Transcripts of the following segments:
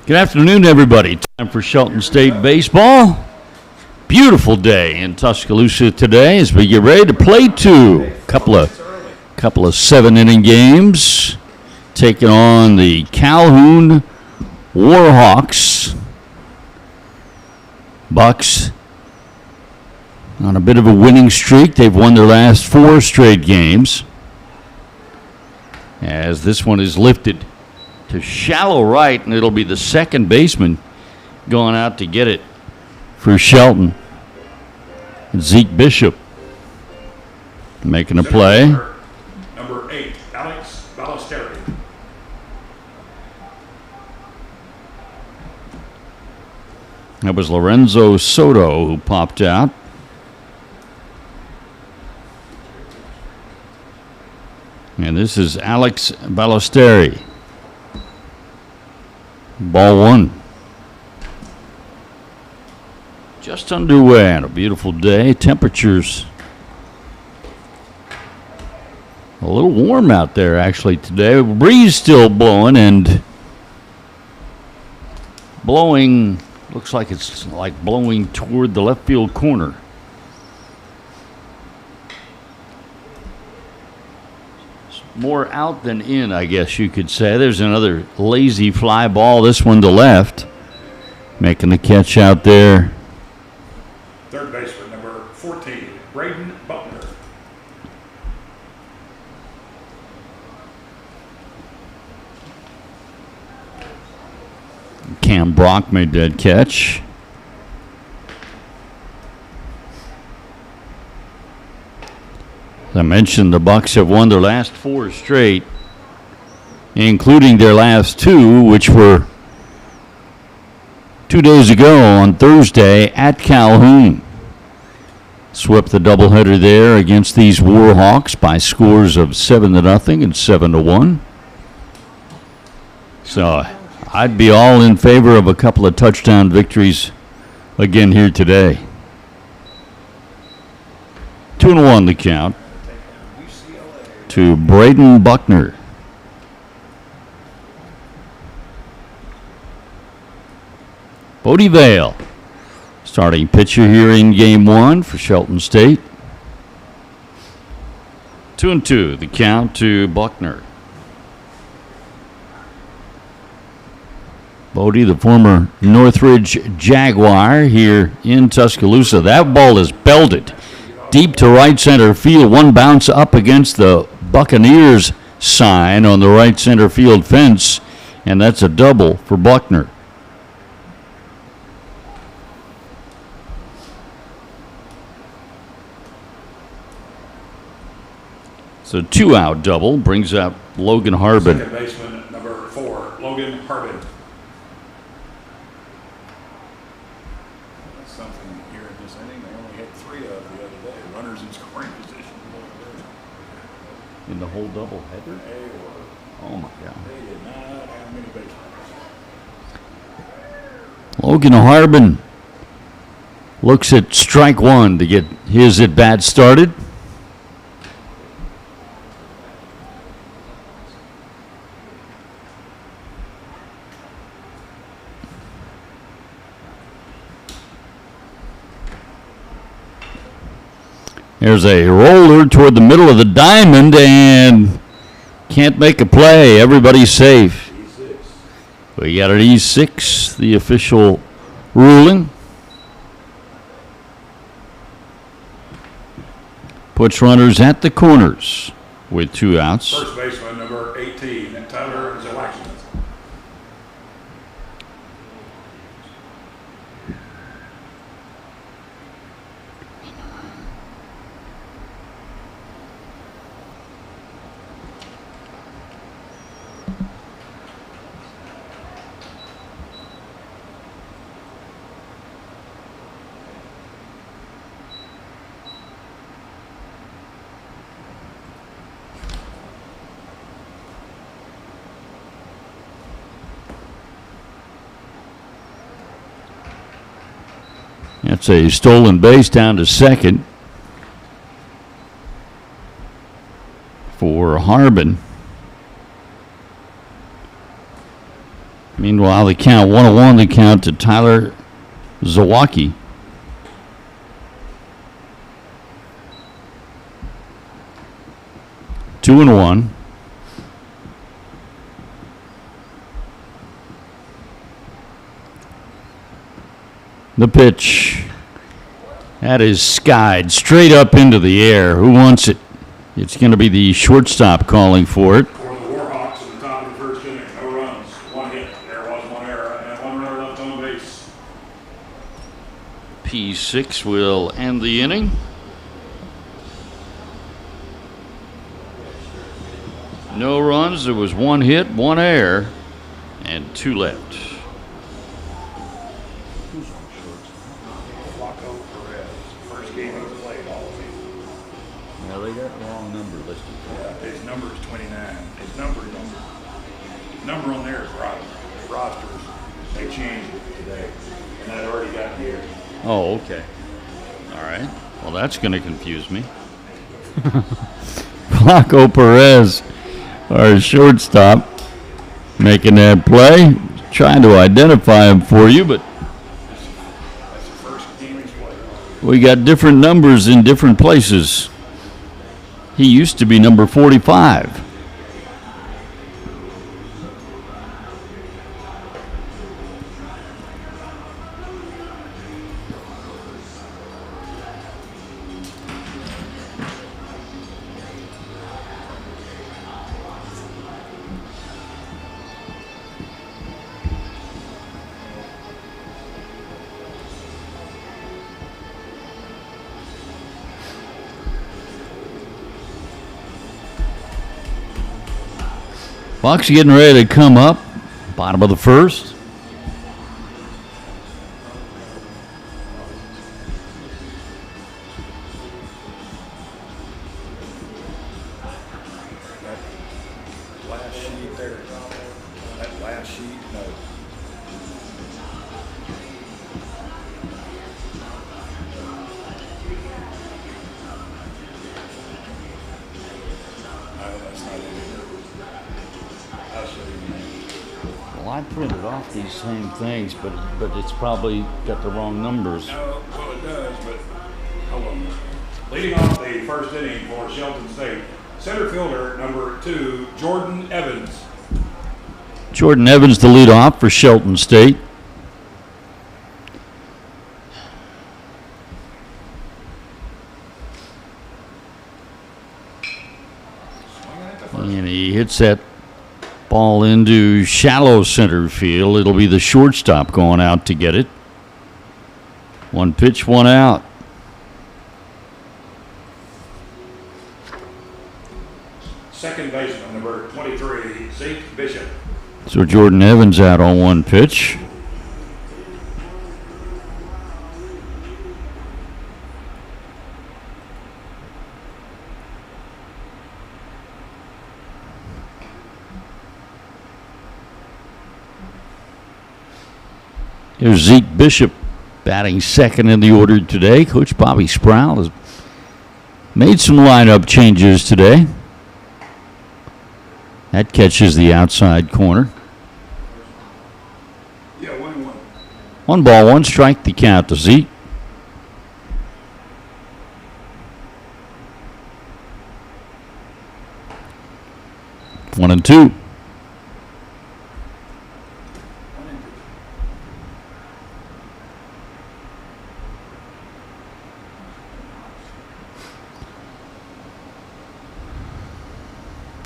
Good afternoon, everybody. Time for Shelton State baseball. Beautiful day in Tuscaloosa today as we get ready to play two. Couple of 7-inning games, taking on the Calhoun Warhawks. Bucks on a bit of a winning streak. They've won their last 4 straight games. As this one is lifted to shallow right, and it'll be the second baseman going out to get it for Shelton. Zeke Bishop making a play. Number 8, Alex Ballesteri. That was Lorenzo Soto who popped out. And this is Alex Ballesteri. Ball 1. Just underway on a beautiful day. Temperatures a little warm out there actually today. Breeze still blowing and blowing, looks like it's like blowing toward the left field corner. More out than in, I guess you could say. There's another lazy fly ball, this one to left. Making the catch out there. Third baseman, number 14, Braden Butler. Cam Brock made that catch. As I mentioned, the Bucks have won their last 4 straight, including their last 2, which were 2 days ago on Thursday at Calhoun. Swept the doubleheader there against these Warhawks by scores of 7-0 and 7-1. So I'd be all in favor of a couple of touchdown victories again here today. 2-1 the count to Braden Buckner. Bodie Vale, starting pitcher here in game 1 for Shelton State. 2-2 the count to Buckner. Bodie, the former Northridge Jaguar here in Tuscaloosa. That ball is belted deep to right center field. One bounce up against the Buccaneers sign on the right center field fence, and that's a double for Buckner. So 2-out double brings out Logan Harbin. Second baseman, number 4, Logan Harbin. That's something here in this inning. They only had 3 of the other day. Runners in scoring position. In the whole double header? They were. Oh my God. They did not have many base runners. Logan Harbin looks at strike 1 to get his at bat started. There's a roller toward the middle of the diamond and can't make a play. Everybody's safe. E6. We got an E6, the official ruling. Puts runners at the corners with 2 outs. First baseman, number 18, Tyler Zalakis. That's a stolen base down to second for Harbin. Meanwhile, the count 1-1, the count to Tyler Zawacki. Two and one. The pitch. That is skied straight up into the air. Who wants it? It's going to be the shortstop calling for it. For the Warhawks in the top of the first inning, no runs, one hit. There was one error, and one runner left on base. P6 will end the inning. No runs. There was one hit, one error, and two left. First game he's played all of these. Now they got the wrong number listed. Yeah, his number is 29. His number on there is right. Rosters, they changed it today, and I'd already gotten here. Oh, okay. All right. Well, that's going to confuse me. Flaco Perez, our shortstop, making that play. Trying to identify him for you, but That's the first game he's played. we got different numbers in different places. He used to be number 45. Bucks getting ready to come up. Bottom of the first. Last sheet there. That last sheet, no. No, that's not it either. I'll show you. Well, I printed off these same things, but it's probably got the wrong numbers. No, well, it does, but hold on. Leading off the first inning for Shelton State, center fielder number 2, Jordan Evans. Jordan Evans, the leadoff for Shelton State. Swinging at the first. And he hits that ball into shallow center field. It'll be the shortstop going out to get it. One pitch, one out. Second baseman number 23, Zeke Bishop. So Jordan Evans out on one pitch. Here's Zeke Bishop batting second in the order today. Coach Bobby Sproul has made some lineup changes today. That catches the outside corner. Yeah, 1-1. 1 ball, 1 strike, the count to Zeke. One and two.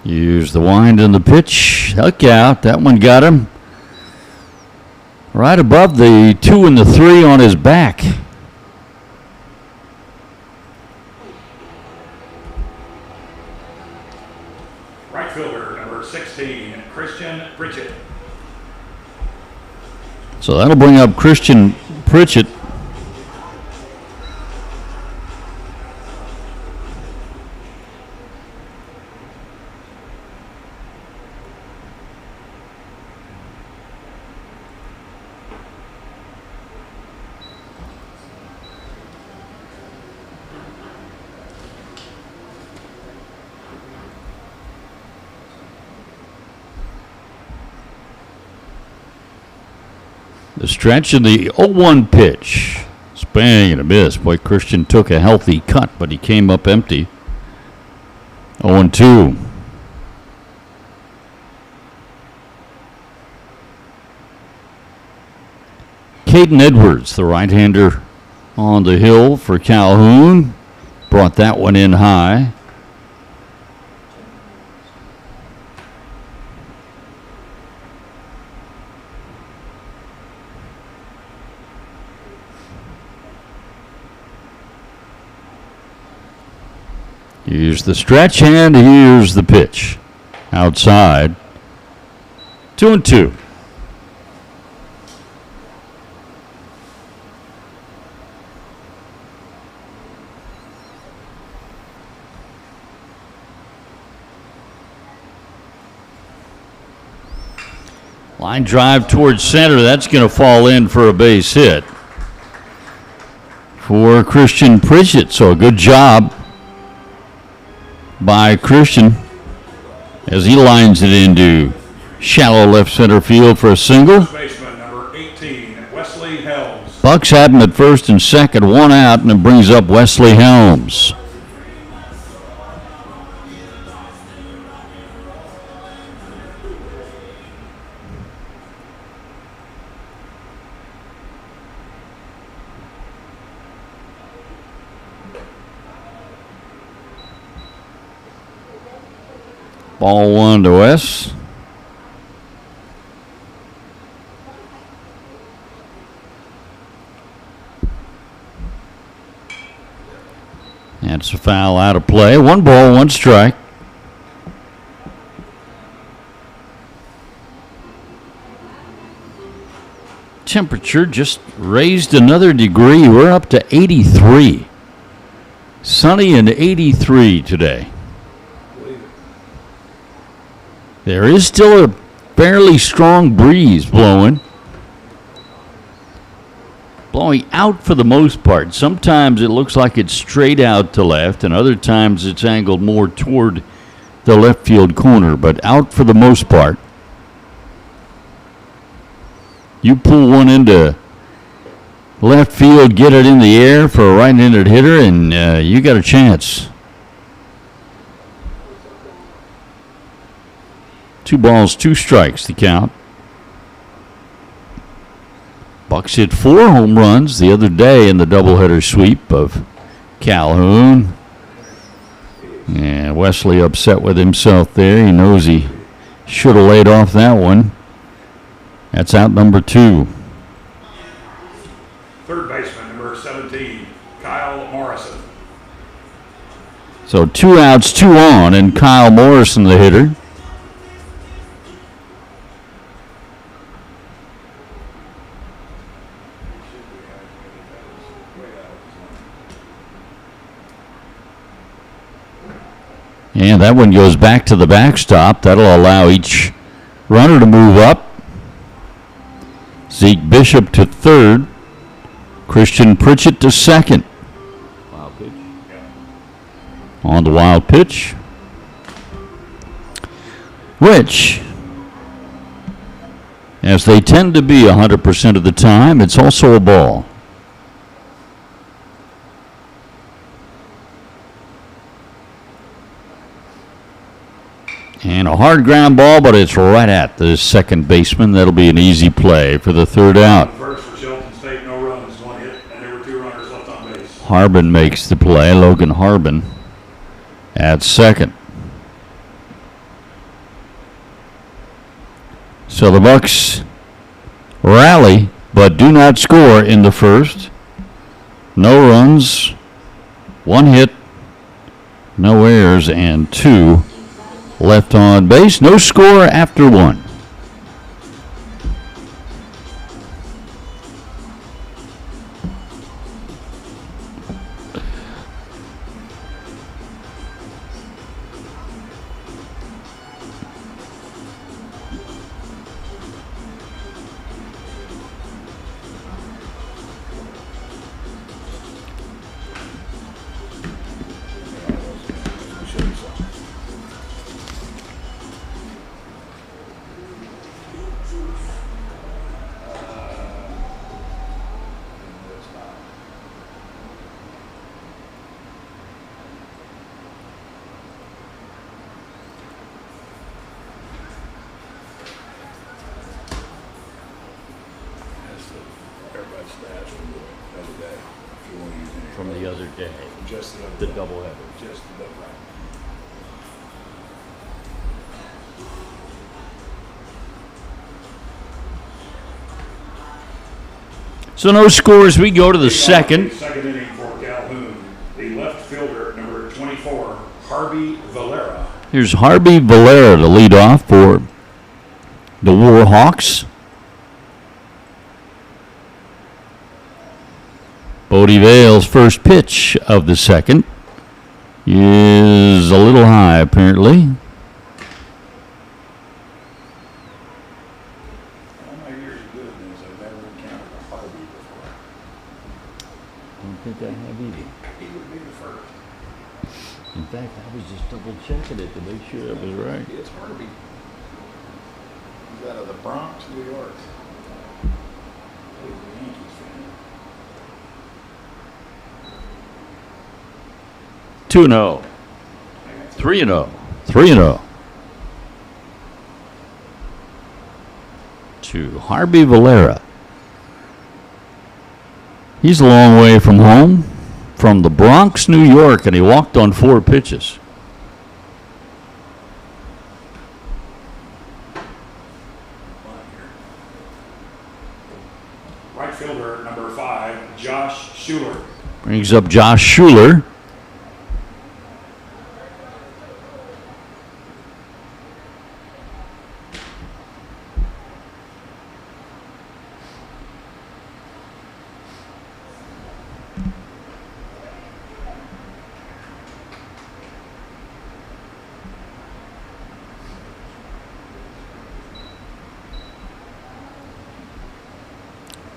Here's the wind and the pitch. Hook out. That one got him. Right above the 2 and the 3 on his back. Right fielder number 16, Christian Pritchett. So that'll bring up Christian Pritchett. The stretch and the 0-1 pitch. Bang and a miss. Boy, Christian took a healthy cut, but he came up empty. 0-2. Caden Edwards, the right-hander on the hill for Calhoun. Brought that one in high. Here's the stretch and here's the pitch. Outside. 2-2. Line drive towards center. That's going to fall in for a base hit for Christian Pritchett. So a good job by Christian as he lines it into shallow left center field for a single. Baseman number 18, Wesley Helms. Bucks had him at first and second, one out, and it brings up Wesley Helms. Ball one to Wes. That's a foul out of play. 1 ball, 1 strike. Temperature just raised another degree. We're up to 83. Sunny and 83 today. There is still a fairly strong breeze blowing. Blowing out for the most part. Sometimes it looks like it's straight out to left, and other times it's angled more toward the left field corner, but out for the most part. You pull one into left field, get it in the air for a right-handed hitter, and you got a chance. 2 balls, 2 strikes the count. Bucks hit 4 home runs the other day in the doubleheader sweep of Calhoun. And Wesley upset with himself there. He knows he should have laid off that one. That's out number 2. Third baseman number 17, Kyle Morrison. So 2 outs, 2 on, and Kyle Morrison the hitter. And that one goes back to the backstop. That'll allow each runner to move up. Zeke Bishop to third. Christian Pritchett to second. Wild pitch. On the wild pitch. Which, as they tend to be 100% of the time, it's also a ball. And a hard ground ball, but it's right at the second baseman. That'll be an easy play for the third out. First for Shelton State, no runs, 1 hit, and there were 2 runners left on base. Harbin makes the play. Logan Harbin at second. So the Bucks rally, but do not score in the first. No runs, 1 hit, no errors, and 2 left on base. No score after 1. day. Just The doubleheader. Just the double. So no scores. We go to the second. Second inning for Calhoun. The left fielder, number 24, Harvey Valera. Here's Harvey Valera to lead off for the Warhawks. Bodie Vale's first pitch of the second is a little high, apparently. All my years of doing this, I've never encountered a Harvey before. I don't think I have either. He would be the first. In fact, I was just double checking it to make sure I was right. It's Harvey. He's out of the Bronx, New York. He's a Yankees fan. 2-0. 3-0. 3-0. To Harvey Valera. He's a long way from home, from the Bronx, New York, and he walked on 4 pitches. Right fielder, number 5, Josh Schuler. Brings up Josh Schuler.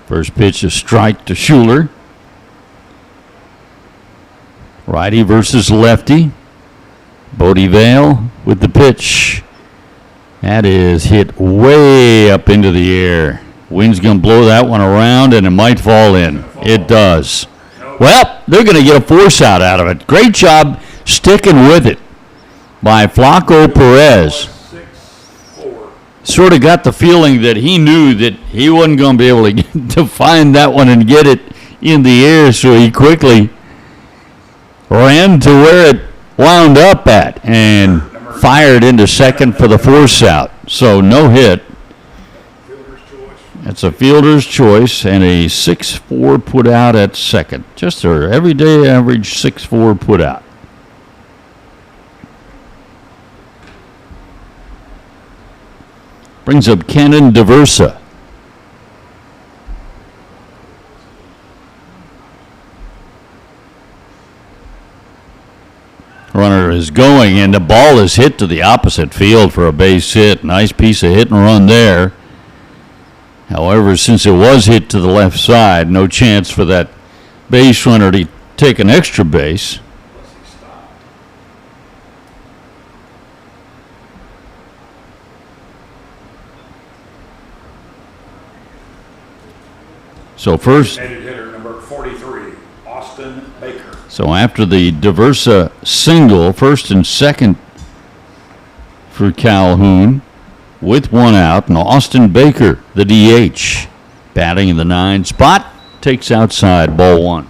First pitch, a strike to Schuler. Righty versus lefty. Bodie Vale with the pitch. That is hit way up into the air. Wind's going to blow that one around, and it might fall in. It does. Well, they're going to get a force out of it. Great job sticking with it by Flaco Perez. 6-4. Sort of got the feeling that he knew that he wasn't going to be able to, to find that one and get it in the air, so he quickly ran to where it wound up at and fired into second for the force out. So no hit. Fielder's choice. That's a fielder's choice and a 6-4 put out at second. Just their everyday average 6-4 put out. Brings up Cannon Diversa. Runner is going, and the ball is hit to the opposite field for a base hit. Nice piece of hit and run there. However, since it was hit to the left side, no chance for that base runner to take an extra base. So first, Designated hitter, number 43, Austin Baker. so after the Diversa single, first and second for Calhoun, with one out, and Austin Baker, the DH, batting in the 9 spot, takes outside, ball 1.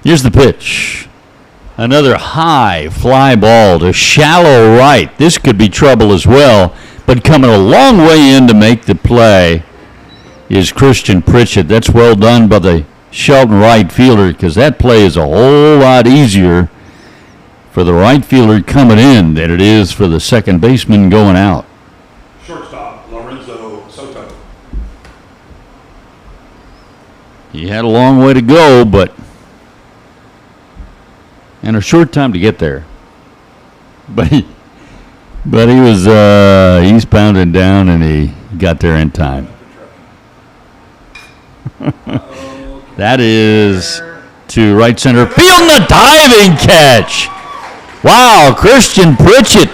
Here's the pitch. Another high fly ball to shallow right. This could be trouble as well, but coming a long way in to make the play is Christian Pritchett. That's well done by the Shelton right fielder, because that play is a whole lot easier for the right fielder coming in than it is for the second baseman going out. Shortstop, Lorenzo Soto. He had a long way to go, and a short time to get there. But he was eastbound down, and he got there in time. That is to right center field, and the diving catch. Wow, Christian Pritchett.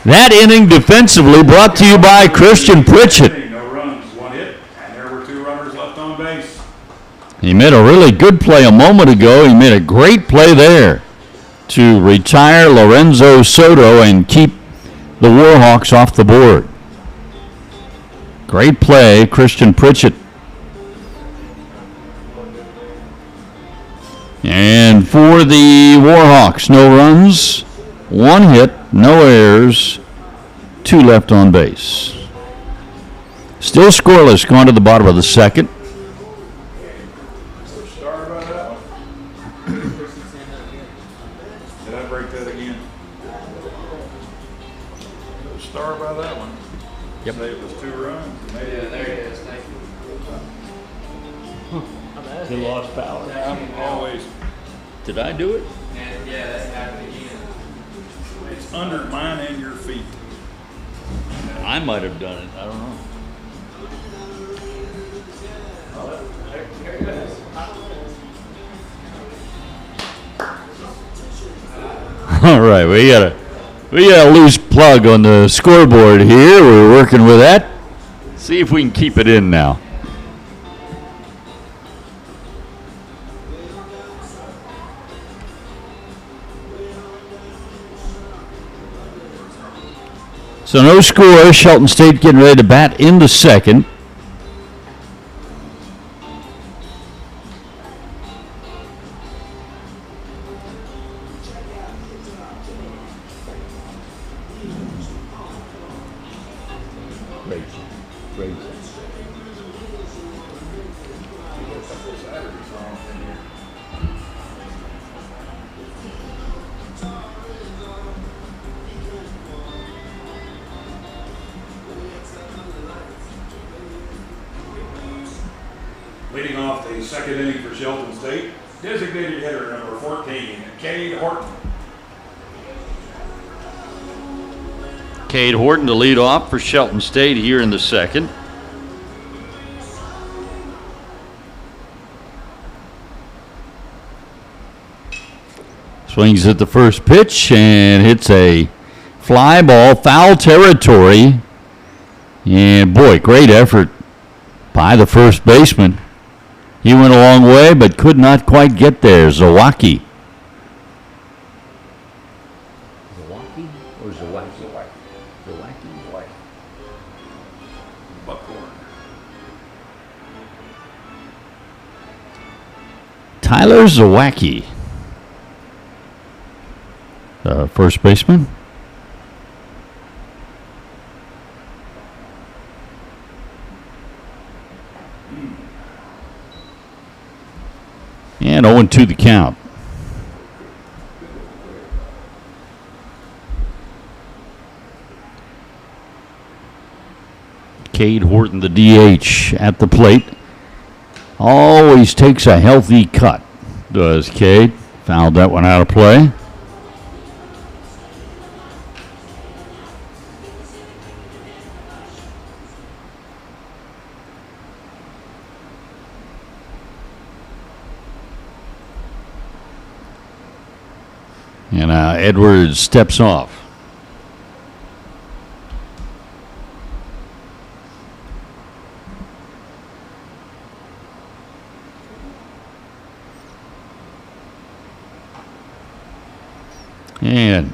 That inning defensively brought to you by Christian Pritchett. No runs, 1 hit, and there were 2 runners left on base. He made a really good play a moment ago. He made a great play there to retire Lorenzo Soto and keep the Warhawks off the board. Great play, Christian Pritchett. And for the Warhawks, no runs, 1 hit, no errors, 2 left on base. Still scoreless going to the bottom of the second. Star about that one. Did I break that again? Star by that one. Yep. Say it was 2 runs. Maybe Yeah, there it is. Thank you. He lost power. I'm always, Did I do it? And yeah, that happened again. it's under mine and your feet. I might have done it. I don't know. There it goes. All right, we got a loose plug on the scoreboard here. We're working with that. See if we can keep it in now. So no score. Shelton State getting ready to bat in the second. Leading off the second inning for Shelton State, designated hitter number 14, Cade Horton. Cade Horton to lead off for Shelton State here in the second. Swings at the first pitch and hits a fly ball, foul territory. And boy, great effort by the first baseman. He went a long way but could not quite get there. Zawacki. Zawacki or Zawacki? Zawacki. Buckhorn. Tyler Zawacki. First baseman. And 0-2 the count. Cade Horton, the DH, at the plate. Always takes a healthy cut, does Cade. Fouled that one out of play. And Edwards steps off. And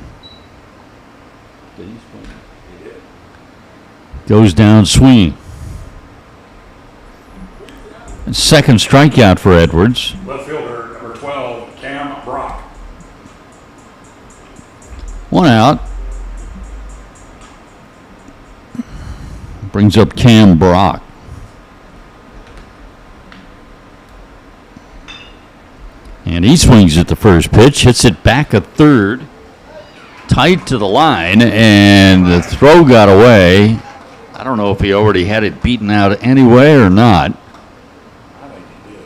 goes down swinging. Second strikeout for Edwards. Left fielder number 12, Cam Brock. One out. Brings up Cam Brock. And he swings at the first pitch, hits it back a third, tight to the line, and the throw got away. I don't know if he already had it beaten out anyway or not. I think he did.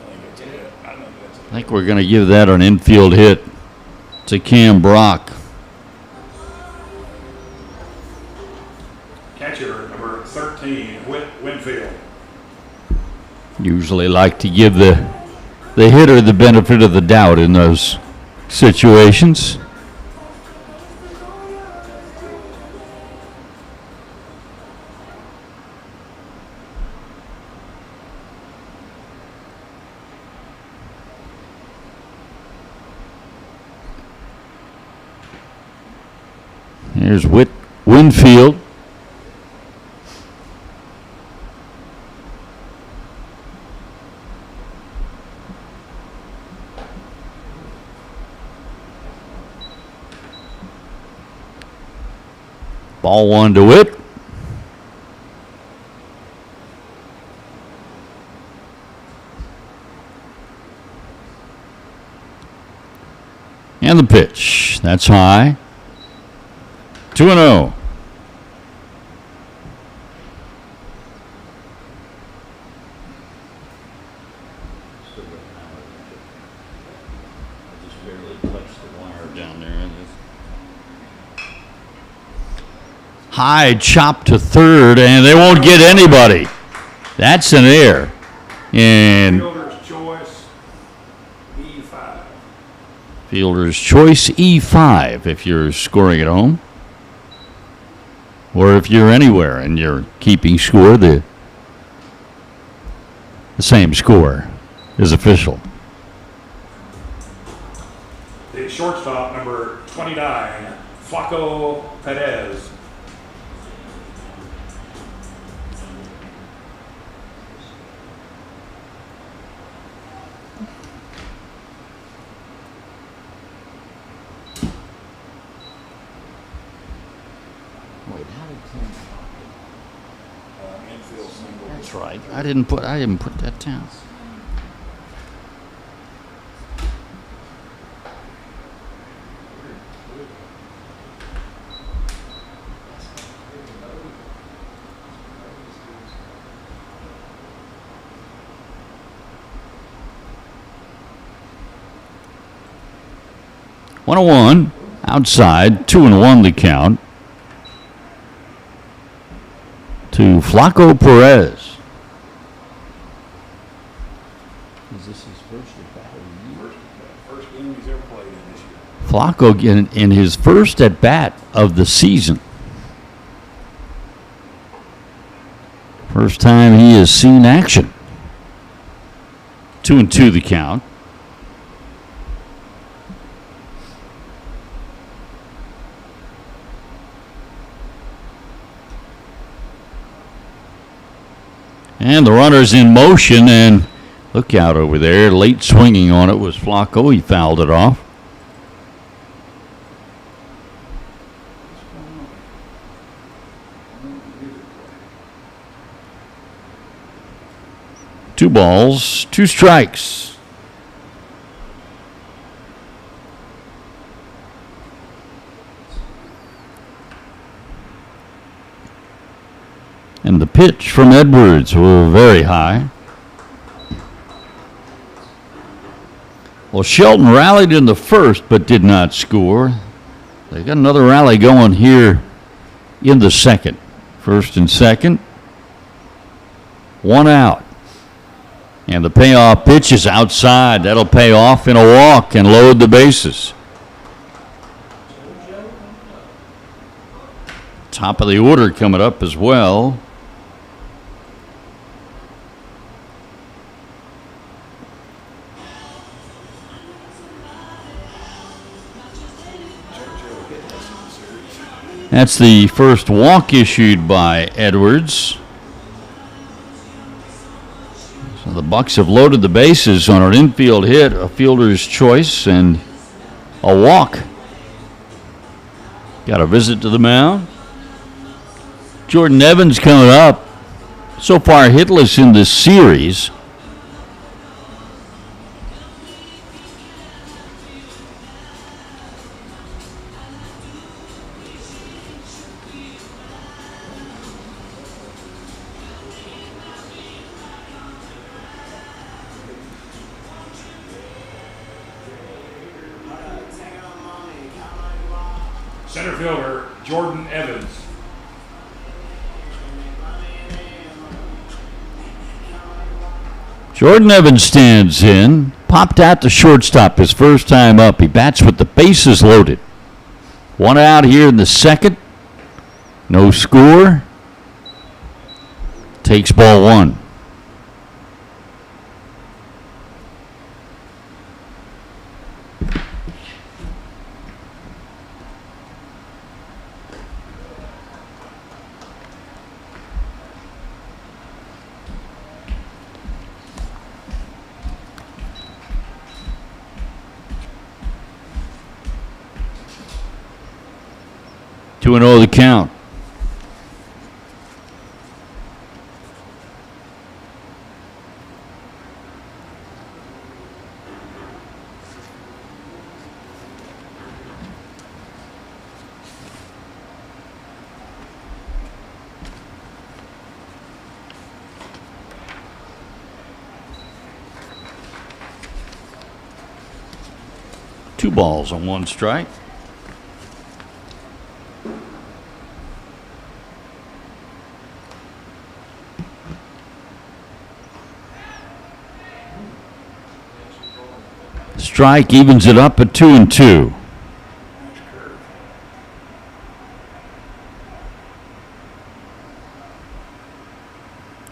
I think it's a hit. I think that's a I think we're going to give that an infield hit to Cam Brock. catcher number 13, Whit Winfield. Usually like to give the hitter the benefit of the doubt in those situations. Here's Winfield. Ball 1 to Witt. And the pitch. That's high. 2-0. Just barely touched the wire down there. High chop to third, and they won't get anybody. That's an error. And Fielder's choice, E5. fielder's choice E5 if you're scoring at home. Or if you're anywhere and you're keeping score, the same score is official. The shortstop, number 29, Flaco Perez. Wait, how did Tim? Infield single. That's right. I didn't put that down. One and one outside, 2-1 the count to Flaco Perez. Is this his first at bat of the year? First game he's ever played in this year. Flaco in his first at bat of the season. First time he has seen action. 2-2 the count. And the runner's in motion, and look out over there. Late swinging on it was Flaco. He fouled it off. Two balls, two strikes. And the pitch from Edwards were very high. Well, Shelton rallied in the first but did not score. They got another rally going here in the second. First and second. One out. And the payoff pitch is outside. That'll pay off in a walk and load the bases. Top of the order coming up as well. That's the first walk issued by Edwards. So the Bucks have loaded the bases on an infield hit, a fielder's choice, and a walk. Got a visit to the mound. Jordan Evans coming up. So far hitless in this series. Center fielder, Jordan Evans. Jordan Evans stands in, popped out to shortstop his first time up. He bats with the bases loaded. One out here in the second. No score. Takes ball one. 2-0 the count. Two balls on one strike. Strike evens it up at 2-2.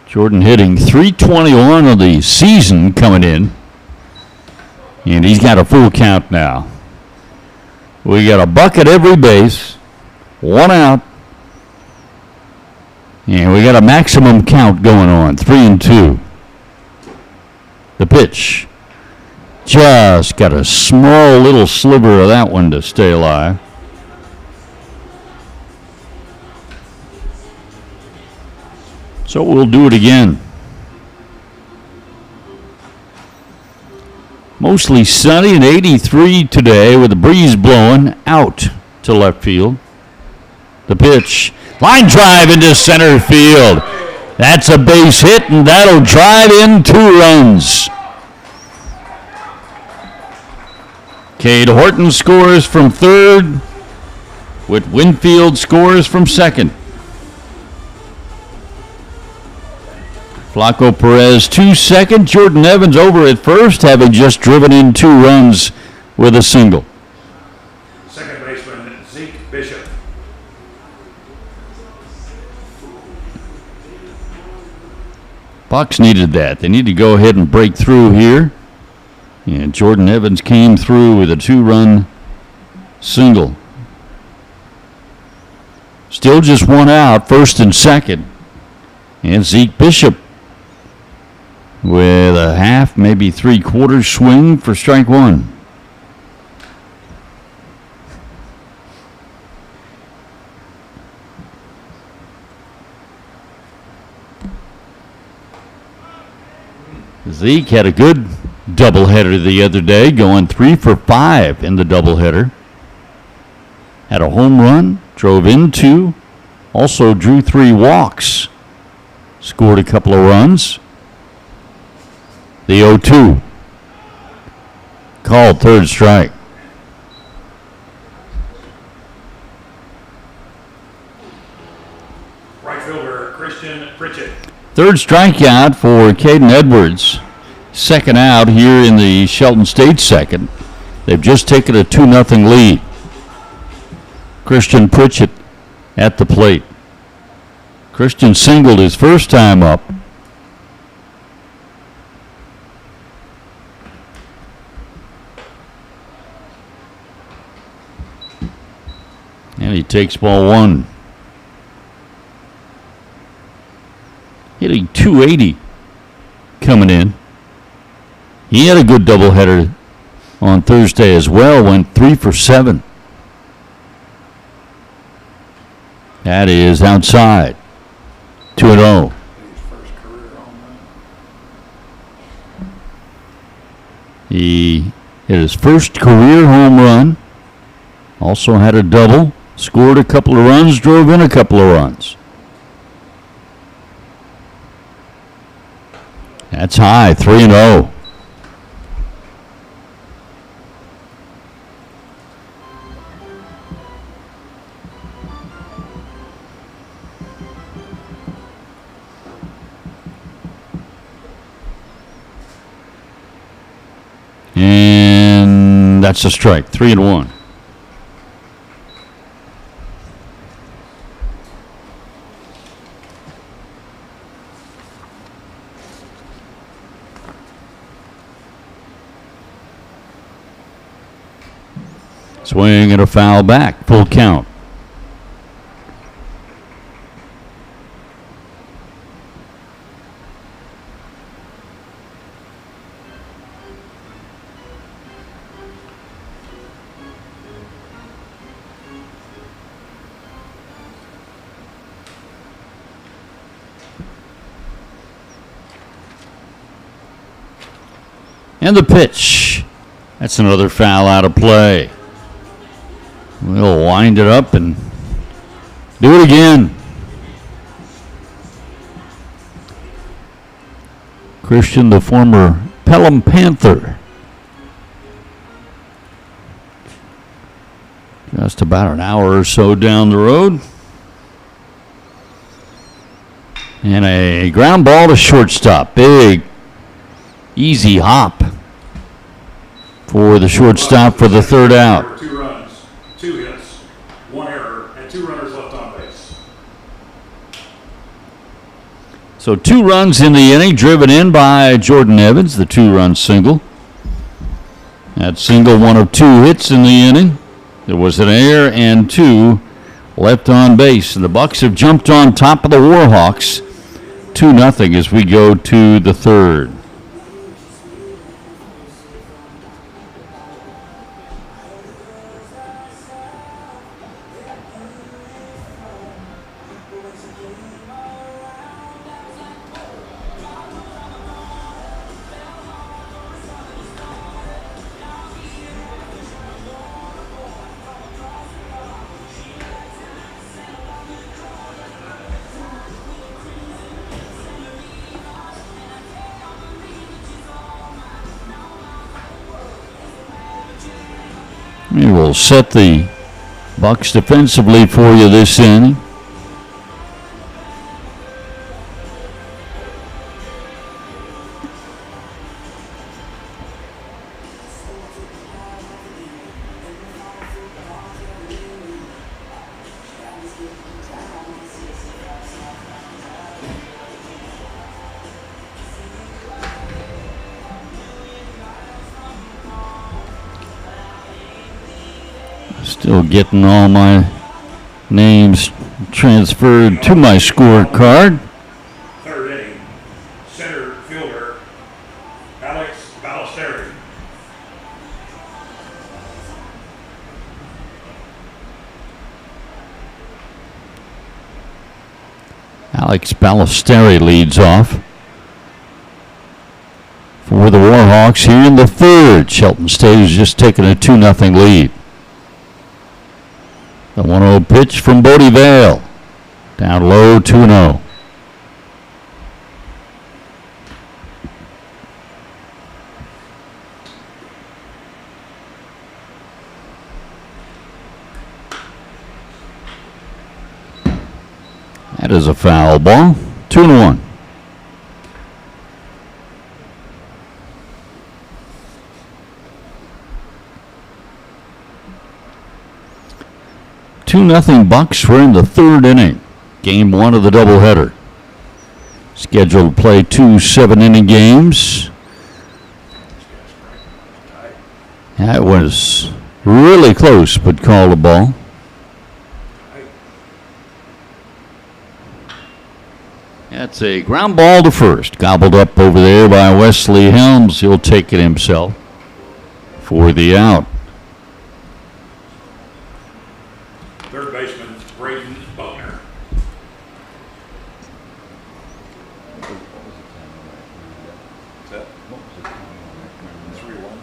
Jordan hitting .321 of the season coming in. And he's got a full count now. We got a bucket every base, 1 out. And we got a maximum count going on, 3-2. The pitch. Just got a small little sliver of that one to stay alive. So we'll do it again. Mostly sunny and 83 today with the breeze blowing out to left field. The pitch. Line drive into center field. That's a base hit, and that'll drive in 2 runs. Cade Horton scores from third, with Winfield scores from second. Flaco Perez 2 second, Jordan Evans over at first, having just driven in 2 runs with a single. Second baseman Zeke Bishop. Bucks needed that. They need to go ahead and break through here. And Jordan Evans came through with a 2-run single. Still just 1 out, first and second. And Zeke Bishop with a half, maybe 3/4 swing for strike 1. Zeke had a good doubleheader the other day, going 3 for 5 in the doubleheader. Had a home run, drove in 2, also drew 3 walks, scored a couple of runs. The 0-2. Called third strike. Right fielder Christian Pritchett. Third strikeout for Caden Edwards. Second out here in the Shelton State second. They've just taken a 2-0 lead. Christian Pritchett at the plate. Christian singled his first time up. And he takes ball 1. Hitting .280 coming in. He had a good doubleheader on Thursday as well, went 3 for 7. That is outside. 2-0. He hit his first career home run. Also had a double. Scored a couple of runs, drove in a couple of runs. That's high, 3-0. And that's a strike, 3-1. Swing and a foul back, full count. And the pitch. That's another foul out of play. We'll wind it up and do it again. Christian, the former Pelham Panther. Just about an hour or so down the road. And a ground ball to shortstop. Big, easy hop for the shortstop for the third out. 2 runs, 2 hits, 1 error, and 2 runners left on base. So 2 runs in the inning, driven in by Jordan Evans, the 2-run single. That single, 1 of 2 hits in the inning. There was an error and 2 left on base. And the Bucks have jumped on top of the Warhawks 2-0 as we go to the third. We will set the Bucks defensively for you this inning. Still getting all my names transferred to my scorecard. Third inning, center fielder Alex Ballesteri. Alex Ballesteri leads off for the Warhawks here in the third. Shelton State is just taking a 2-0 lead. The 1-0 pitch from Bodie Vale. Down low, 2-0. That is a foul ball. 2-1. Nothing Bucks. We're in the third inning. Game 1 of the doubleheader. Scheduled to play 2 7-inning games. That was really close, but called a ball. That's a ground ball to first. Gobbled up over there by Wesley Helms. He'll take it himself for the out. Third baseman, Braden Buckner. Is that 3-1?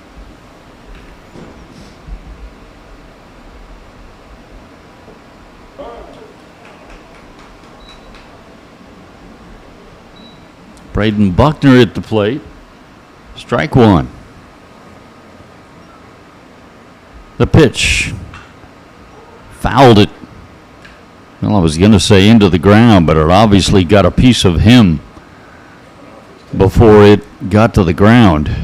Braden Buckner at the plate. Strike 1. The pitch. Fouled it. Well, I was going to say into the ground, but it obviously got a piece of him before it got to the ground.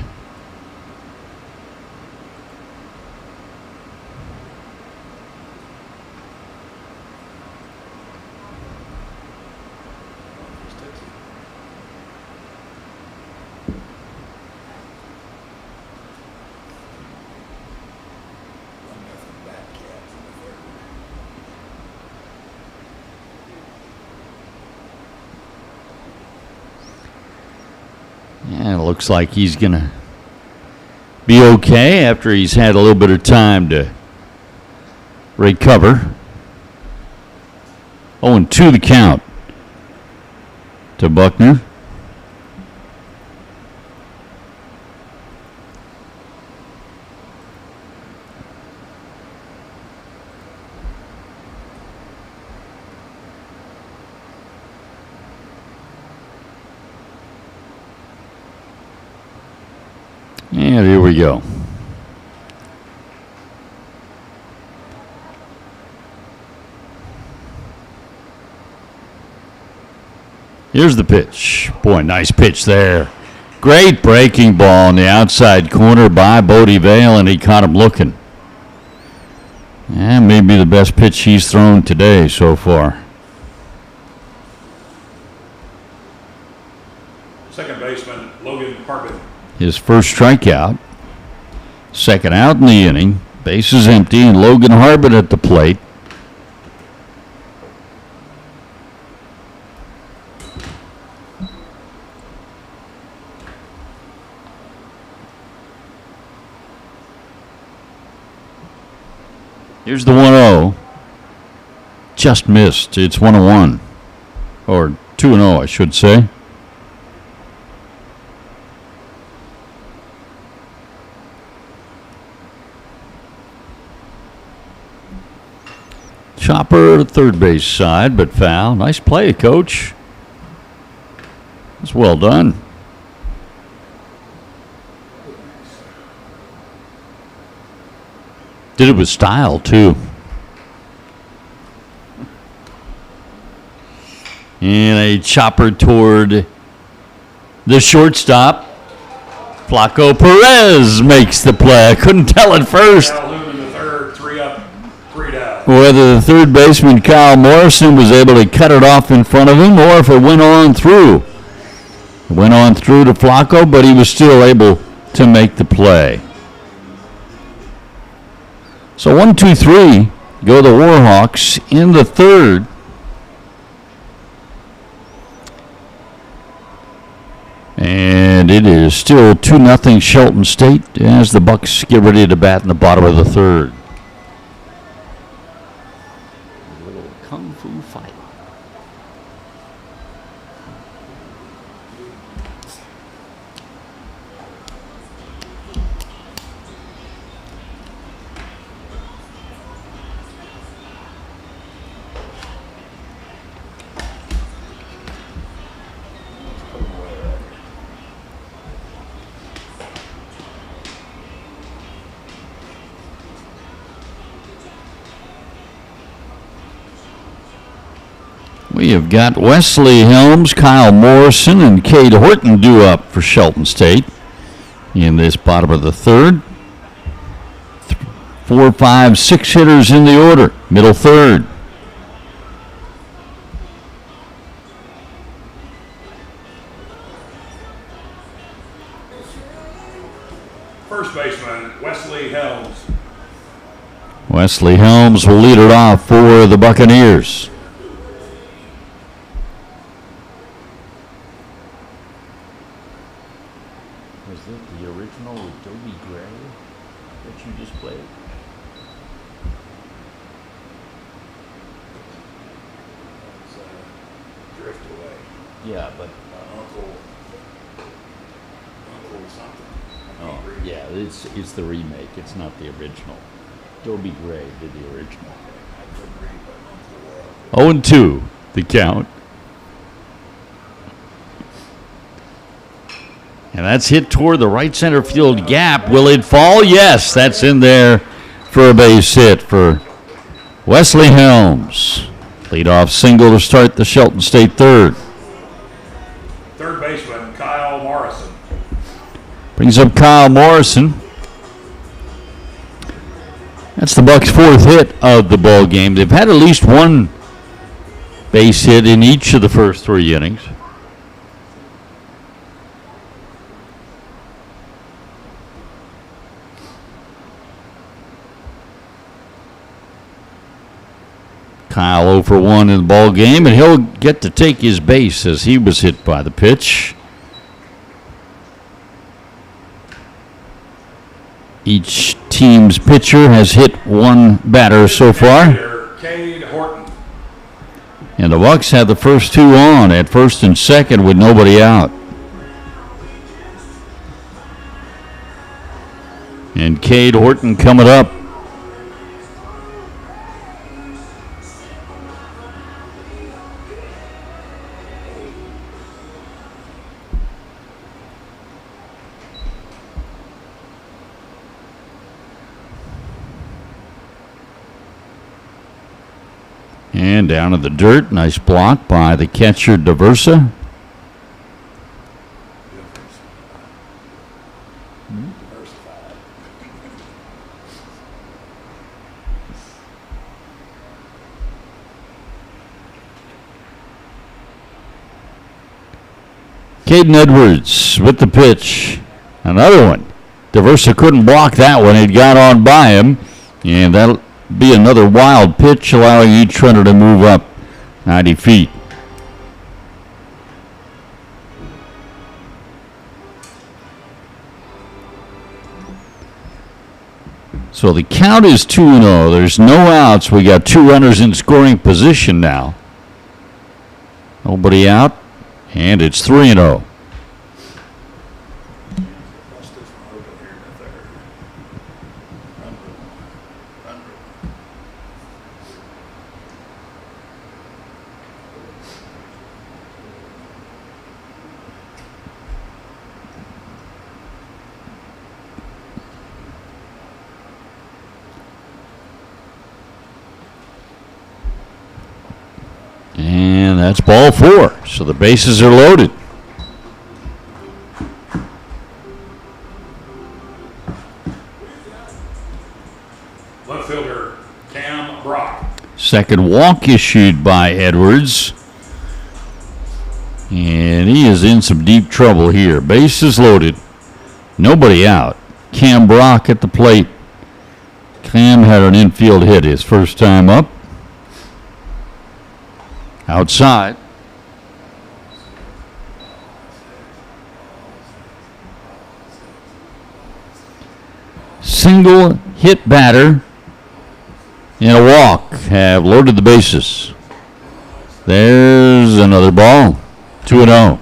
And it looks like he's going to be okay after he's had a little bit of time to recover. 0-2 the count to Buckner. And here we go. Here's the pitch. Boy, nice pitch there. Great breaking ball in the outside corner by Bodie Vale, and he caught him looking. And maybe the best pitch he's thrown today so far. Second baseman, Logan Harbin. His first strikeout. Second out in the inning. Bases empty, and Logan Harbin at the plate. Here's the 1-0. Just missed. It's 1-1. Or 2-0, I should say. Chopper to third base side, but foul. Nice play, Coach. That's well done. Did it with style, too. And a chopper toward the shortstop. Flaco Perez makes the play. I couldn't tell at first Calhoun in the third, 3 up, 3 down. whether the third baseman Kyle Morrison was able to cut it off in front of him or if it went on through. It went on through to Flaco, but he was still able to make the play. So 1-2-3 go the Warhawks in the third. And it is still 2-0 Shelton State as the Bucks get ready to bat in the bottom of the third. A little kung fu fight. We have got Wesley Helms, Kyle Morrison, and Cade Horton due up for Shelton State in this bottom of the third. 4, 5, 6 hitters in the order, middle third. First baseman, Wesley Helms. Wesley Helms will lead it off for the Buccaneers. Was it the original with Dobie Gray that you just played? Drift away. Yeah, but Uncle something. I oh can't read. yeah, it's the remake. It's not the original. Dobie Gray did the original. I couldn't read, but Uncle 0-2, the count. And that's hit toward the right center field gap. Will it fall? Yes, that's in there for a base hit for Wesley Helms. Leadoff single to start the Shelton State third. Third baseman, Kyle Morrison. Brings up Kyle Morrison. That's the Bucks' fourth hit of the ball game. They've had at least one base hit in each of the first 3 innings. Kyle 0 for 1 in the ball game, and he'll get to take his base as he was hit by the pitch. Each team's pitcher has hit one batter so far. Hitter, Cade Horton. And the Bucks have the first 2 on at first and second with nobody out. And Cade Horton coming up. And down in the dirt. Nice block by the catcher, Diversa. Diversified. Caden Edwards with the pitch. Another one. Diversa couldn't block that one. It got on by him. And that'll be another wild pitch, allowing each runner to move up 90 feet. So the count is 2-0. There's no outs. We got two runners in scoring position now. Nobody out. And it's 3-0. Busted from open here in the third. Run. And that's ball four. So the bases are loaded. Left fielder Cam Brock. Second walk issued by Edwards. And he is in some deep trouble here. Bases loaded. Nobody out. Cam Brock at the plate. Cam had an infield hit his first time up. Outside. Single hit batter and a walk have loaded the bases. There's another ball. 2-0.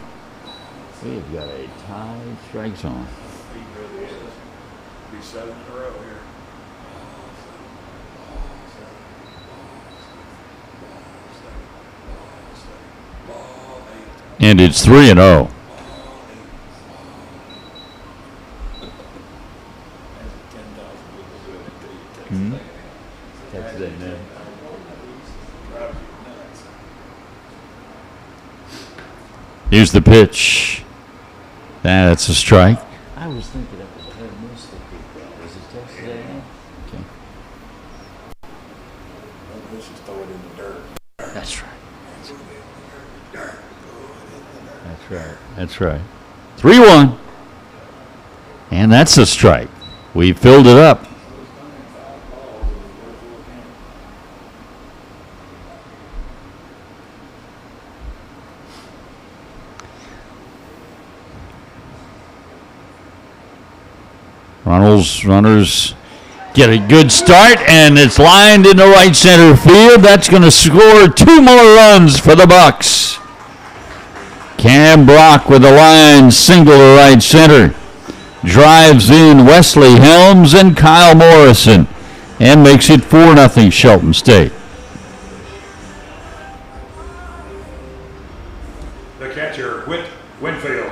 We've got a tied strike zone. He really is. Be 7 in a row here. And it's 3-0. Here's the pitch. That's a strike. I was thinking that was a miss. Was it Texas A&M? Okay. Let's just throw it in the dirt. That's right. That's right. That's right. 3-1. And that's a strike. We filled it up. Runners get a good start, and it's lined into right center field. That's going to score 2 more runs for the Bucks. Cam Brock with a line single to right center. Drives in Wesley Helms and Kyle Morrison and makes it 4-0 Shelton State. The catcher, Winfield.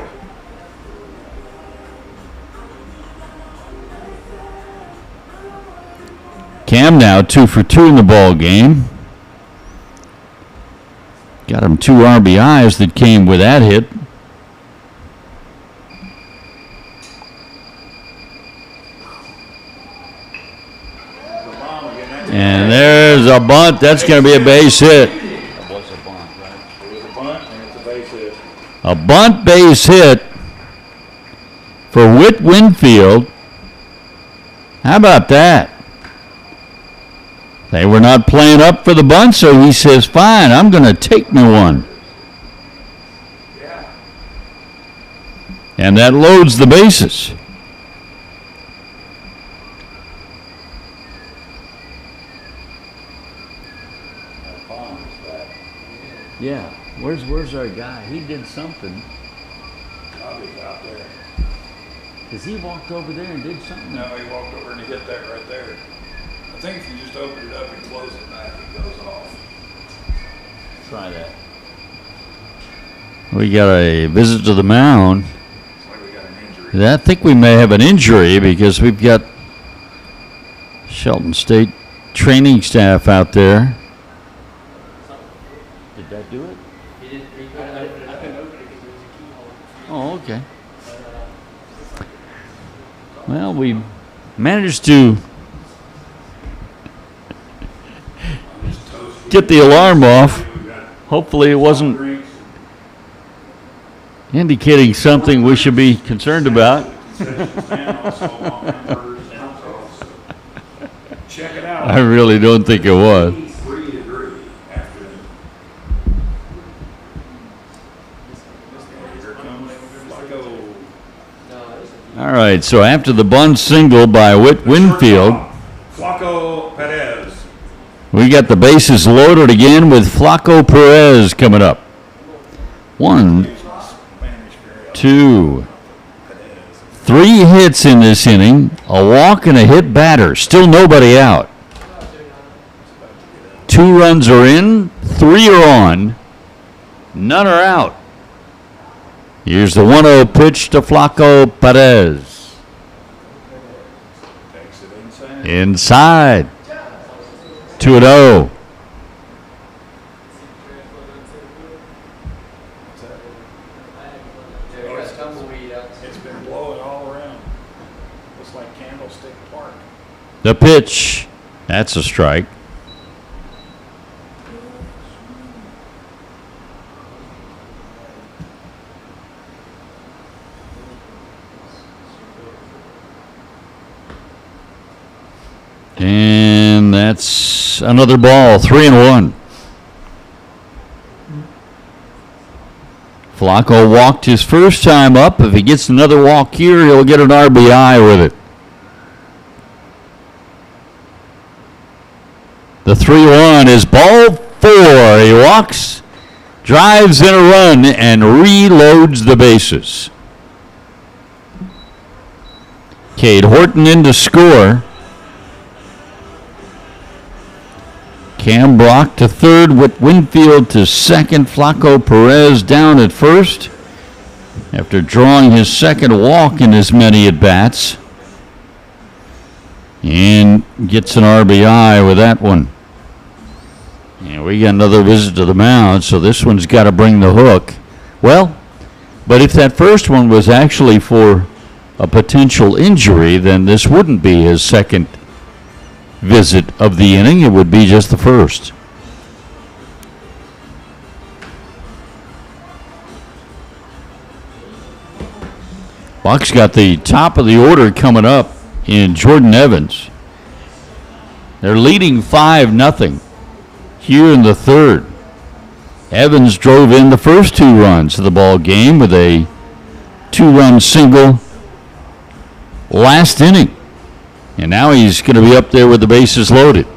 Cam now 2 for 2 in the ball game. Got him 2 RBIs that came with that hit. And there's a bunt. That's going to be a base hit. That was a bunt, right? It was a bunt, and it's a base hit. A bunt base hit for Whit Winfield. How about that? They were not playing up for the bunt, so he says, fine, I'm going to take me one. Yeah. And that loads the bases. Yeah, where's our guy? He did something. Bobby's out there. Because he walked over there and did something. No, he walked over and he hit that right there. I think if you just open it up and close it back, it goes off. Try that. We got a visit to the mound. It's like we got an injury. I think we may have an injury because we've got Shelton State training staff out there. Okay. Well, we managed to get the alarm off. Hopefully it wasn't indicating something we should be concerned about. Check it out. I really don't think it was. 3-3 after. Here comes Flacco. All right, so after the bunt single by Whit Winfield, Flacco Perez. we got the bases loaded again with Flacco Perez coming up. 1, 2, 3 hits in this inning, a walk and a hit batter, still nobody out. 2 runs are in, 3 are on, none are out. Here's the 1-0 pitch to Flacco Perez. Takes it inside. Inside. 2-0. It's been blowing all around. Looks like Candlestick Park. The pitch. That's a strike. And that's another ball, 3-1. Flacco walked his first time up. If he gets another walk here, he'll get an RBI with it. The 3-1 is ball 4. He walks, drives in a run, and reloads the bases. Cade Horton in to score. Cam Brock to third, with Winfield to second. Flacco Perez down at first after drawing his second walk in as many at-bats. And gets an RBI with that one. And we got another visit to the mound, so this one's got to bring the hook. Well, but if that first one was actually for a potential injury, then this wouldn't be his second visit of the inning. It would be just the first. Bucks got the top of the order coming up in Jordan Evans. They're leading 5-0 here in the third. Evans drove in the first 2 runs of the ball game with a 2-run single last inning. And now he's going to be up there with the bases loaded.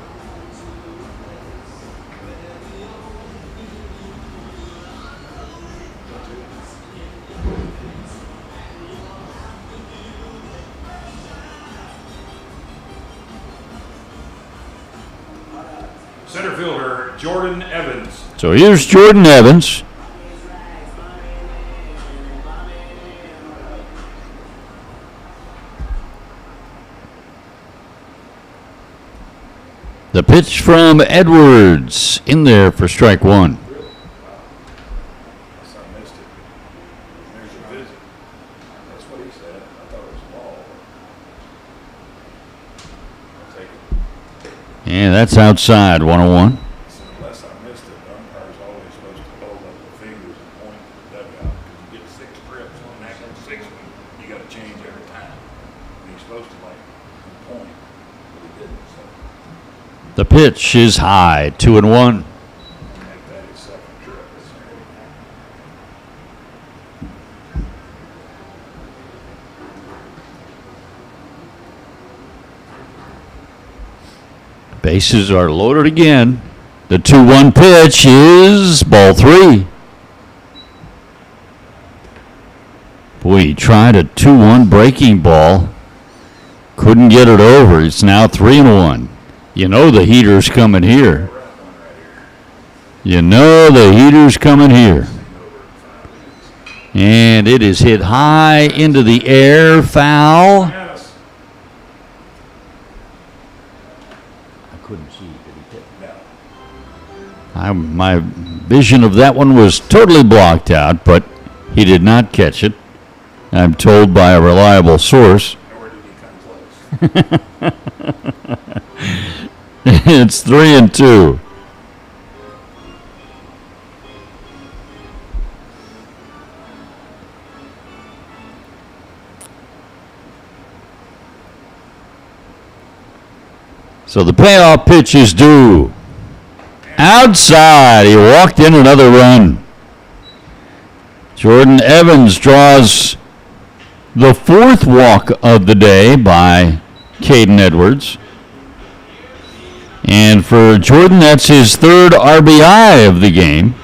Center fielder Jordan Evans. So here's Jordan Evans. The pitch from Edwards in there for strike 1. Yes, I missed it. There's a visit. That's what he said. I thought it was a ball. I'll take it. And that's outside, 101. So unless I missed it, the umpire's always supposed to hold up the fingers and point to the dugout. Because you get 6 trips on that 6th one, you got to change every time. And he's supposed to point, but he didn't. So The pitch is high, 2-1. make that his second trip. Bases are loaded again. The 2-1 pitch is ball 3. Boy, he tried a 2-1 breaking ball. Couldn't get it over. It's now 3-1. You know the heater's coming here. You know the heater's coming here. And it is hit high into the air, foul. Yes. I couldn't see. Did he hit? No. My vision of that one was totally blocked out, but he did not catch it. I'm told by a reliable source. Nor did he come close. It's 3-2. So the payoff pitch is due. Outside. He walked in another run. Jordan Evans draws the fourth walk of the day by Caden Edwards. And for Jordan, that's his third RBI of the game.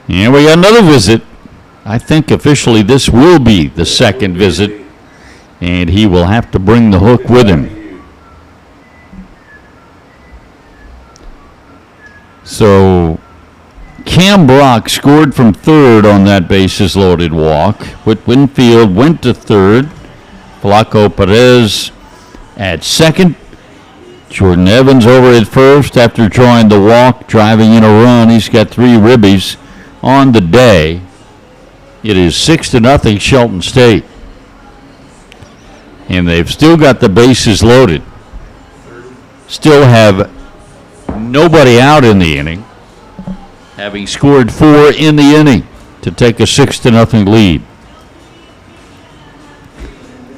And we got another visit. I think officially this will be the second visit. And he will have to bring the hook with him. So Cam Brock scored from third on that bases loaded walk. Whit Winfield went to third. Flaco Perez at second. Jordan Evans over at first after drawing the walk, driving in a run. He's got 3 ribbies on the day. It is 6-0 Shelton State. And they've still got the bases loaded. Still have nobody out in the inning, having scored 4 in the inning to take a 6-0 lead.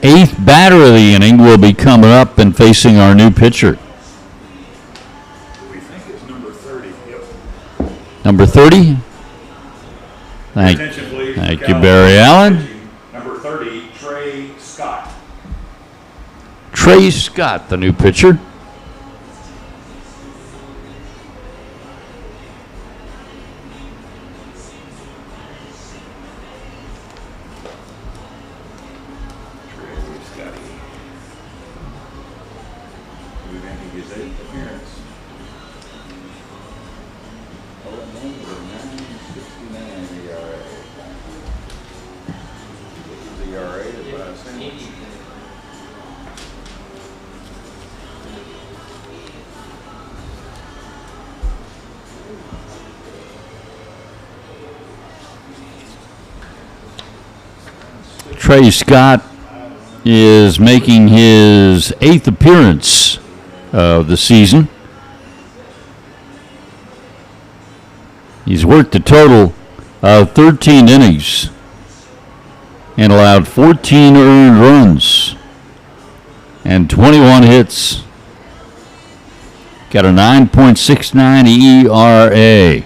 8th batter of the inning will be coming up and facing our new pitcher. We think it's number 30. Yep. Number 30? Attention, please. Thank you, Barry Allen. Number 30, Trey Scott. Trey Scott, the new pitcher. Trey Scott is making his 8th appearance of the season. He's worked a total of 13 innings and allowed 14 earned runs and 21 hits. Got a 9.69 ERA.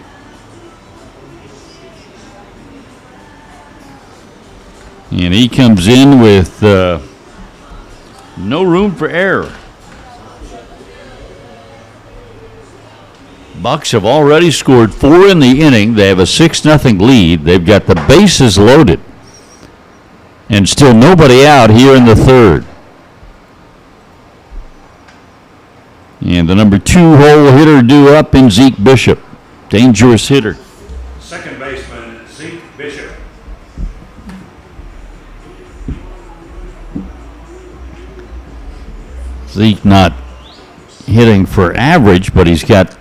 And he comes in with no room for error. Bucks have already scored 4 in the inning. They have a 6-0 lead. They've got the bases loaded. And still nobody out here in the third. And the number 2 hole hitter due up in Zeke Bishop. Dangerous hitter. Second baseman, Zeke Bishop. Zeke not hitting for average, but he's got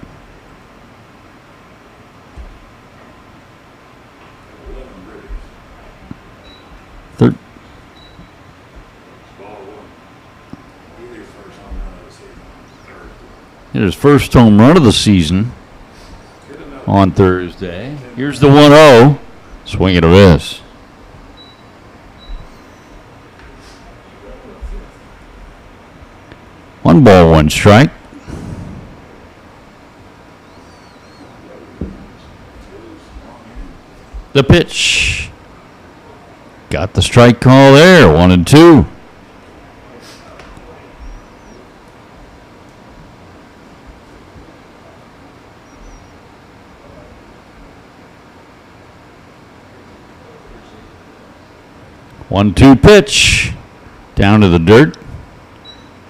hit his first home run of the season on Thursday. Here's the 1-0. Swing and a miss. One ball, one strike. The pitch. Got the strike call there. 1-2. One-two pitch. Down to the dirt.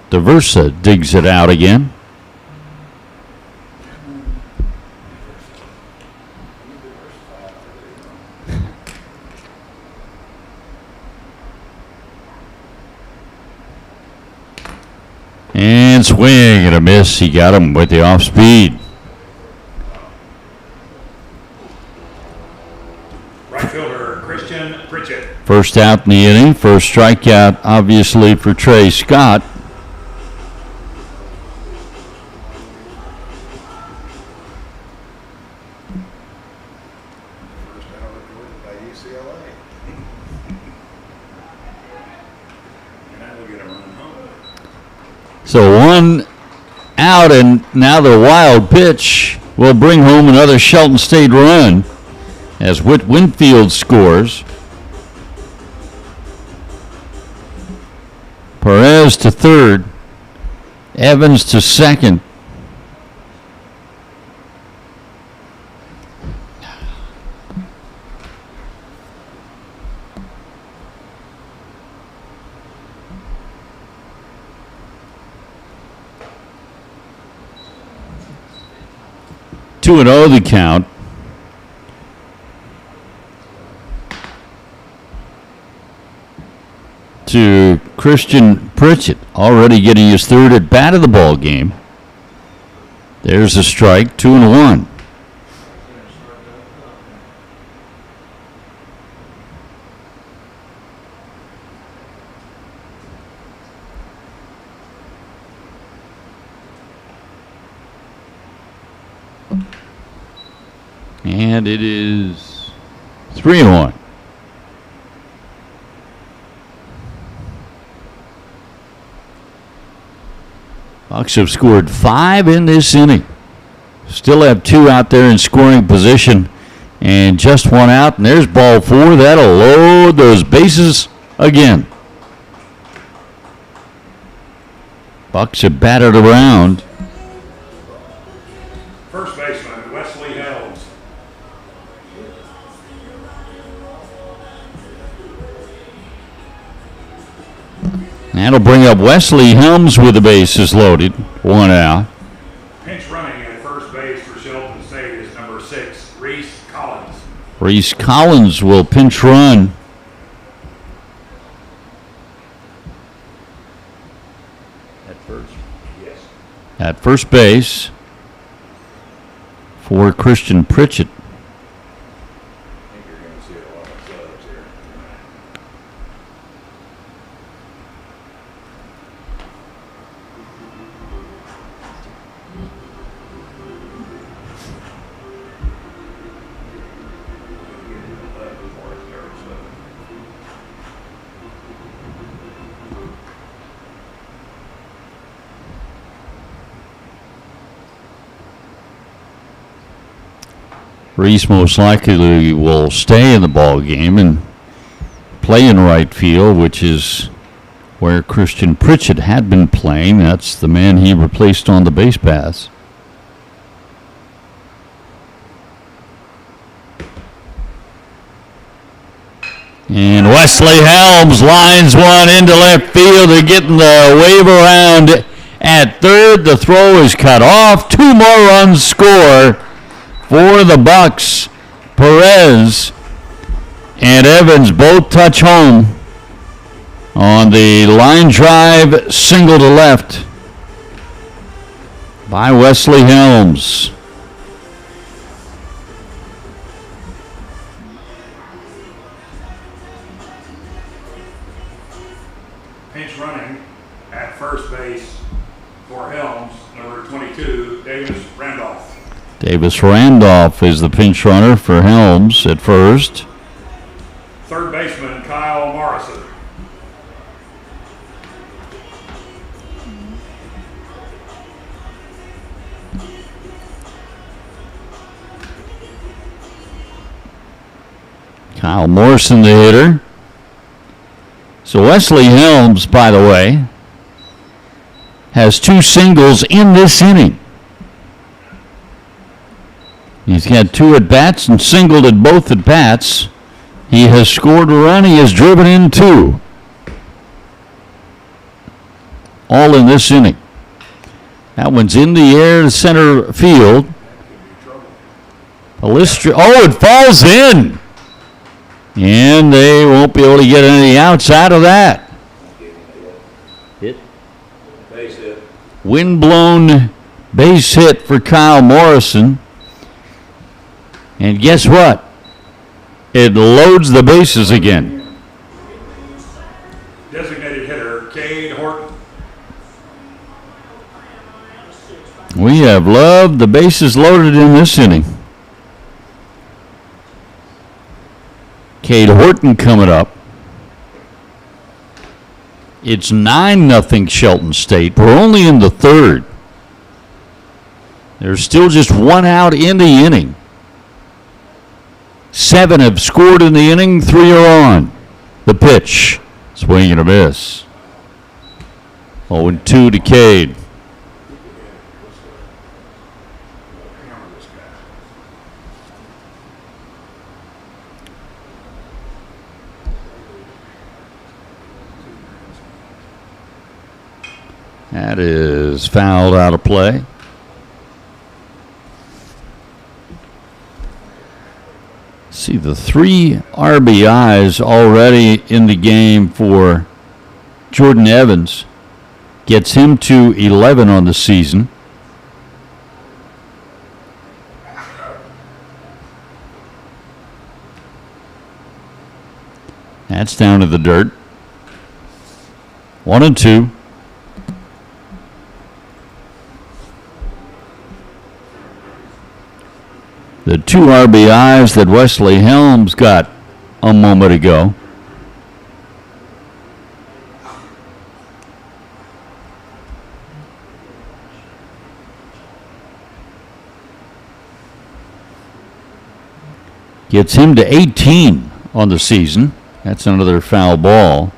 Diversa digs it out again. And swing and a miss. He got him with the off speed. First out in the inning. First strikeout, obviously, for Trey Scott. First out recorded by UCLA. And now we'll get a run home. So one out, and now the wild pitch will bring home another Shelton State run as Whit Winfield scores. Perez to third. Evans to second. Two and oh the count. To Christian Pritchett, already getting his third at bat of the ball game. There's a strike, 2-1. And it is 3-1. Bucks have scored 5 in this inning. Still have 2 out there in scoring position and just 1 out. And there's ball 4. That'll load those bases again. Bucks have batted around. First baseman, Wesley Helms. That'll bring up Wesley Helms with the bases loaded. 1 out. Pinch running at first base for Shelton State is number 6, Reese Collins. Reese Collins will pinch run. At first. Yes. At first base for Christian Pritchett. I think you're going to see a lot of subs here. Reese most likely will stay in the ball game and play in right field, which is where Christian Pritchett had been playing. That's the man he replaced on the base paths. And Wesley Helms lines one into left field. They're getting the wave around at third. The throw is cut off. 2 more runs score for the Bucks. Perez and Evans both touch home on the line drive single to left by Wesley Helms. Pinch running at first base for Helms, number 22, Davis Randolph. Davis Randolph is the pinch runner for Helms at first. Third baseman, Kyle Morrison. Kyle Morrison, the hitter. So Wesley Helms, by the way, has 2 singles in this inning. He's got 2 at-bats and singled at both at-bats. He has scored a run. He has driven in 2. All in this inning. That one's in the air to center field. Palistri. Oh, it falls in. And they won't be able to get any outs out of that. Hit. Base hit. Wind-blown base hit for Kyle Morrison. And guess what? It loads the bases again. Cade Horton. We have loved the bases loaded in this inning. Cade Horton coming up. It's 9-0 Shelton State. We're only in the third. There's still just one out in the inning. 7 have scored in the inning, 3 are on. The pitch, swing and a miss. 0-2 to Cade. That is fouled out of play. See the 3 RBIs already in the game for Jordan Evans. Gets him to 11 on the season. That's down to the dirt. 1-2. The 2 RBIs that Wesley Helms got a moment ago. Gets him to 18 on the season. That's another foul ball.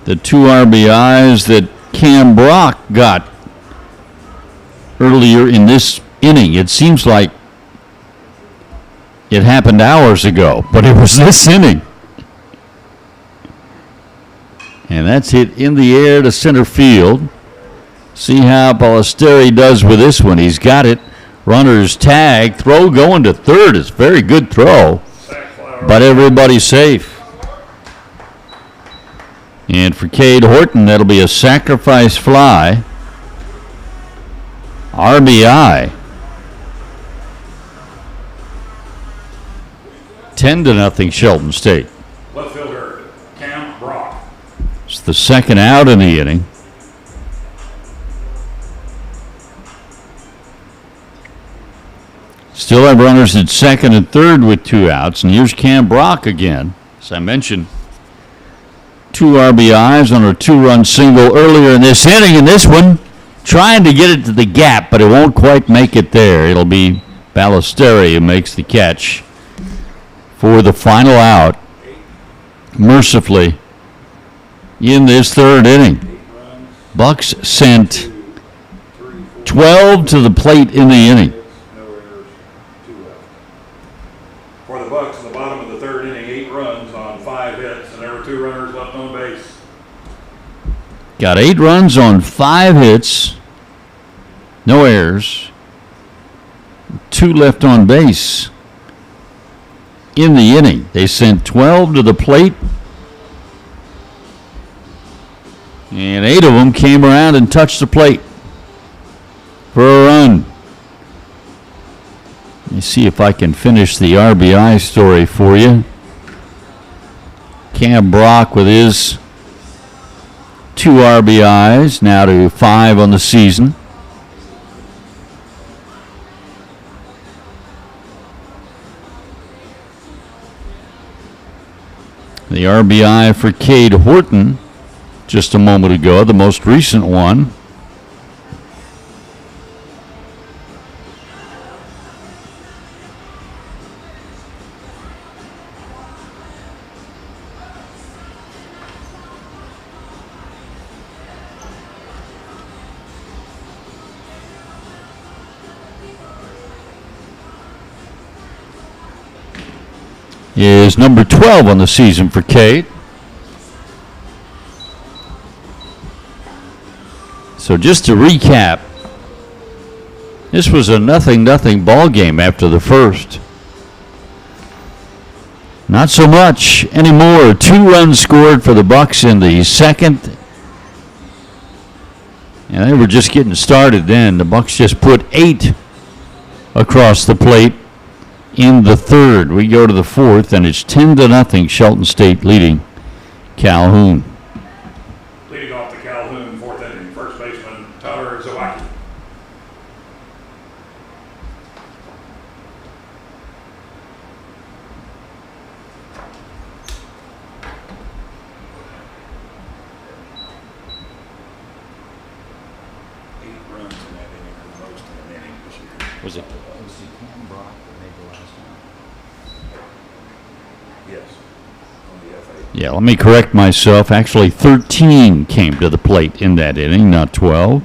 The 2 RBIs that Cam Brock got earlier in this inning. It seems like it happened hours ago, but it was this inning. And that's hit in the air to center field. See how Ballesteri does with this one. He's got it. Runner's tag. Throw going to third. It's a very good throw. But everybody's safe. And for Cade Horton, that'll be a sacrifice fly. RBI. 10-0 Shelton State. Left fielder Cam Brock. It's the second out in the inning. Still have runners at second and third with 2 outs. And here's Cam Brock again. As I mentioned, 2 RBIs on a 2-run single earlier in this inning. And this one, trying to get it to the gap, but it won't quite make it there. It'll be Ballesteri who makes the catch for the final out, mercifully, in this third inning. Bucks sent 12 to the plate in the inning. For the Bucks, in the bottom of the third inning, 8 runs on 5 hits, and there were 2 runners left on base. Got 8 runs on 5 hits, no errors, 2 left on base in the inning. They sent 12 to the plate, and 8 of them came around and touched the plate for a run. Let me see if I can finish the RBI story for you. Cam Brock with his 2 RBIs, now to 5 on the season. The RBI for Cade Horton just a moment ago, the most recent one. Is number 12 on the season for Cade. So just to recap, this was a 0-0 ball game after the first. Not so much anymore. 2 runs scored for the Bucks in the second. And they were just getting started then. The Bucks just put 8 across the plate in the third. We go to the fourth, and it's 10-0. Shelton State leading Calhoun. Leading off the Calhoun fourth inning, first baseman Tyler Zawacki. Was it Cam Brock that made the last time? Yes, on the FA. Yeah, let me correct myself. Actually, 13 came to the plate in that inning, not 12.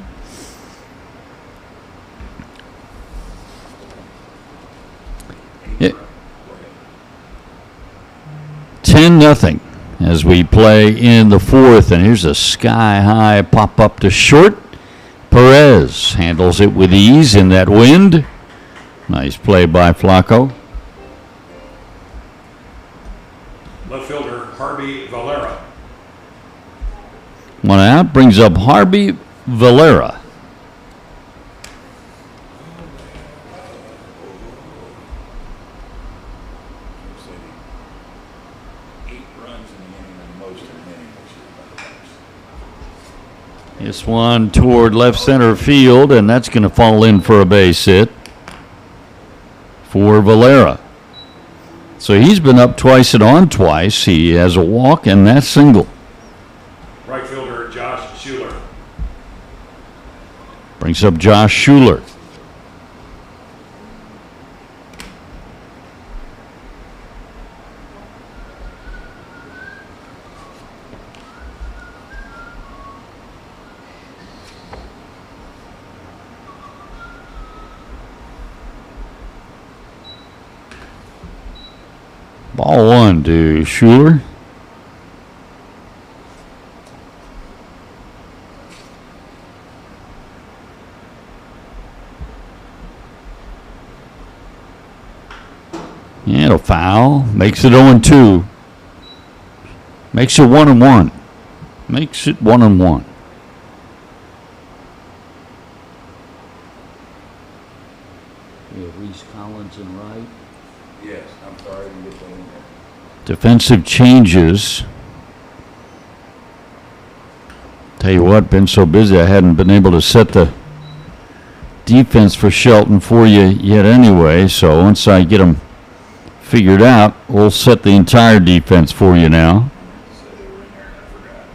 Yeah. 10-0 as we play in the fourth, and here's a sky-high pop-up to short. Perez handles it with ease in that wind. Nice play by Flacco. Left fielder Harvey Valera. One out, brings up Harvey Valera. This one toward left center field, and that's going to fall in for a base hit for Valera. So he's been up twice and on twice. He has a walk, and that's single. Right fielder Josh Schuler. Brings up Josh Schuler. Ball one to Schuler. And a foul. Makes it 0-2. Makes it 1-1. Makes it 1-1. We have Reese Collins and right. Yes, I'm sorry, I didn't get that in there. Defensive changes. Tell you what, been so busy I hadn't been able to set the defense for Shelton for you yet anyway. So once I get them figured out, we'll set the entire defense for you now. Said they were in there and I forgot.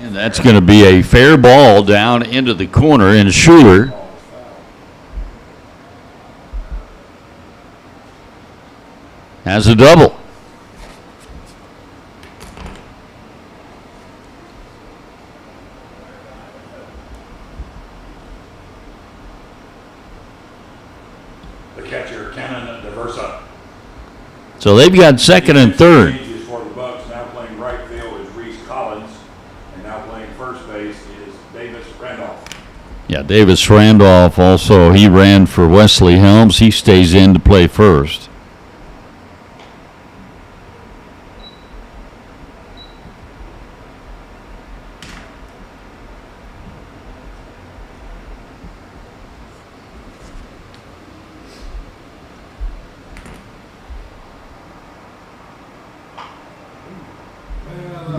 And that's going to be a fair ball down into the corner, and Schuler has a double. The catcher, Cannon DeVersa. So they've got second and third. Changes for the Bucks. Now playing right field is Reese Collins, and now playing first base is Davis Randolph. Yeah, Davis Randolph also, he ran for Wesley Helms. He stays in to play first.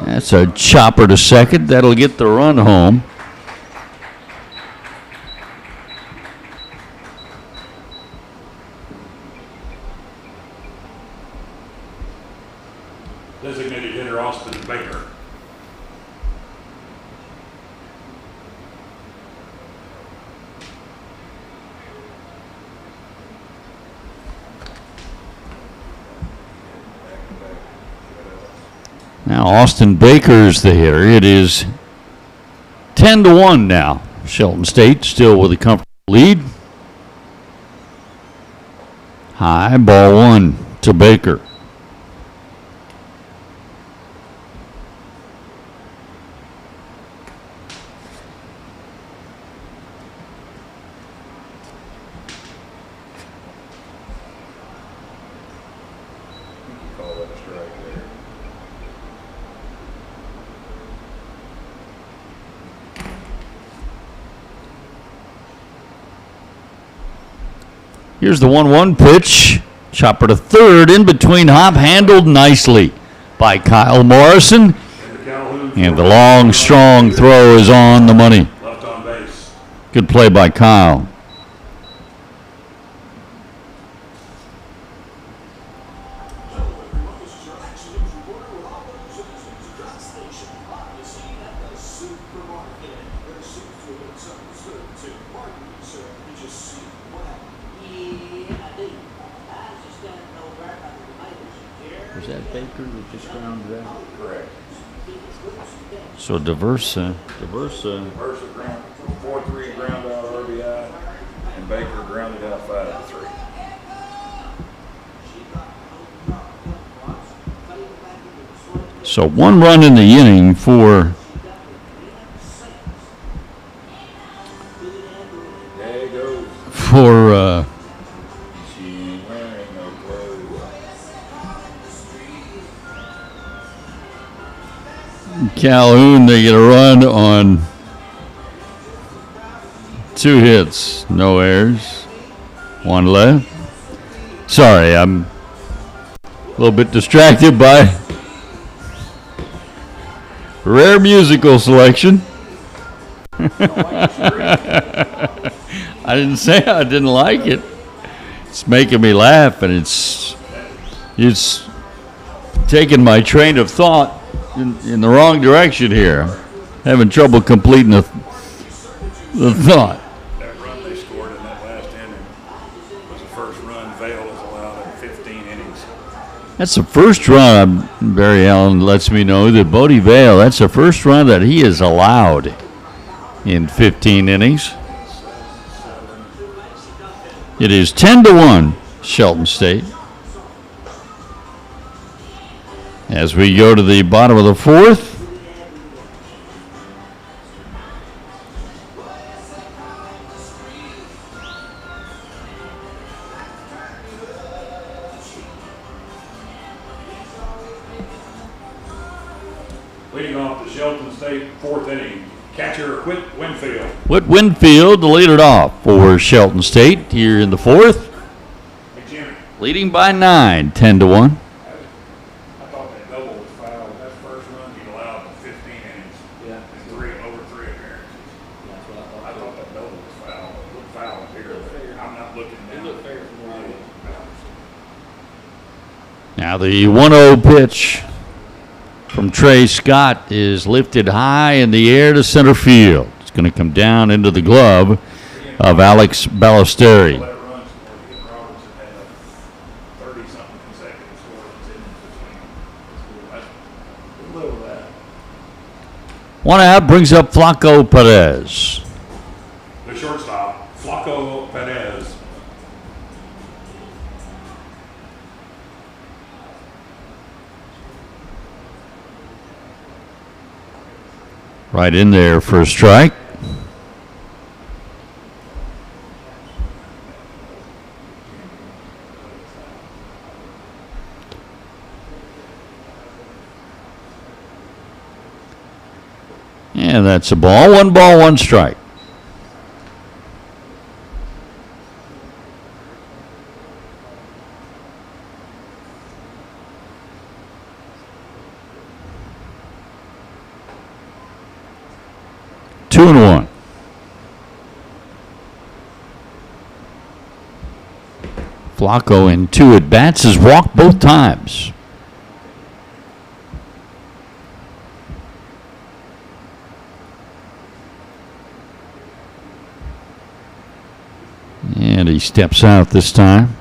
That's a chopper to second. That'll get the run home. Designated hitter Austin Baker. Now Austin Baker's the hitter. It is 10-1 now. Shelton State still with a comfortable lead. High ball one to Baker. Call that a strike there. Here's the 1-1 pitch. Chopper to third, in between hop, handled nicely by Kyle Morrison. And the long, strong throw is on the money. Left on base. Good play by Kyle. Was that Baker that just grounded out? Correct. So Diversa. Versa ground, 4-3 ground out RBI, and Baker grounded out 5-3. So 1 run in the inning for There you go. She ain't wearing no clothes. Calhoun. They get a run on 2 hits, no errors, 1 left. Sorry, I'm a little bit distracted by rare musical selection. I didn't say I didn't like it. It's making me laugh, and it's taking my train of thought in the wrong direction here. Having trouble completing the thought. That run they scored in that last inning was the first run Vail has allowed in 15 innings. That's the first run. Barry Allen lets me know that Bodie Vail, that's the first run that he has allowed in 15 innings. It is 10-1, Shelton State. As we go to the bottom of the 4th. Leading off the Shelton State 4th inning, catcher Whit Winfield. Whit Winfield to lead it off for Shelton State here in the 4th. Hey, Jimmy, Leading by 9, 10-1. I thought that double was foul. That first run he allowed in 15 innings. Yeah. And over three appearances. That's what I I thought. thought that double was foul. It looked foul up here. but I'm not looking It down. looked fair from where I was. Now the 1-0 pitch from Trey Scott is lifted high in the air to center field. It's going to come down into the glove of Alex Ballesteri. Let it run scored. Ian Robertson had 30-something consecutive scoring innings between. That's a little of that. 1 out brings up Flaco Perez. The shortstop, Flaco Perez. Right in there for a strike. And that's a ball. 1 ball, 1 strike. Two and 1. Flaco in 2 at bats has walked both times. And he steps out this time.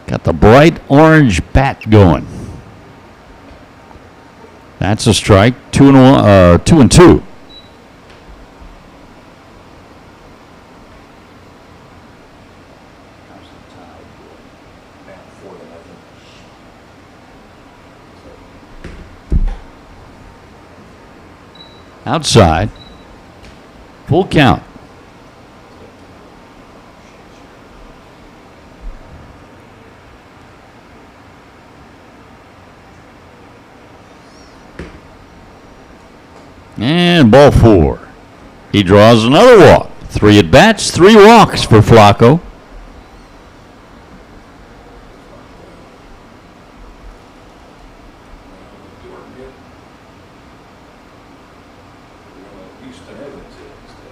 Got the bright orange bat going. That's a strike. 2 and 1. 2 and 2. Outside. Full count. And ball 4. He draws another walk. 3 at-bats, 3 walks for Flacco. Houston Evans hit instead.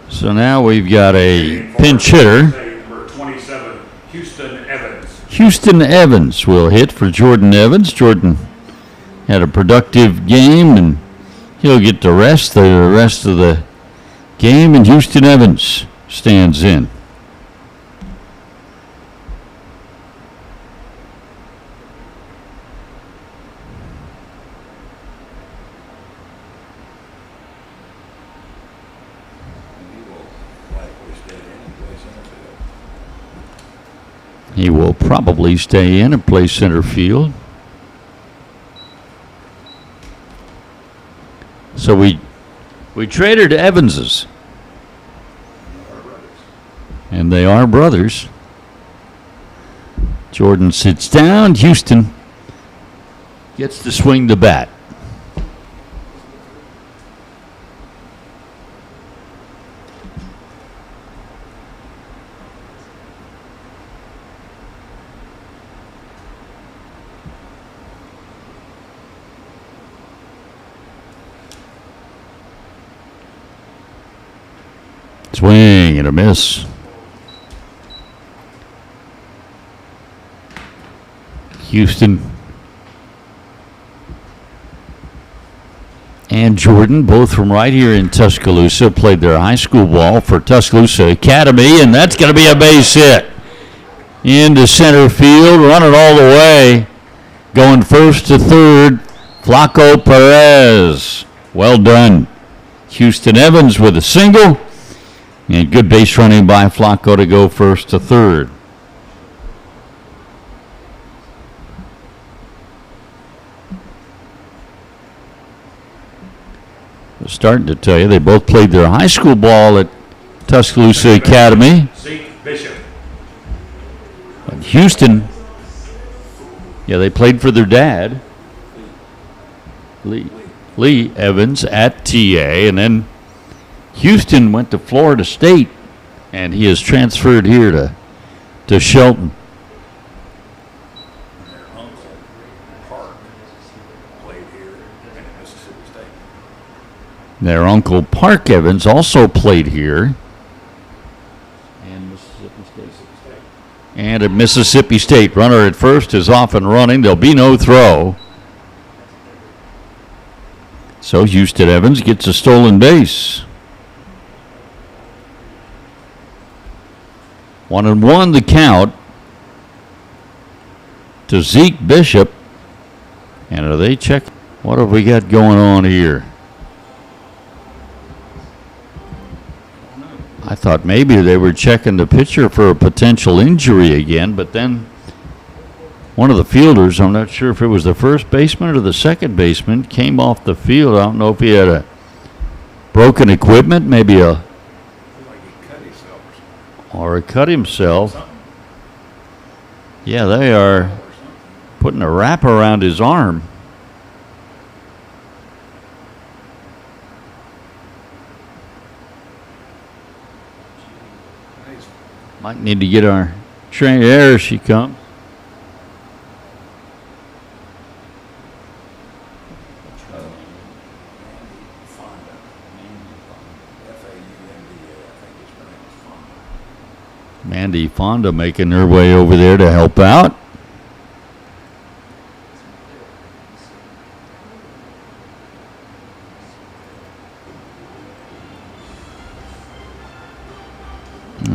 So now we've got a pinch hitter. Number 27, Houston Evans. Houston Evans will hit for Jordan Evans. Jordan had a productive game, and he'll get the rest of the game, and Houston Evans stands in. He will probably stay in and play center field. So we traded Evanses. And they are brothers. Jordan sits down. Houston gets to swing the bat. Swing and a miss. Houston and Jordan, both from right here in Tuscaloosa, played their high school ball for Tuscaloosa Academy, and that's going to be a base hit. Into center field, running all the way, going first to third, Flacco Perez. Well done. Houston Evans with a single. And good base running by Flacco to go first to third. I was starting to tell you, they both played their high school ball at Tuscaloosa Academy. Zeke Bishop. But Houston, yeah, they played for their dad, Lee Evans, at TA, and then Houston went to Florida State, and he is transferred here to Shelton. Their uncle, Park, played here and at Mississippi State. Their uncle Park Evans also played here. And Mississippi State. And at Mississippi State. Runner at first is off and running. There'll be no throw. So Houston Evans gets a stolen base. 1-1 the count to Zeke Bishop. And are they checking? What have we got going on here? I thought maybe they were checking the pitcher for a potential injury again, but then one of the fielders, I'm not sure if it was the first baseman or the second baseman, came off the field. I don't know if he had a broken equipment, maybe Like he cut himself or something. or cut himself. Yeah, they are putting a wrap around his arm. Might need to get our train. There she comes. Mandy Fonda making her way over there to help out.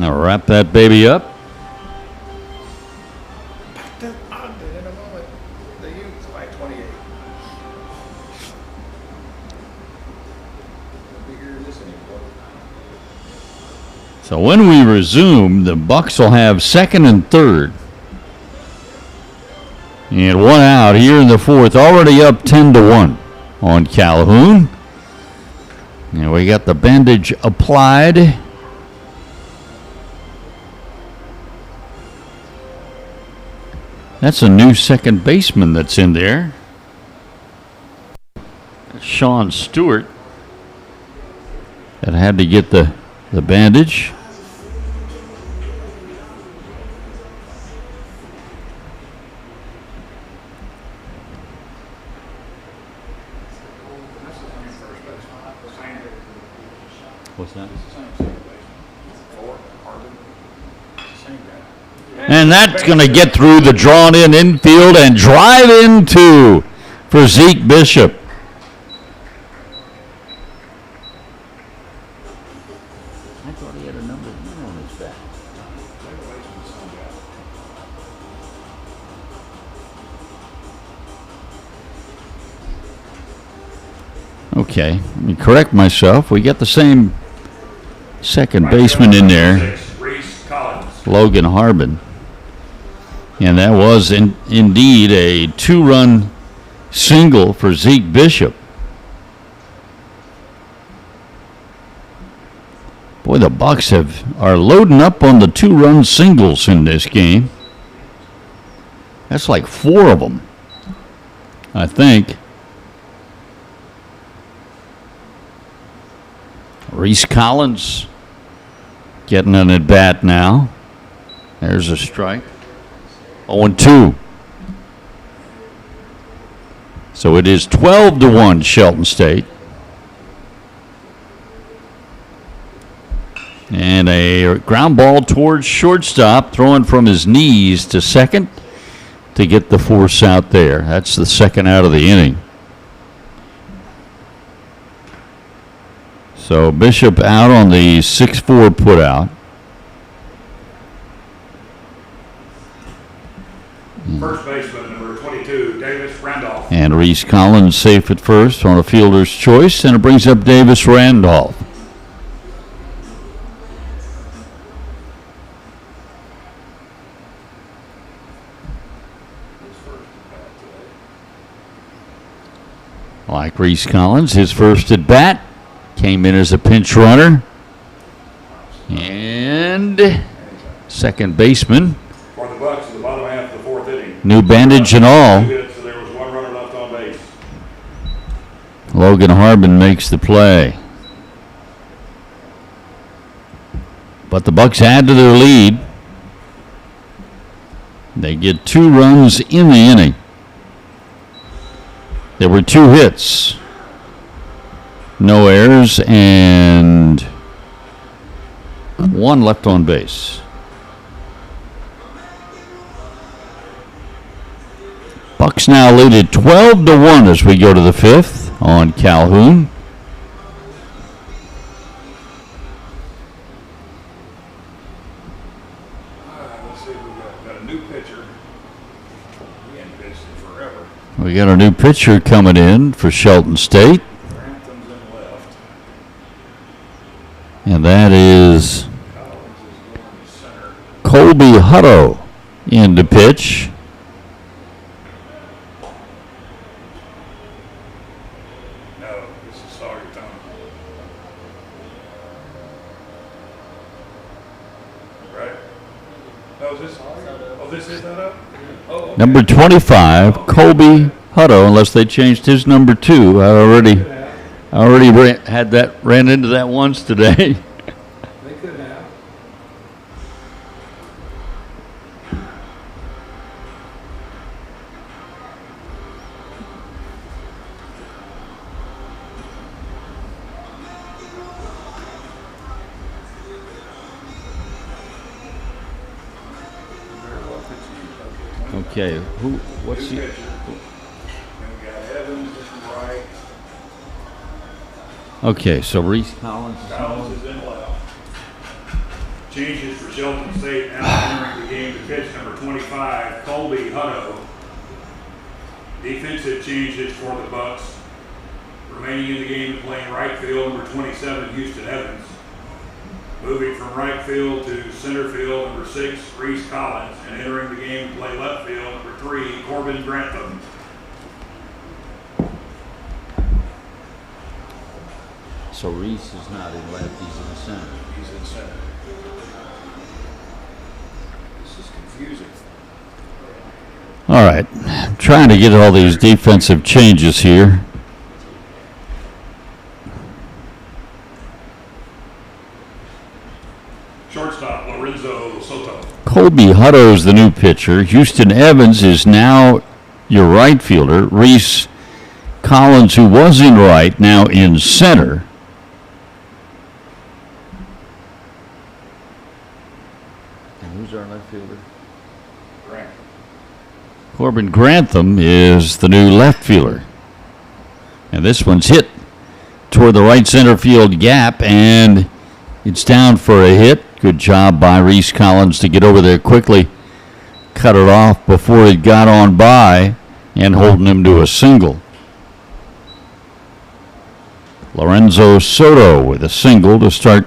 I'll wrap that baby up. In a moment, the Utes by 28. So when we resume, the Bucks will have second and third. And 1 out here in the fourth, already up 10-1 on Calhoun. And we got the bandage applied. That's a new second baseman that's in there. Sean Stewart. That had to get the bandage. What's that? And that's going to get through the drawn in infield and drive into for Zeke Bishop. I thought he had a number 1 on his back. Okay, let me correct myself. We got the same second baseman in there, Logan Harbin. And that was indeed a 2-run single for Zeke Bishop. Boy, the Bucks are loading up on the 2-run singles in this game. That's like 4 of them, I think. Reese Collins getting an at-bat now. There's a strike. 0-2. So it is 12-1 Shelton State. And a ground ball towards shortstop, throwing from his knees to second to get the force out there. That's the second out of the inning. So Bishop out on the 6-4 putout. First baseman, number 22, Davis Randolph. And Reese Collins safe at first on a fielder's choice, and it brings up Davis Randolph. Like Reese Collins, his first at bat came in as a pinch runner. And second baseman. For the Bucks in the bottom half of the 4th inning. New bandage and all. So there was 1 runner left on base. Logan Harbin makes the play. But the Bucks add to their lead. They get 2 runs in the inning. There were 2 hits, no errors, and 1 left on base. Bucks now lead at 12-1 as we go to the 5th on Calhoun. Let's see, we've got a new pitcher. He ain't pitched in forever. We got a new pitcher coming in for Shelton State. Grantham in left. And that is Collins is going to center. Colby Hutto in to pitch. No, this is Sawyer Tony. Right? Oh, is this Sawyer? Oh, this is that up? Oh, okay. Number 25, Colby Hutto, unless they changed his number 2. I already ran into that once today. They could have. Okay, what's New the... pitcher. And we got Evans to right. Okay, so Reese Collins. Collins is in left. Changes for Shelton State now entering the game to pitch number 25, Colby Hutto. Defensive changes for the Bucks. Remaining in the game and playing right field, number 27, Houston Evans. Moving from right field to center field, number 6, Reese Collins. And entering the game to play left field, number 3, Corbin Grantham. So Reese is not in left, he's in the center. He's in center. This is confusing. All right. I'm trying to get all these defensive changes here. Shortstop, Lorenzo Soto. Colby Hutto's the new pitcher. Houston Evans is now your right fielder. Reese Collins, who was in right, now in center. And who's our left fielder? Grant. Corbin Grantham is the new left fielder. And this one's hit toward the right center field gap, and it's down for a hit. Good job by Reese Collins to get over there quickly, cut it off before it got on by, and holding him to a single. Lorenzo Soto with a single to start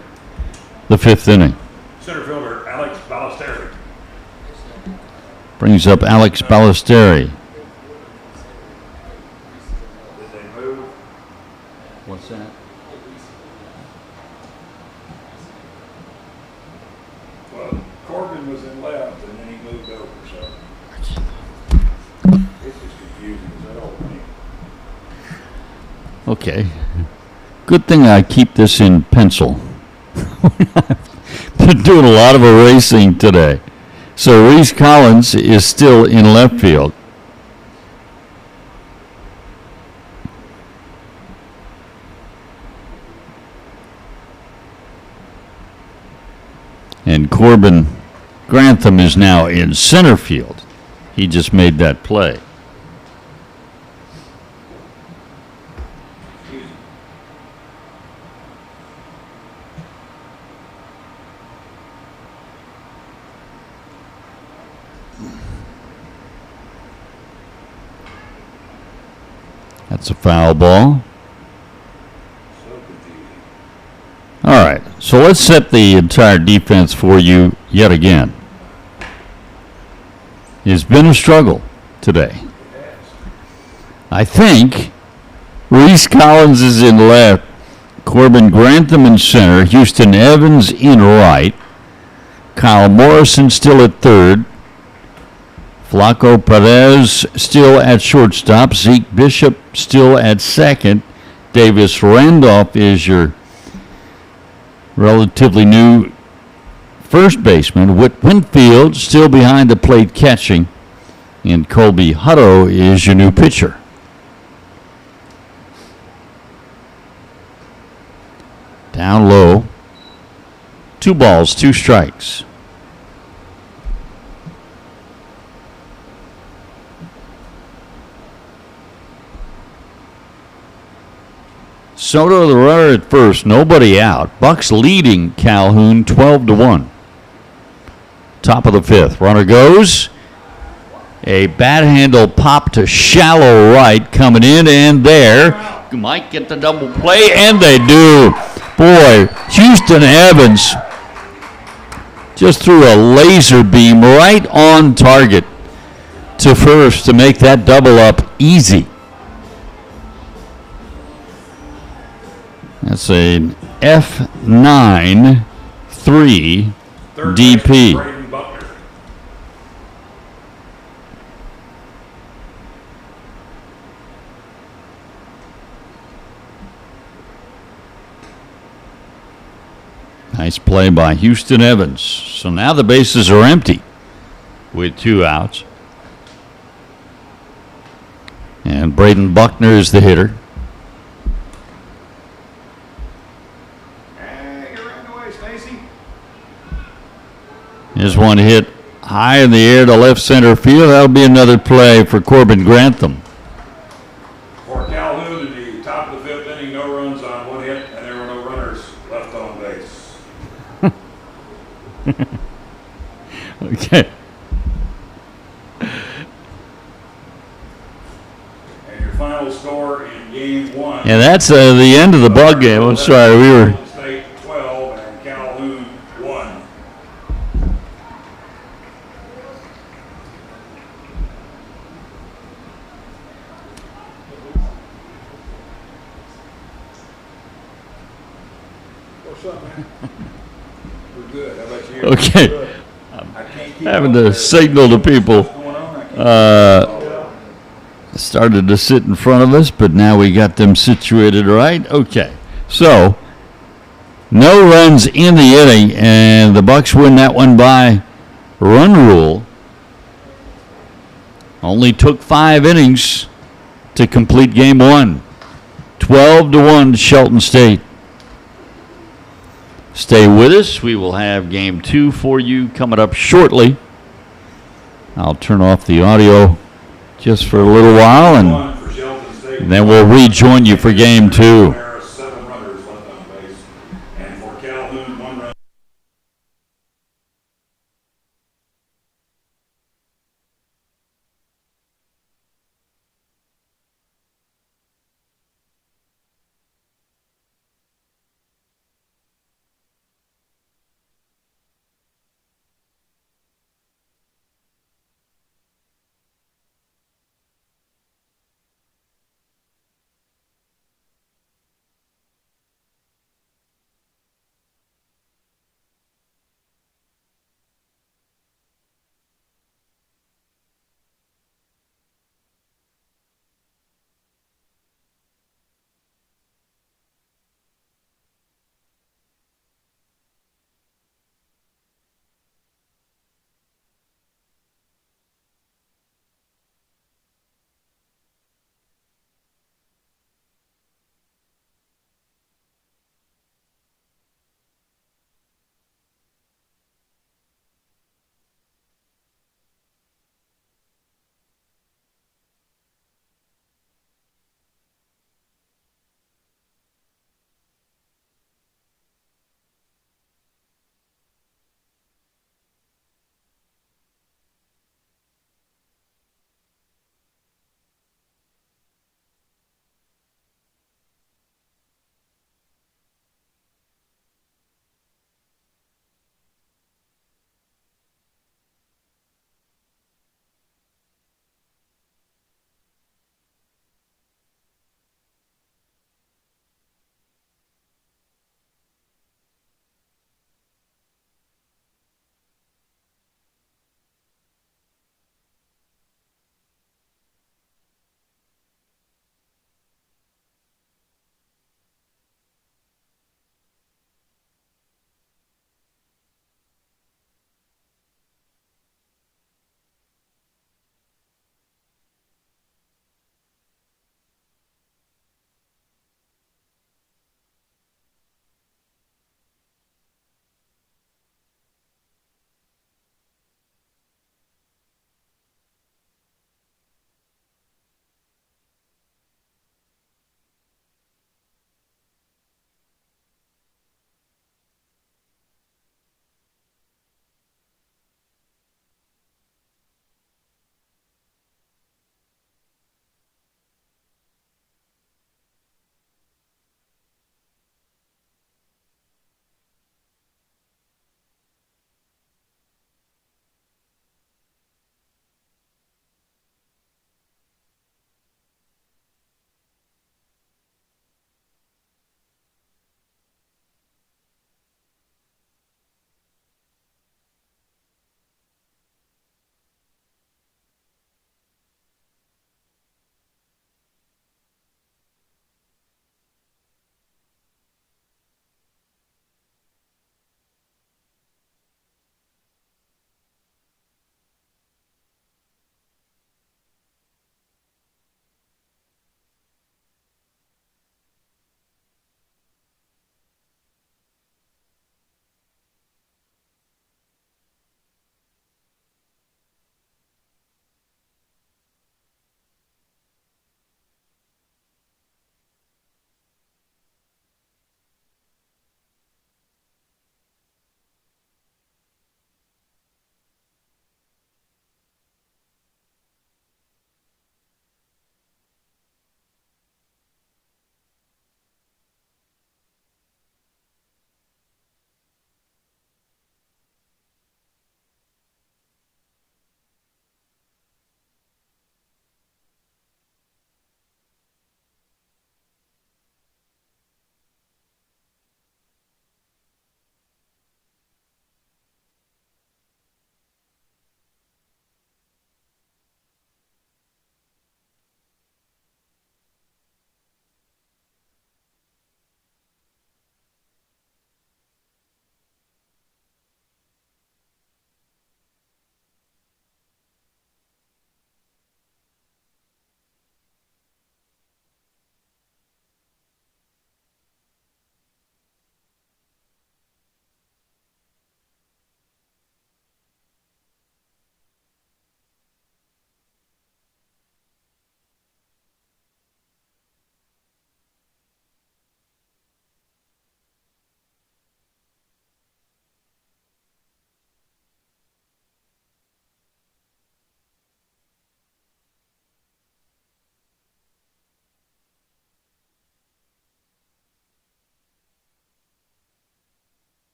the fifth inning. Center fielder, Alex Ballesteri. Brings up Alex Ballesteri. Did they move? What's that? Well, Corbin was in left, and then he moved over, so. It's just confusing as hell to me. Okay. Good thing I keep this in pencil. Been doing a lot of erasing today. So Reese Collins is still in left field. And Corbin Grantham is now in center field. He just made that play. That's a foul ball. So confusing. All right, so let's set the entire defense for you yet again. It's been a struggle today. I think Reese Collins is in left, Corbin Grantham in center, Houston Evans in right, Kyle Morrison still at third, Flaco Perez still at shortstop, Zeke Bishop still at second, Davis Randolph is your relatively new first baseman. Whit Winfield still behind the plate catching, and Colby Hutto is your new pitcher. Down low, 2 balls, 2 strikes. Soto, the runner at first, nobody out. Bucks leading Calhoun 12-1. Top of the fifth. Runner goes. A bat handle pop to shallow right coming in, and there. Might get the double play, and they do. Boy, Houston Evans just threw a laser beam right on target to first to make that double up easy. That's an F9-3 Third DP. baseman, Braden Buckner. Nice play by Houston Evans. So now the bases are empty with 2 outs. And Braden Buckner is the hitter. Here's one hit high in the air to left center field. That'll be another play for Corbin Grantham. For Calhoun in the top of the fifth inning, no runs on 1 hit, and there were no runners left on base. Okay. And your final score in game 1. And that's the end of the ball game. I'm sorry, we were. Golden State 12 and Calhoun 1. What's up, man? We're good. How about you? Okay. I can't keep Having up to with signal to people. what's going on. I Started to sit in front of us, but now we got them situated right. Okay, so no runs in the inning, and the Bucks win that one by run rule. Only took 5 innings to complete game 1. 12-1 Shelton State. Stay with us. We will have game 2 for you coming up shortly. I'll turn off the audio just for a little while, and then we'll rejoin you for game 2.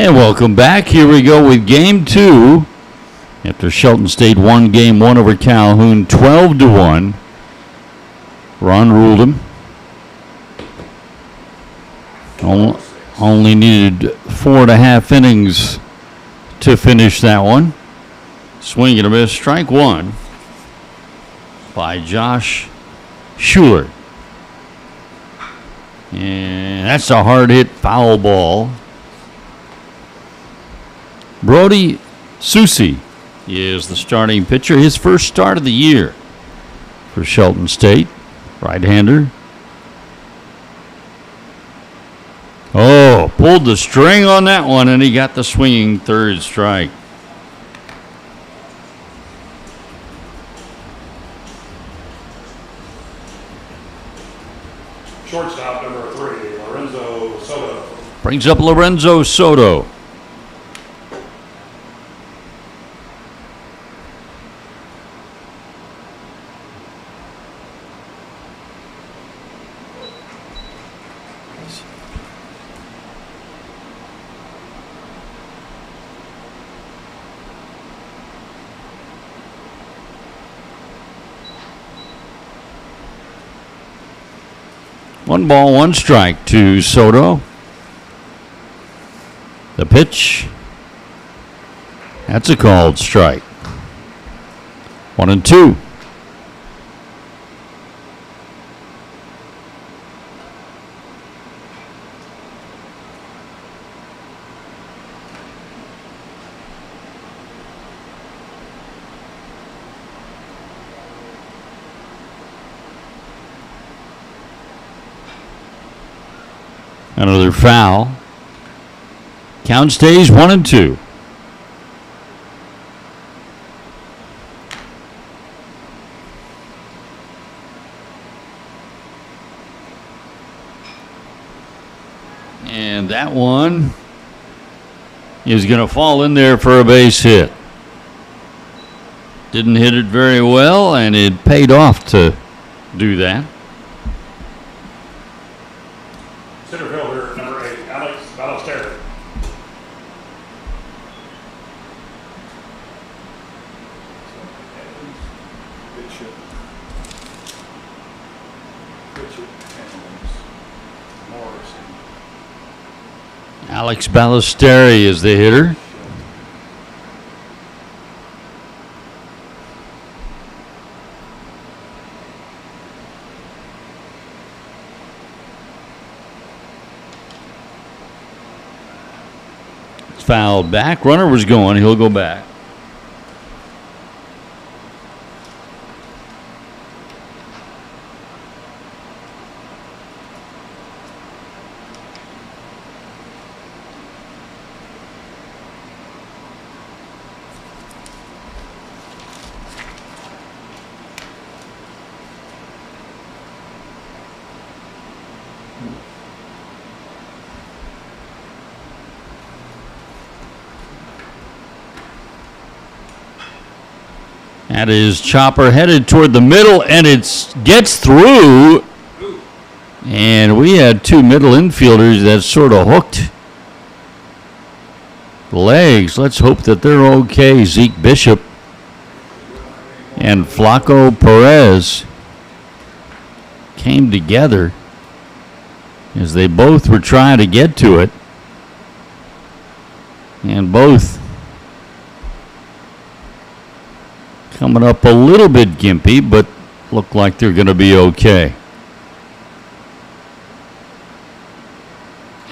And welcome back. Here we go with game 2. After Shelton State won game 1 over Calhoun 12-1. Ron ruled him. Only needed 4.5 innings to finish that one. Swing and a miss. Strike 1 by Josh Schuler. And that's a hard hit foul ball. Brody Susi is the starting pitcher. His first start of the year for Shelton State. Right-hander. Oh, pulled the string on that one, and he got the swinging third strike. Shortstop number 3, Lorenzo Soto. Brings up Lorenzo Soto. One ball, one strike to Soto. The pitch. That's a called strike. 1-2. Another foul. Count stays 1-2. And that one is going to fall in there for a base hit. Didn't hit it very well, and it paid off to do that. Center fielder number 8, Alex Ballestero. Alex Ballesteri is the hitter. It's fouled back. Runner was going. He'll go back. That is chopper headed toward the middle, and it gets through. And we had two middle infielders that sort of hooked the legs. Let's hope that they're okay. Zeke Bishop and Flaco Perez came together as they both were trying to get to it. And both coming up a little bit gimpy, but look like they're going to be okay.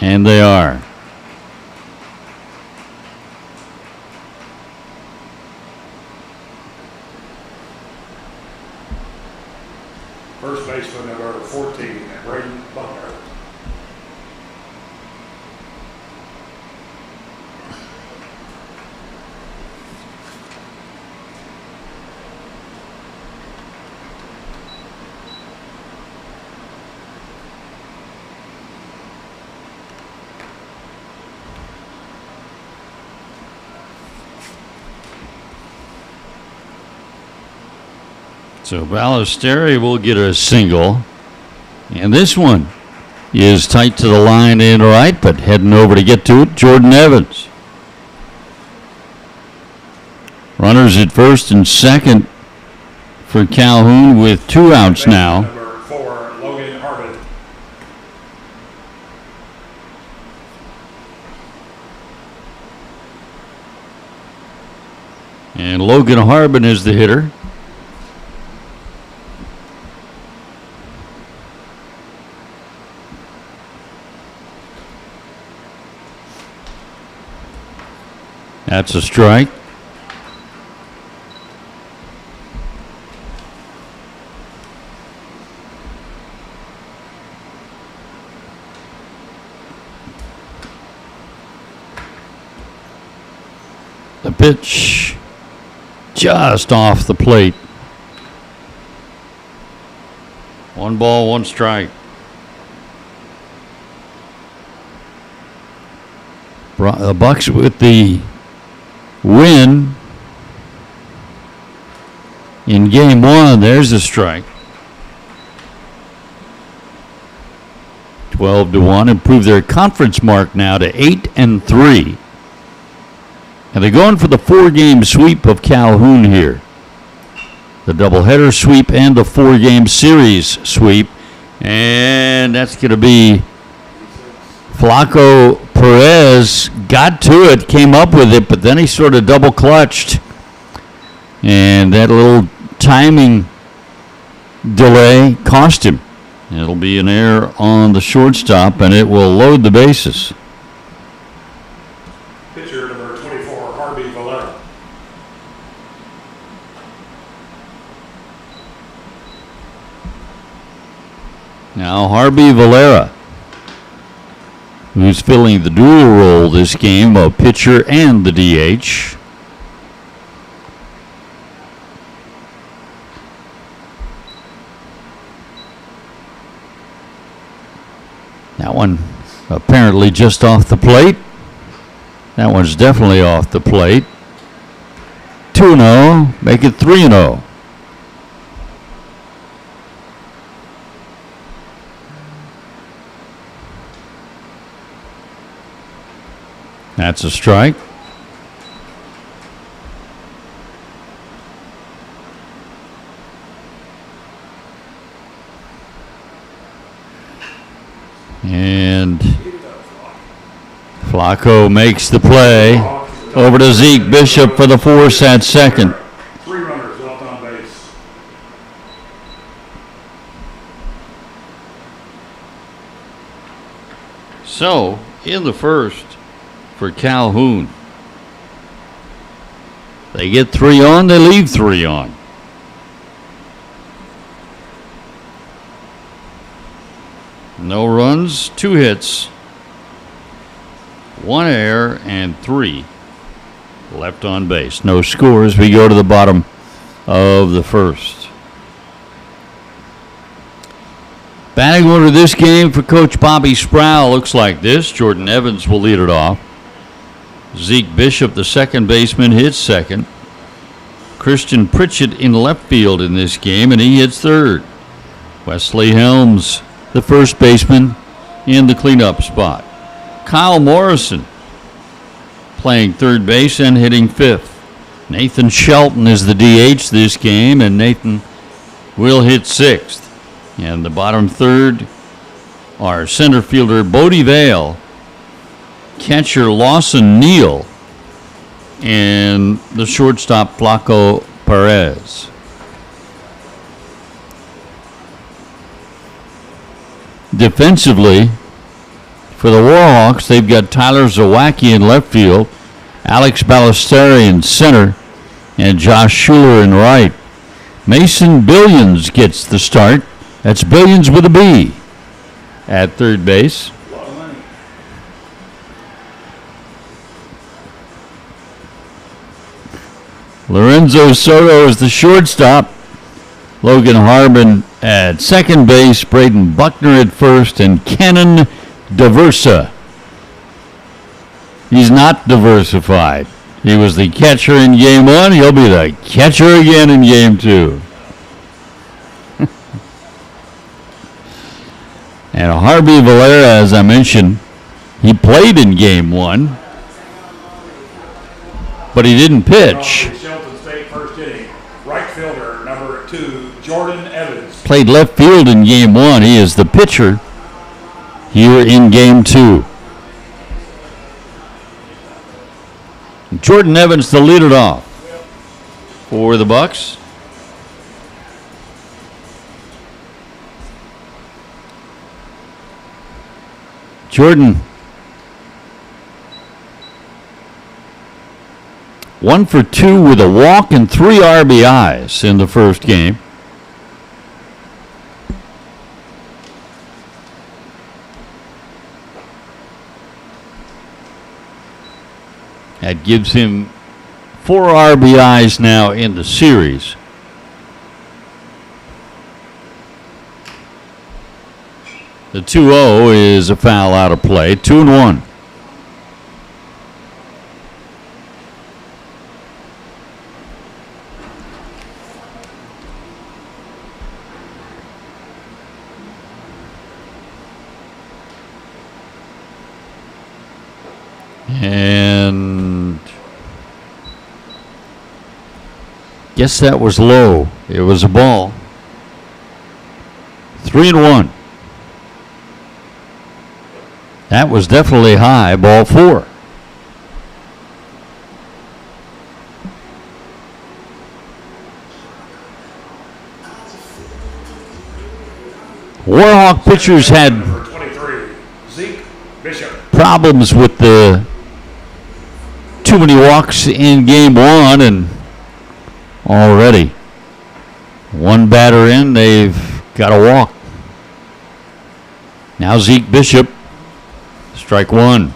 And they are. First baseman number 14, Braden Buckner. So Ballesteri will get a single. And this one is tight to the line in right, but heading over to get to it, Jordan Evans. Runners at first and second for Calhoun with 2 outs now. Number 4, Logan Harbin. And Logan Harbin is the hitter. That's a strike. The pitch just off the plate. 1 ball, 1 strike. The Bucks with the win in game 1. There's a strike. 12-1, improve their conference mark now to 8-3. And they're going for the 4-game sweep of Calhoun here. The doubleheader sweep and the 4-game series sweep. And that's going to be Flaco Perez got to it, came up with it, but then he sort of double clutched. And that little timing delay cost him. It'll be an error on the shortstop, and it will load the bases. Pitcher number 24, Harvey Valera. Now Harvey Valera, who's filling the dual role this game of pitcher and the DH. That one apparently just off the plate. That one's definitely off the plate. 2-0, make it 3-0. That's a strike. And Flaco makes the play over to Zeke Bishop for the force at second. 3 runners left on base. So, in the first for Calhoun, they get 3 on, they leave 3 on. No runs, 2 hits, 1 error, and 3 left on base. No scores. We go to the bottom of the first. Batting order this game for Coach Bobby Sproul looks like this. Jordan Evans will lead it off. Zeke Bishop, the second baseman, hits second. Christian Pritchett in left field in this game, and he hits third. Wesley Helms, the first baseman, in the cleanup spot. Kyle Morrison playing third base and hitting fifth. Nathan Shelton is the DH this game, and Nathan will hit sixth. And the bottom third are center fielder Bodie Vale, catcher Lawson Neal, and the shortstop Flaco Perez. Defensively, for the Warhawks, they've got Tyler Zawacki in left field, Alex Ballesteri in center, and Josh Schuler in right. Mason Billions gets the start. That's Billions with a B at third base. A lot of money. Lorenzo Soto is the shortstop. Logan Harbin at second base, Braden Buckner at first, and Cannon Diversa. He's not diversified. He was the catcher in game 1. He'll be the catcher again in game 2. And Harvey Valera, as I mentioned, he played in game 1, but he didn't pitch. From the Shelton State first inning, right fielder number 2, Jordan Evans. Played left field in game 1. He is the pitcher here in game 2. Jordan Evans to lead it off for the Bucks. Jordan, 1 for 2 with a walk and 3 RBIs in the first game. That gives him 4 RBIs now in the series. The 2-0 is a foul out of play. 2-1. And guess that was low. It was a ball. 3-1. That was definitely high. Ball 4. Warhawk pitchers had Number 23, Zeke Bishop. problems with the too many walks in game 1, and already 1 batter in, they've got a walk. Now Zeke Bishop, strike 1.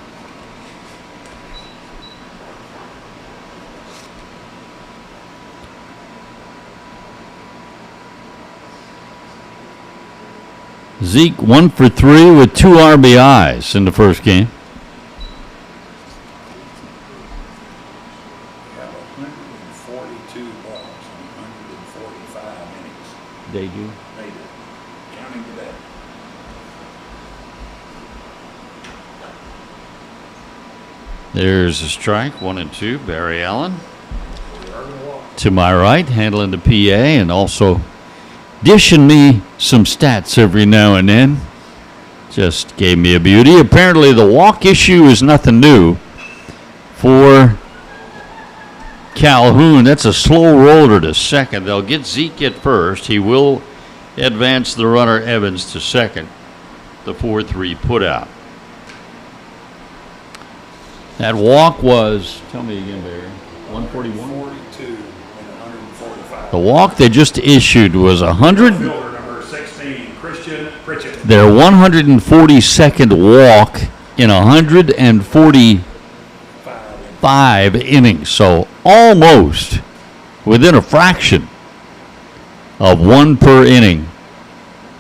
Zeke 1 for 3 with 2 RBIs in the first game. We have 142 balls and 145 innings. They do. They did. Counting today. There's a strike, 1 and 2. Barry Allen to my right, handling the PA and also dishing me some stats every now and then. Just gave me a beauty. Apparently the walk issue is nothing new for Calhoun. That's a slow roller to second. They'll get Zeke at first. He will advance the runner Evans to second. The 4-3 put out. That walk was, tell me again, Barry, 141? 42 and 145. The walk they just issued was 100. Fielder number 16, Christian Pritchett. Their 142nd walk in 145 innings. So almost within a fraction of 1 per inning.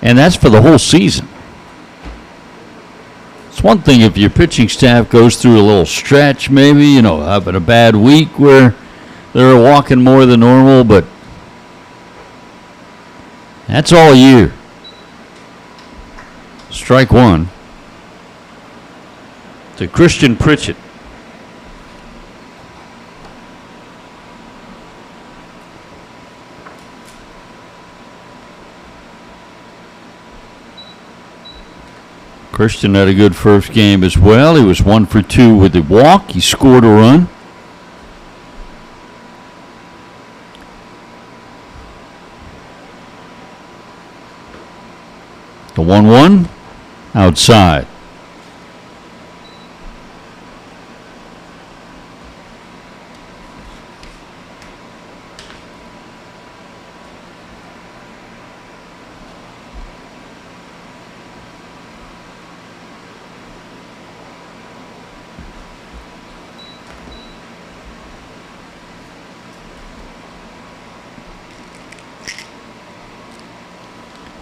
And that's for the whole season. It's one thing if your pitching staff goes through a little stretch, maybe, having a bad week where they're walking more than normal, but that's all year. Strike 1 to Christian Pritchett. Christian had a good first game as well. He was 1 for 2 with the walk. He scored a run. The 1-1 outside.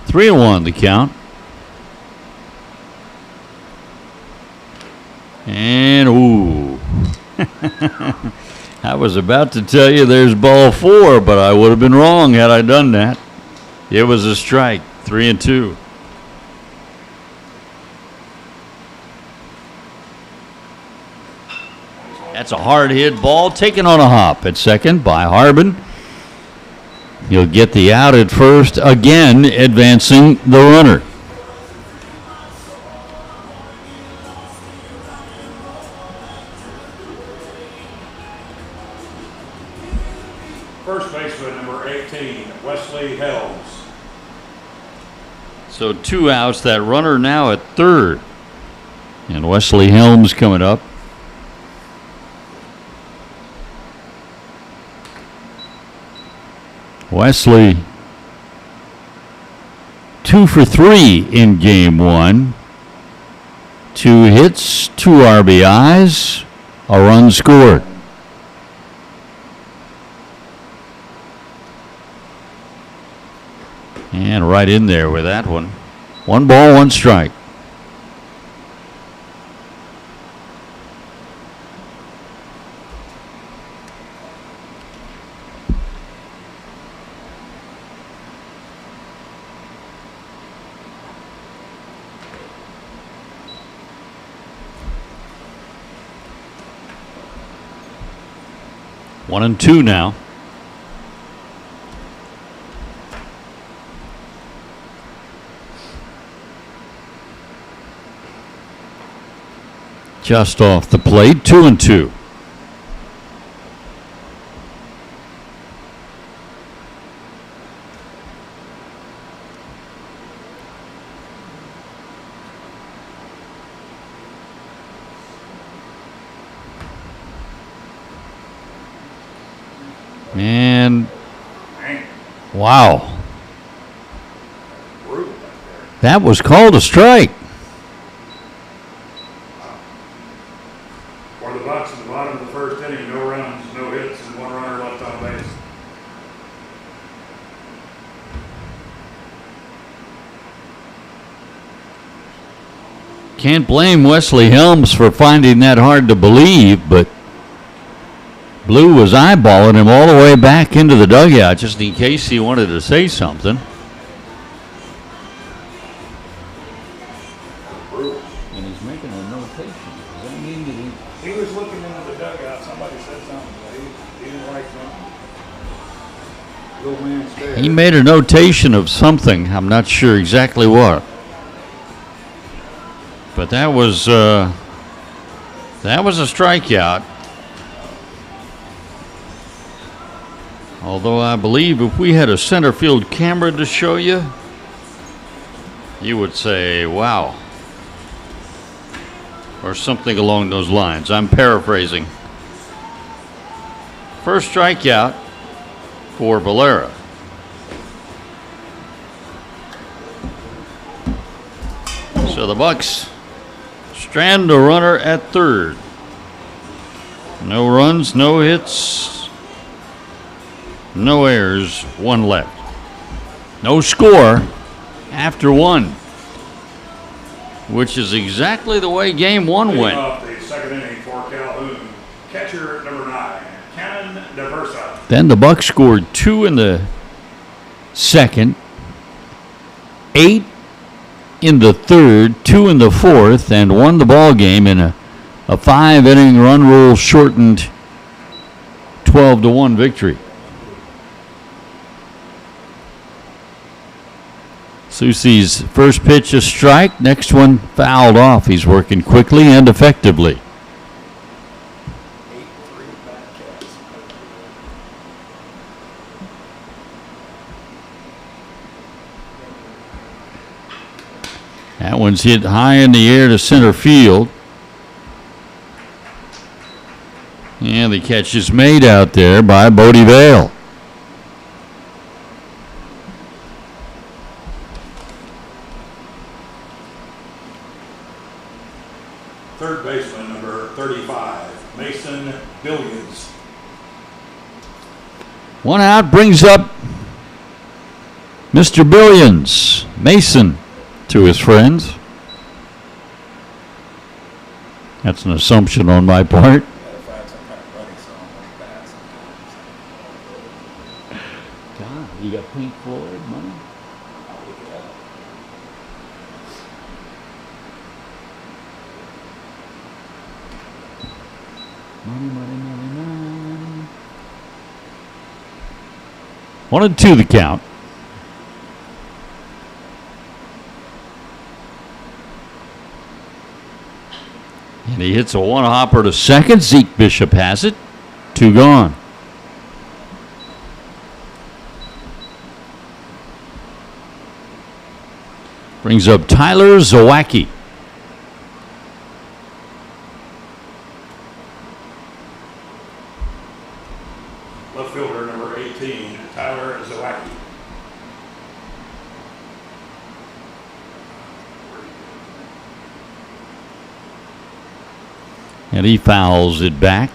Three and 1 the count. And ooh. I was about to tell you there's ball 4, but I would have been wrong had I done that. It was a strike, 3 and 2. That's a hard hit ball taken on a hop at second by Harbin. He'll get the out at first, again advancing the runner. First baseman, number 18, Wesley Helms. So 2 outs, that runner now at third. And Wesley Helms coming up. Wesley 2 for 3 in game 1. 2 hits, 2 RBIs, a run scored. And right in there with that one. 1 ball, 1 strike. One and two now. Just off the plate, 2-2. And wow, that was called a strike. For the Bucs at the bottom of the first inning, no runs, no hits, and 1 runner left on base. Can't blame Wesley Helms for finding that hard to believe, but Blue was eyeballing him all the way back into the dugout just in case he wanted to say something. And he's making a notation. Does that mean that He was looking into the dugout. Somebody said something, but he didn't like something. Little man stared. he made a notation of something? I'm not sure exactly what. But that was a strikeout. Although I believe if we had a center field camera to show you, you would say, wow. Or something along those lines. I'm paraphrasing. First strikeout for Valera. So the Bucs strand a runner at third. No runs, no hits, no errors, 1 left. No score after 1, which is exactly the way game 1 Leading went. off the second inning for Calhoun, catcher number 9, Cannon DeVersa. Then the Bucs scored 2 in the second, 8 in the third, 2 in the fourth, and won the ball game in a 5-inning run rule shortened 12-1 victory. Soucy's first pitch a strike, next one fouled off. He's working quickly and effectively. That one's hit high in the air to center field. And the catch is made out there by Bodie Vale. Third baseman number 35, Mason Billions. 1 out brings up Mr. Billions, Mason, to his friends. That's an assumption on my part. God, you got Pink Floyd money? One and two the count. And he hits a one hopper to second. Zeke Bishop has it. Two gone. Brings up Tyler Zawacki. Left fielder number 18, Tyler Zawacki. And he fouls it back.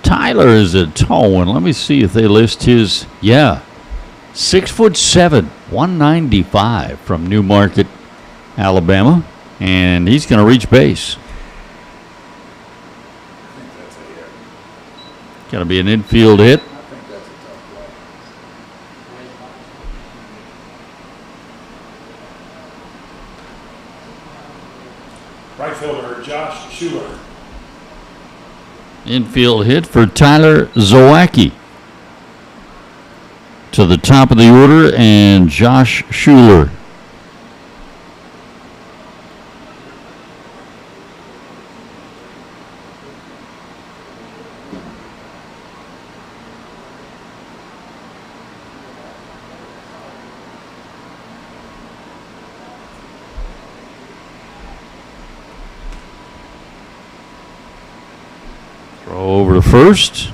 Tyler is a tall one. Let me see if they list his. Yeah. 6'7", 195 from Newmarket, Alabama. And he's going to reach base. I think that's a hit. Going to be an infield hit. I think that's a tough play. Right fielder Josh Schuler. Infield hit for Tyler Zawacki. To the top of the order, and Josh Schuler. Throw over to first.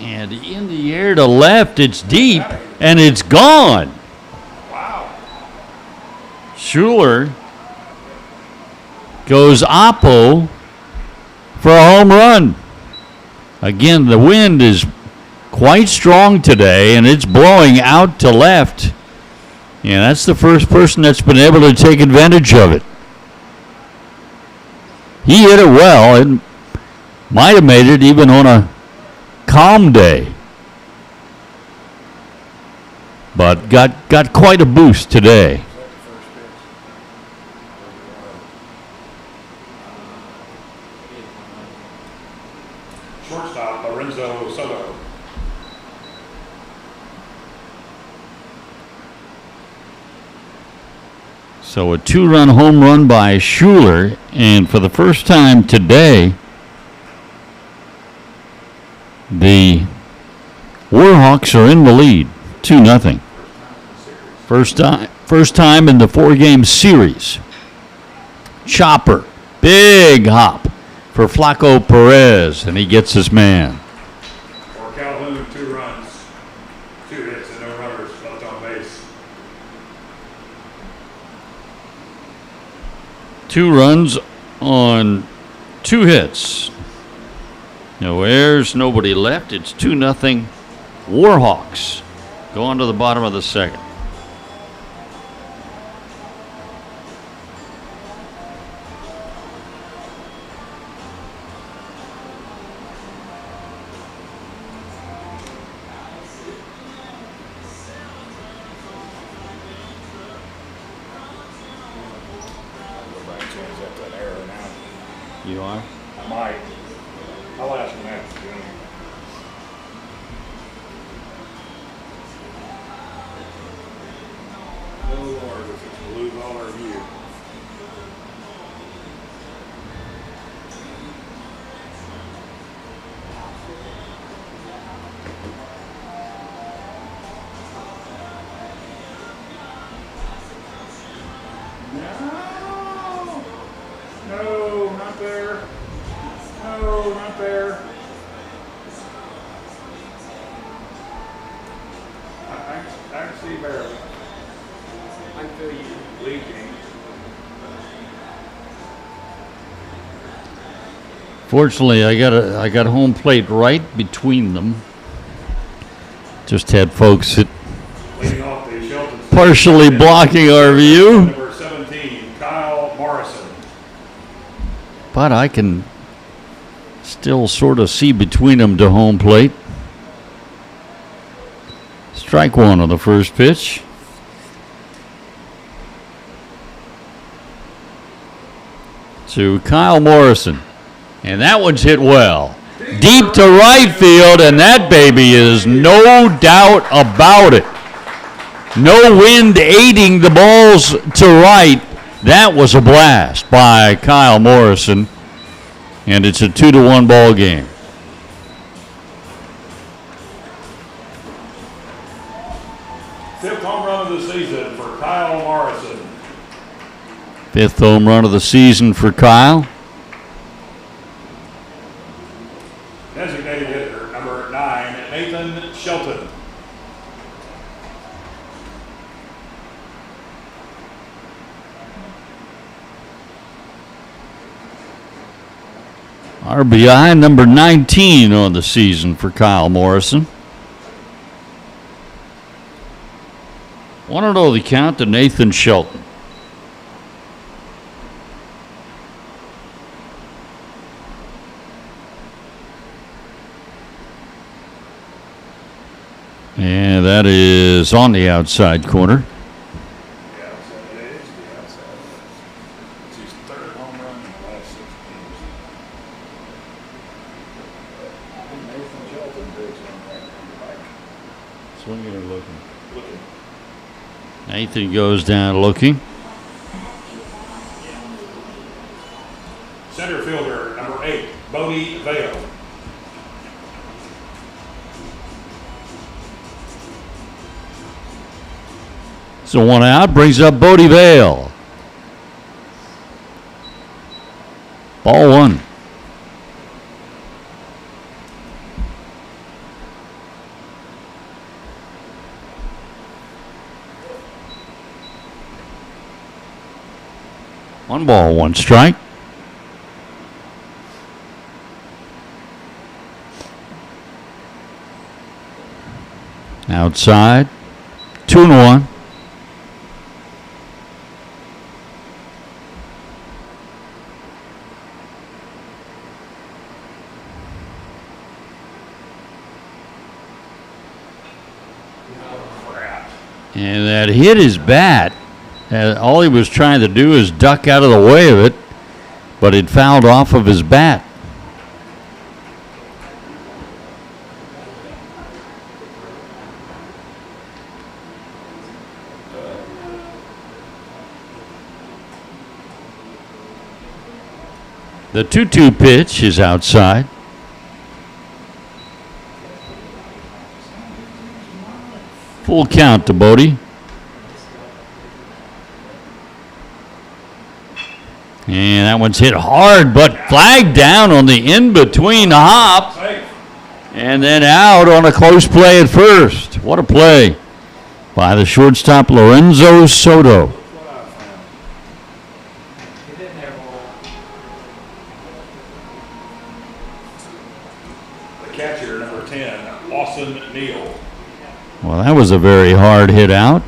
And in the air to left, it's deep, and it's gone. Wow. Schuler goes oppo for a home run. Again, the wind is quite strong today, and it's blowing out to left. And that's the first person that's been able to take advantage of it. He hit it well and might have made it even on a calm day. But got quite a boost today. Is that the first pitch? Shortstop Lorenzo Soto. So a two-run home run by Schuler, and for the first time today, the Warhawks are in the lead, 2-0. First time in the four-game series. Chopper, big hop for Flaco Perez, and he gets his man. For Calhoun, 2 runs, 2 hits, and no runners left on base. 2 runs on 2 hits. No errors, nobody left. It's 2-0 Warhawks. Go on to the bottom of the second. Go back and change that to an error now. You are? I might. I'll ask him that. Oh Lord, if it's to lose all our view. No, not there. No, not there. I can see barely. I feel you leaking. Fortunately, I got home plate right between them. Just had folks that Leading off the Shelton. partially blocking our view, Number 17, Kyle Morrison. but I can Still sort of see between them to home plate. Strike one on the first pitch. To Kyle Morrison. And that one's hit well. Deep to right field, and that baby is no doubt about it. No wind aiding the balls to right. That was a blast by Kyle Morrison. And it's a 2-1 ball game. Fifth home run of the season for Kyle Morrison. Fifth home run of the season for Kyle. Designated hitter number 9, Nathan Shelton. RBI number 19 on the season for Kyle Morrison. 1-0 the count to Nathan Shelton. And that is on the outside corner. The outside edge, the outside edge. It's his third home run in the last 6 games. Nathan Shelton digs on that. Swinging or looking? Looking. Nathan goes down looking. Center fielder number 8, Bodie Vale. So one out, brings up Bodie Vale. Ball one. One ball, one strike. Outside, 2-1. And that hit his bat. All he was trying to do is duck out of the way of it, but it fouled off of his bat. The 2-2 pitch is outside. Full count to Bodie. And that one's hit hard, but flagged down on the in-between hop. And then out on a close play at first. What a play by the shortstop, Lorenzo Soto. The catcher number 10, Lawson Neal. Well, that was a very hard hit out.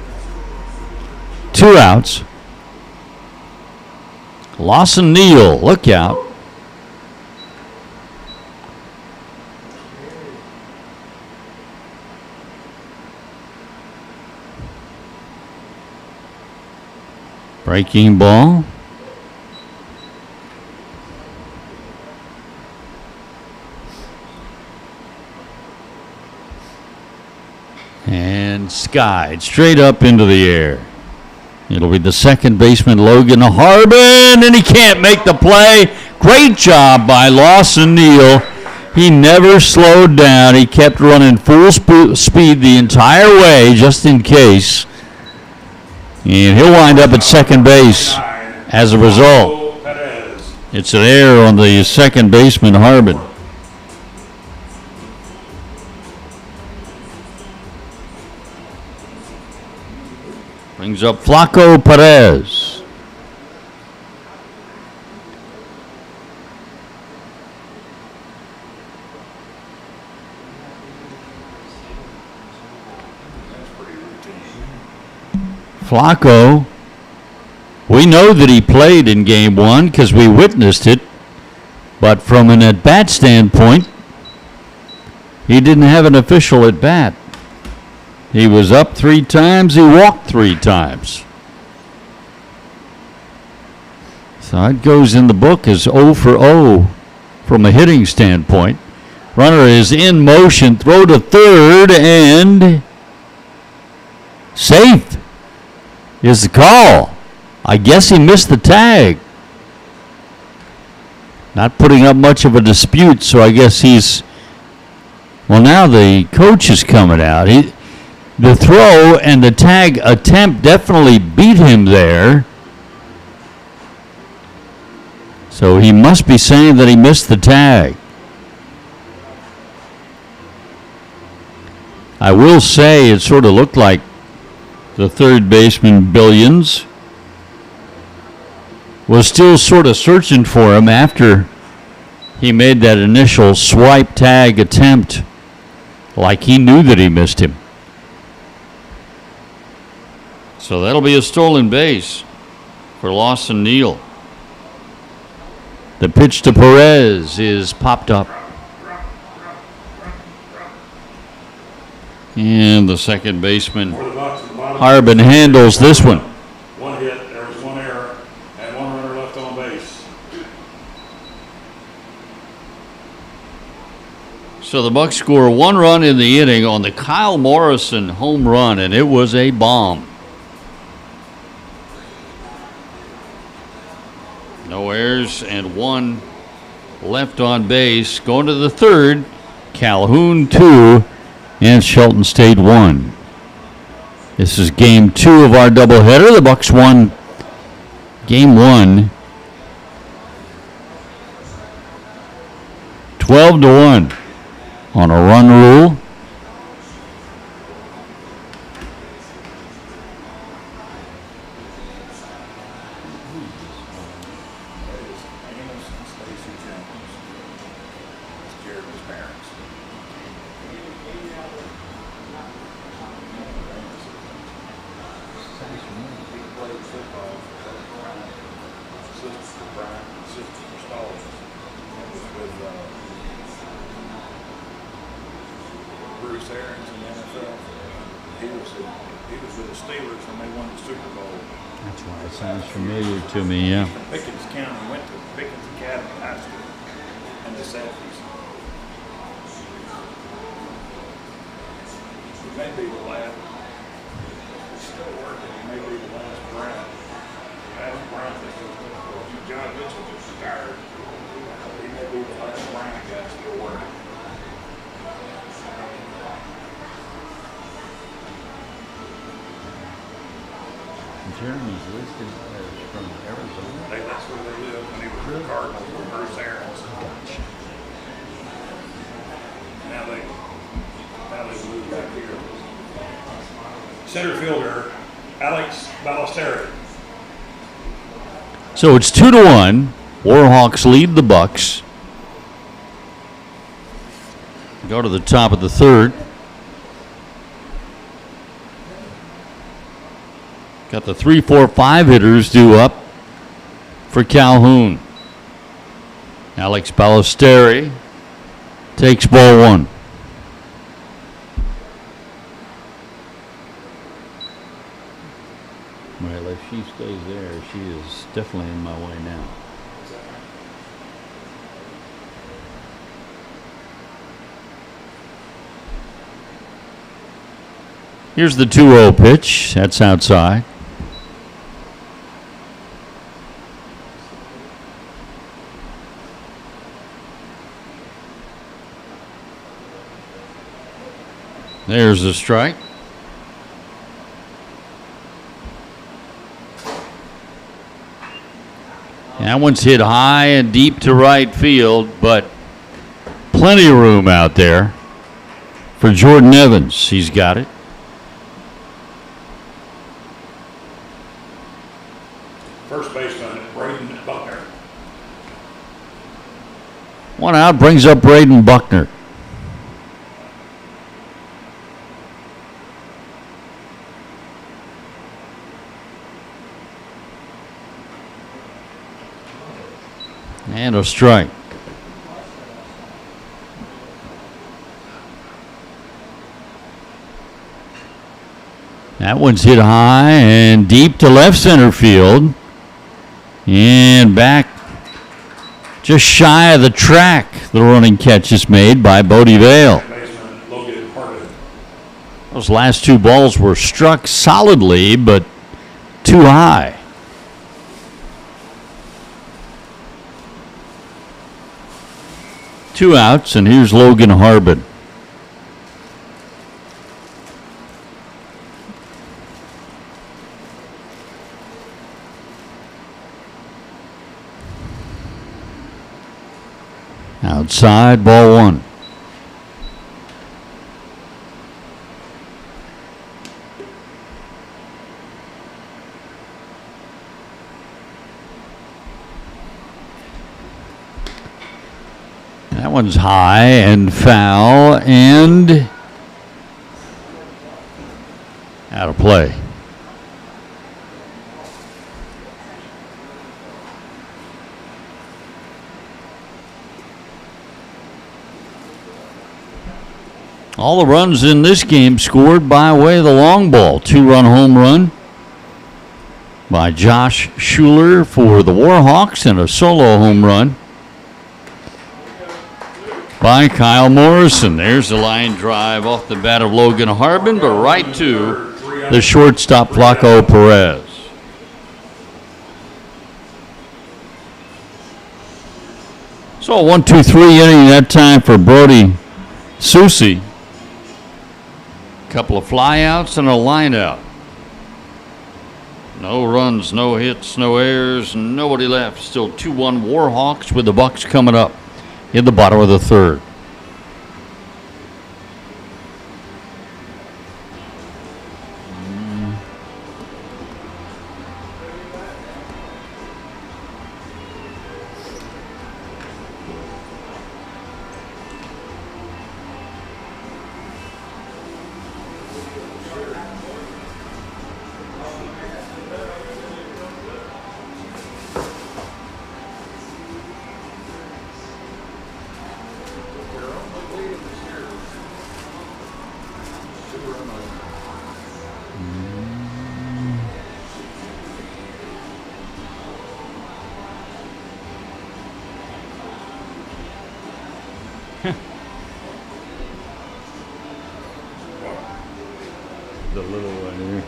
2 outs. Lawson Neal, look out. Breaking ball. And skied straight up into the air. It'll be the second baseman, Logan Harbin, and he can't make the play. Great job by Lawson Neal. He never slowed down. He kept running full speed the entire way, just in case. And he'll wind up at second base as a result. It's an error on the second baseman, Harbin. Brings up Flaco Perez. Flaco, we know that he played in game 1 because we witnessed it. But from an at-bat standpoint, he didn't have an official at-bat. He was up 3 times, he walked 3 times. So it goes in the book as 0 for 0 from a hitting standpoint. Runner is in motion, throw to third, and safe is the call. I guess he missed the tag. Not putting up much of a dispute, so I guess he's... Well, now the coach is coming out. The throw and the tag attempt definitely beat him there. So he must be saying that he missed the tag. I will say it sort of looked like the third baseman, Billions, was still sort of searching for him after he made that initial swipe tag attempt, like he knew that he missed him. So that'll be a stolen base for Lawson Neal. The pitch to Perez is popped up. And the second baseman, Harbin, handles this one. One hit, there was 1 error, and 1 runner left on base. So the Bucs score 1 run in the inning on the Kyle Morrison home run, and it was a bomb. No errors and 1 left on base. Going to the third, Calhoun 2 and Shelton State 1. This is game 2 of our doubleheader. The Bucs won game 1 12-1 on a run rule. Bruce Arians in the NFL. He was with the Steelers when they won the Super Bowl. That's why it sounds familiar to me, yeah. Pickens County, went to Pickens Academy High School in the 70s. He may be the last, he's still working, he may be the last Brown. Adam Brown, John Mitchell just retired. He may be the last Brown guy still working. Jeremy's listed as from Arizona. That's where they lived when he was with the Cardinals with Bruce Arians. Gotcha. Now they moved back here. Center fielder Alex Ballesteri. So it's 2-1. Warhawks lead the Bucs. Go to the top of the third. Got the 3, 4, 5 hitters due up for Calhoun. Alex Ballesteri takes ball 1. Well, if she stays there, she is definitely in my way now. Here's the 2-0 pitch. That's outside. There's the strike. That one's hit high and deep to right field, but plenty of room out there for Jordan Evans. He's got it. First baseman Braden Buckner. 1 out brings up Braden Buckner. And a strike. That one's hit high and deep to left center field. And back just shy of the track. The running catch is made by Bodie Vale. Those last two balls were struck solidly, but too high. Two outs, and here's Logan Harbin. Outside, ball one. That one's high and foul and out of play. All the runs in this game scored by way of the long ball. 2-run home run by Josh Schuler for the Warhawks and a solo home run by Kyle Morrison. There's the line drive off the bat of Logan Harbin, but right to the shortstop Flaco Perez. So a 1-2-3 inning that time for Brody Soucy. Couple of flyouts and a line out. No runs, no hits, no errors, nobody left. Still 2-1 Warhawks with the Bucks coming up in the bottom of the third. The little one here.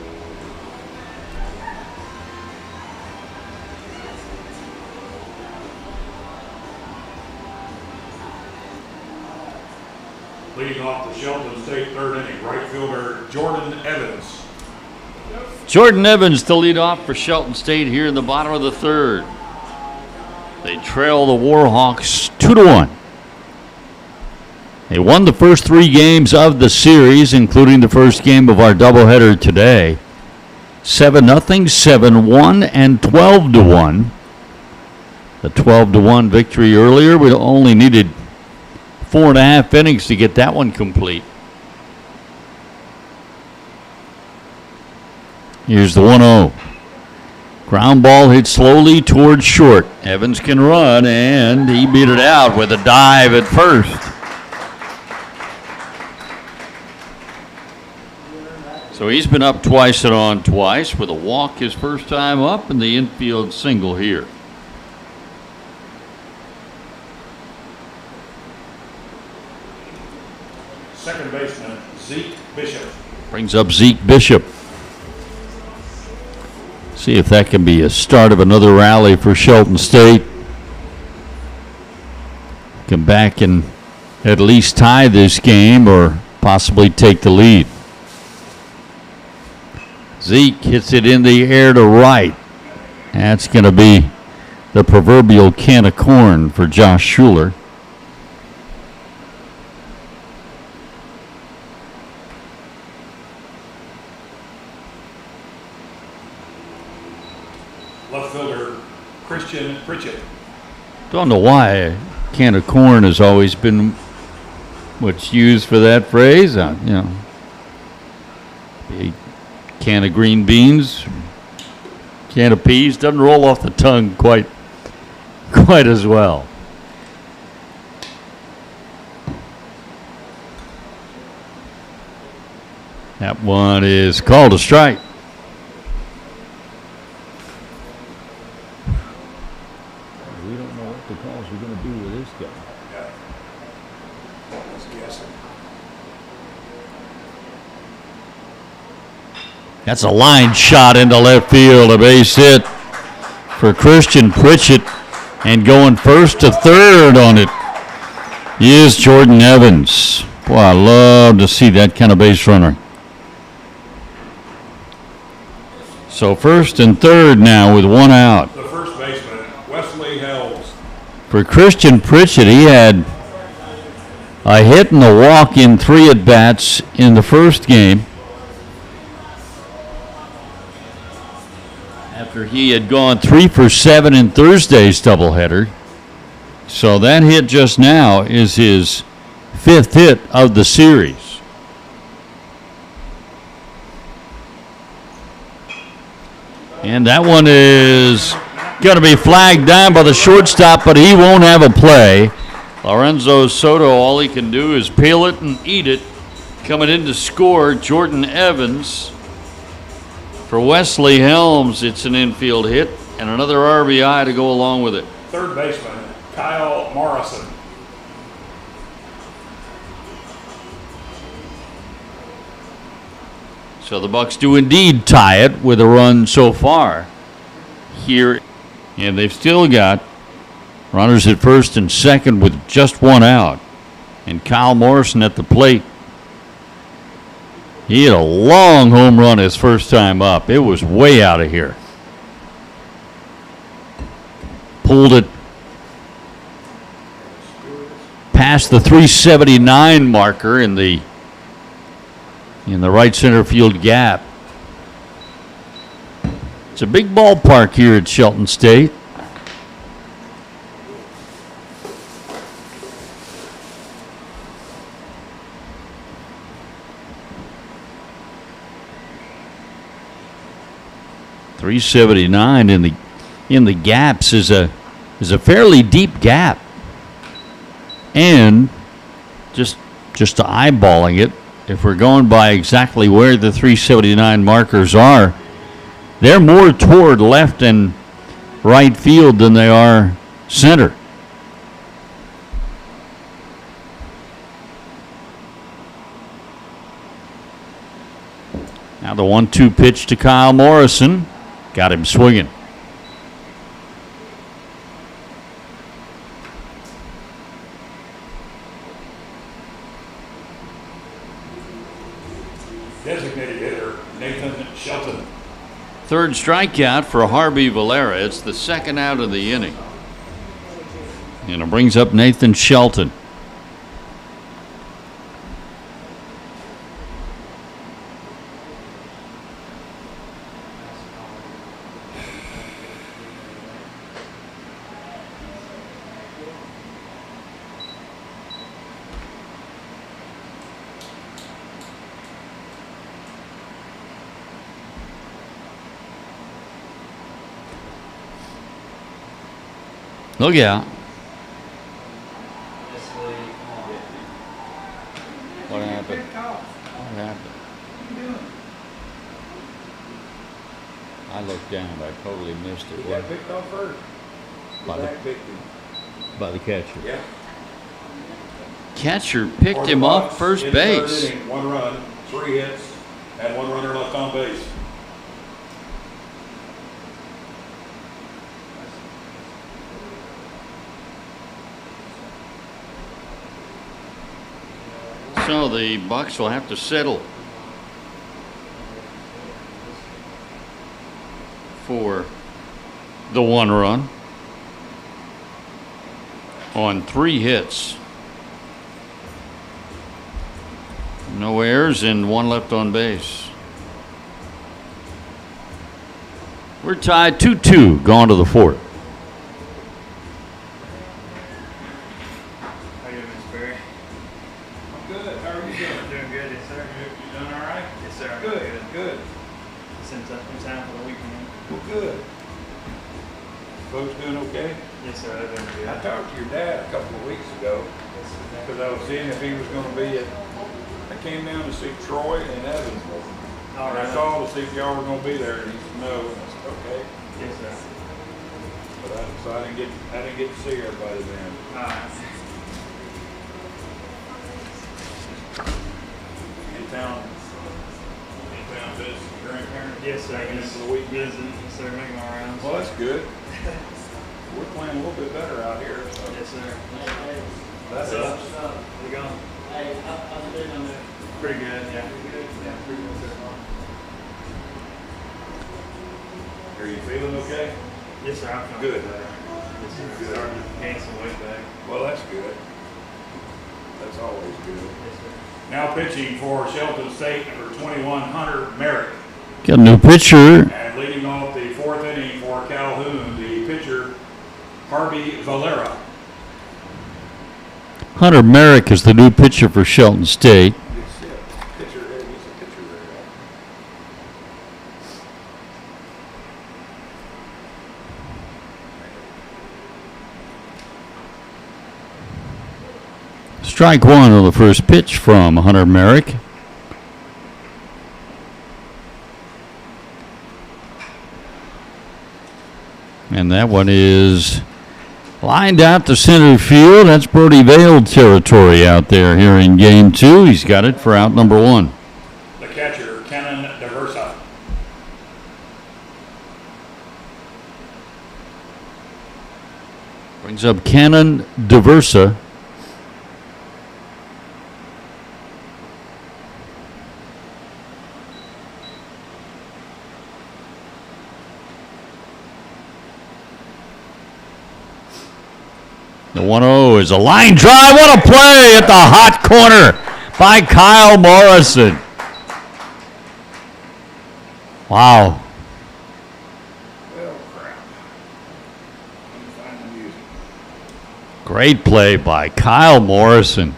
Leading off the Shelton State third inning, right fielder Jordan Evans. Jordan Evans to lead off for Shelton State here in the bottom of the third. They trail the Warhawks 2-1. They won the first three games of the series, including the first game of our doubleheader today. 7-0, 7-1, and 12-1. The 12-1 victory earlier, we only needed 4.5 innings to get that one complete. Here's the 1-0. Ground ball hit slowly towards short. Evans can run, and he beat it out with a dive at first. So he's been up twice and on twice with a walk his first time up and the infield single here. Second baseman Zeke Bishop. Brings up Zeke Bishop. See if that can be a start of another rally for Shelton State. Come back and at least tie this game or possibly take the lead. Zeke hits it in the air to right. That's going to be the proverbial can of corn for Josh Schuler. Left fielder Christian Pritchett. Don't know why a can of corn has always been what's used for that phrase. A can of green beans, can of peas doesn't roll off the tongue quite as well. That one is called a strike. We don't know what the calls are going to be with this guy. Yeah. Just guessing. That's a line shot into left field, a base hit for Christian Pritchett, and going first to third on it is Jordan Evans. Boy, I love to see that kind of base runner. So first and third now with one out. The first baseman, Wesley Helms. For Christian Pritchett, he had a hit and a walk in 3 at-bats in the first game, after he had gone 3 for 7 in Thursday's doubleheader. So that hit just now is his 5th hit of the series. And that one is going to be flagged down by the shortstop, but he won't have a play. Lorenzo Soto, all he can do is peel it and eat it. Coming in to score, Jordan Evans. For Wesley Helms, it's an infield hit and another RBI to go along with it. Third baseman, Kyle Morrison. So the Bucks do indeed tie it with a run so far here. And they've still got runners at first and second with just one out. And Kyle Morrison at the plate. He had a long home run his first time up. It was way out of here. Pulled it past the 379 marker in the right center field gap. It's a big ballpark here at Shelton State. .379 in the gaps is a fairly deep gap, and just eyeballing it, if we're going by exactly where the 379 markers are, they're more toward left and right field than they are center. Now the 1-2 pitch to Kyle Morrison. Got him swinging. Designated hitter, Nathan Shelton. Third strikeout for Harvey Valera. It's the second out of the inning. And it brings up Nathan Shelton. Look out. What happened? What happened? I looked down. I totally missed it. He got picked off first. By the catcher. Yeah. Catcher picked him off first In the third base. inning, 1 run, 3 hits, and 1 runner left on base. So the Bucks will have to settle for the 1 run on 3 hits. No errors and 1 left on base. We're tied 2-2, going to the 4th. How you doing, Mr. Berry? I'm good. How are you doing? Doing good, yes, sir. You doing all right? Yes, sir. Good, good. Since I'm in town for the weekend. Well, good. Folks doing okay? Yes, sir. I've been good. I talked to your dad a couple of weeks ago Yes, sir. because I was seeing if he was going to be at the came down to see Troy and Evansville. All And I right. called to see if y'all were gonna be there, and he said no, and I said, okay. Yes, sir. So I didn't get to see everybody then. All right. In town visit your grandparents? Yes, sir. Taking it Yes, for the week? yes, sir. Making my rounds. Well, that's good. We're playing a little bit better out here, so Yes, sir. that's So, us. we going? Hey, how's it been on there? Pretty good, yeah. Yeah, pretty good so far. Are you feeling okay? Yes, sir. I'm feeling Good. better. Yes, sir. Good. Starting to gain some weight back. Well, that's good. That's always good. Yes, sir. Now pitching for Shelton State, number 21, Hunter Merrick. Got a new pitcher. And leading off the fourth inning for Calhoun, the pitcher, Harvey Valera. Hunter Merrick is the new pitcher for Shelton State. Pitcher, he's a pitcher there. Strike one on the first pitch from Hunter Merrick. And that one is lined out to center field. That's Brody Vale territory out there here in game two. He's got it for out number one. The catcher, Kenan DeVersa. Brings up Cannon DeVersa. The 1-0 is a line drive. What a play at the hot corner by Kyle Morrison. Wow. Well, crap. Let me find the music. Great play by Kyle Morrison.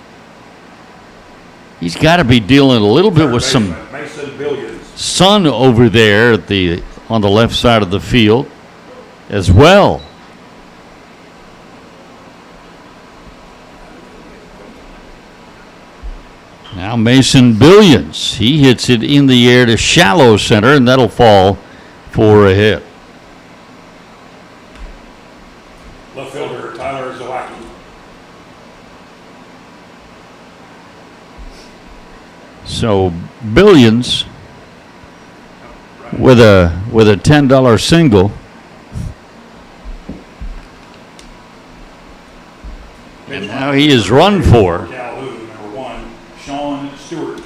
He's got to be dealing a little bit with some Mason Billions. sun over there at on the left side of the field as well. Now Mason Billions. He hits it in the air to shallow center, and that'll fall for a hit. Left fielder, Tyler Zawacki. So Billions with a $10 single. And now he is run for. Calhoun, number 1, Sean Stewart.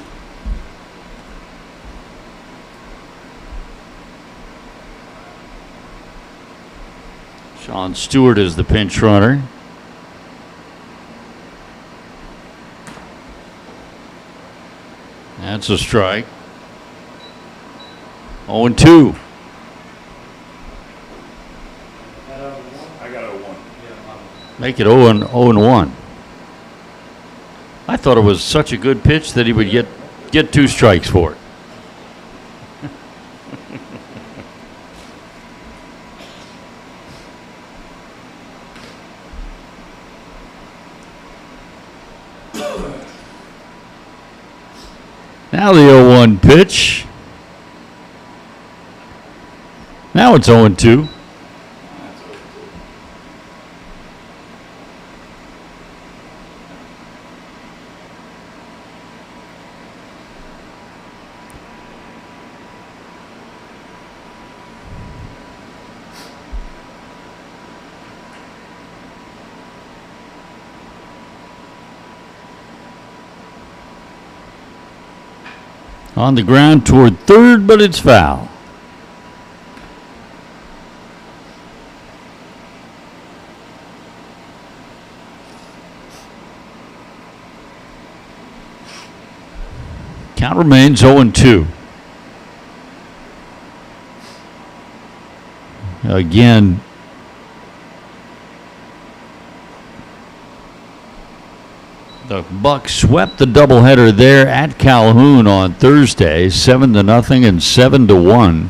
Sean Stewart is the pinch runner. That's a strike. 0-2. I got a 1. Make it 0-1. I thought it was such a good pitch that he would get 2 strikes for it. Now the 0-1 pitch. Now it's 0-2. On the ground toward third, but it's foul. Count remains 0-2. Again, the Bucks swept the doubleheader there at Calhoun on Thursday, 7-0 and 7-1.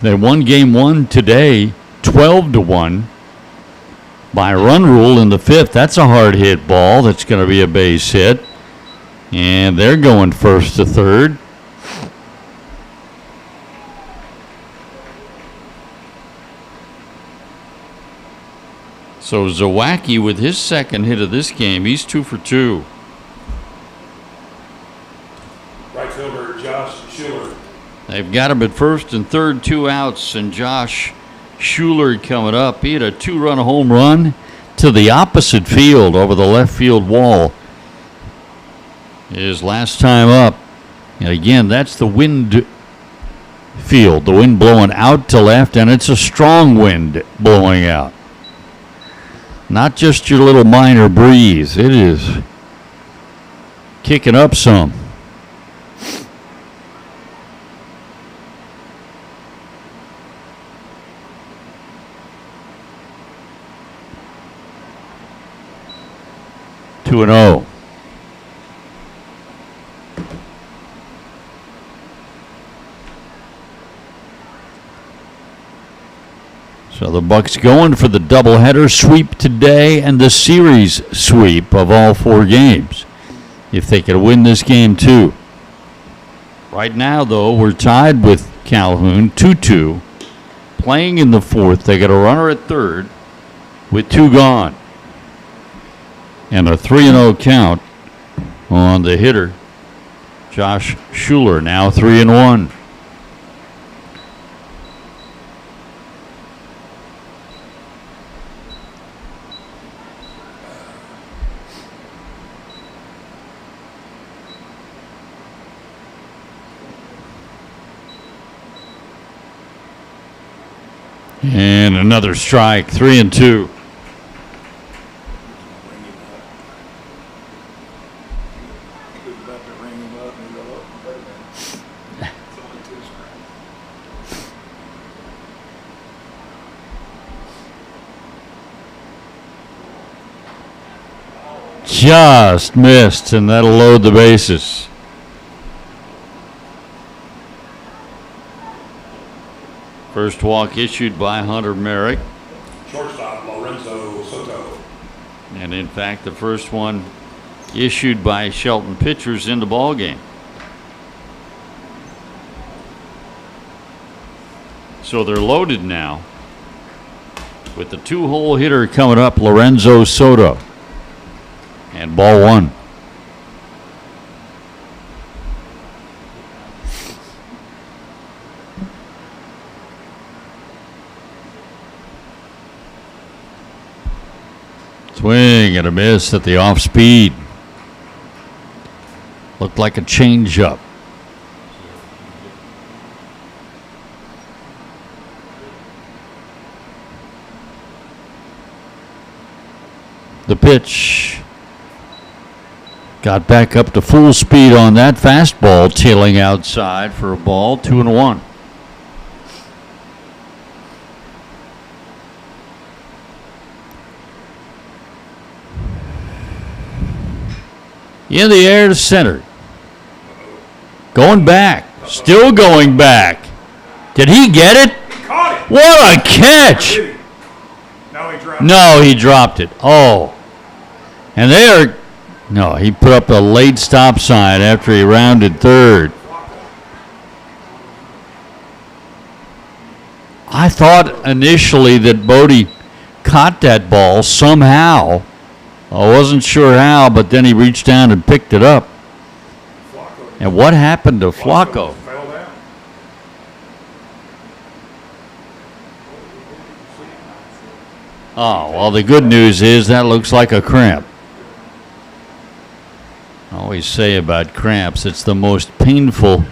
They won game 1 today, 12-1 by a run rule in the 5th. That's a hard hit ball. That's going to be a base hit. And they're going first to third. So Zawacki with his second hit of this game, he's 2 for 2. Right fielder Josh Schuler. They've got him at first and third, 2 outs, and Josh Schuler coming up. He had a 2-run home run to the opposite field over the left field wall his last time up. And again, that's the wind field, the wind blowing out to left, and it's a strong wind blowing out. Not just your little minor breeze. It is kicking up some. Two and 0. So the Bucks going for the doubleheader sweep today and the series sweep of all 4 games, if they could win this game too. Right now, though, we're tied with Calhoun 2-2. Playing in the 4th, they got a runner at third with 2 gone. And a 3-0 count on the hitter, Josh Schuler, now 3-1. And another strike, 3-2. Just missed, and that'll load the bases. First walk issued by Hunter Merrick. Shortstop Lorenzo Soto. And in fact, the first one issued by Shelton pitchers in the ball game. So they're loaded now with the 2-hole hitter coming up, Lorenzo Soto. And ball 1. Swing and a miss at the off speed. Looked like a changeup. The pitch got back up to full speed on that fastball, tailing outside for a ball, 2-1. In the air to center. Going back. Still going back. Did he get it? He caught it. What a catch! Did he? No, he dropped it. No, he dropped it. Oh. And they are... No, he put up a late stop sign after he rounded third. I thought initially that Bodie caught that ball somehow. I wasn't sure how, but then he reached down and picked it up. And what happened to Flacco? Fell down. Oh, well, the good news is that looks like a cramp. I always say about cramps, it's the most painful,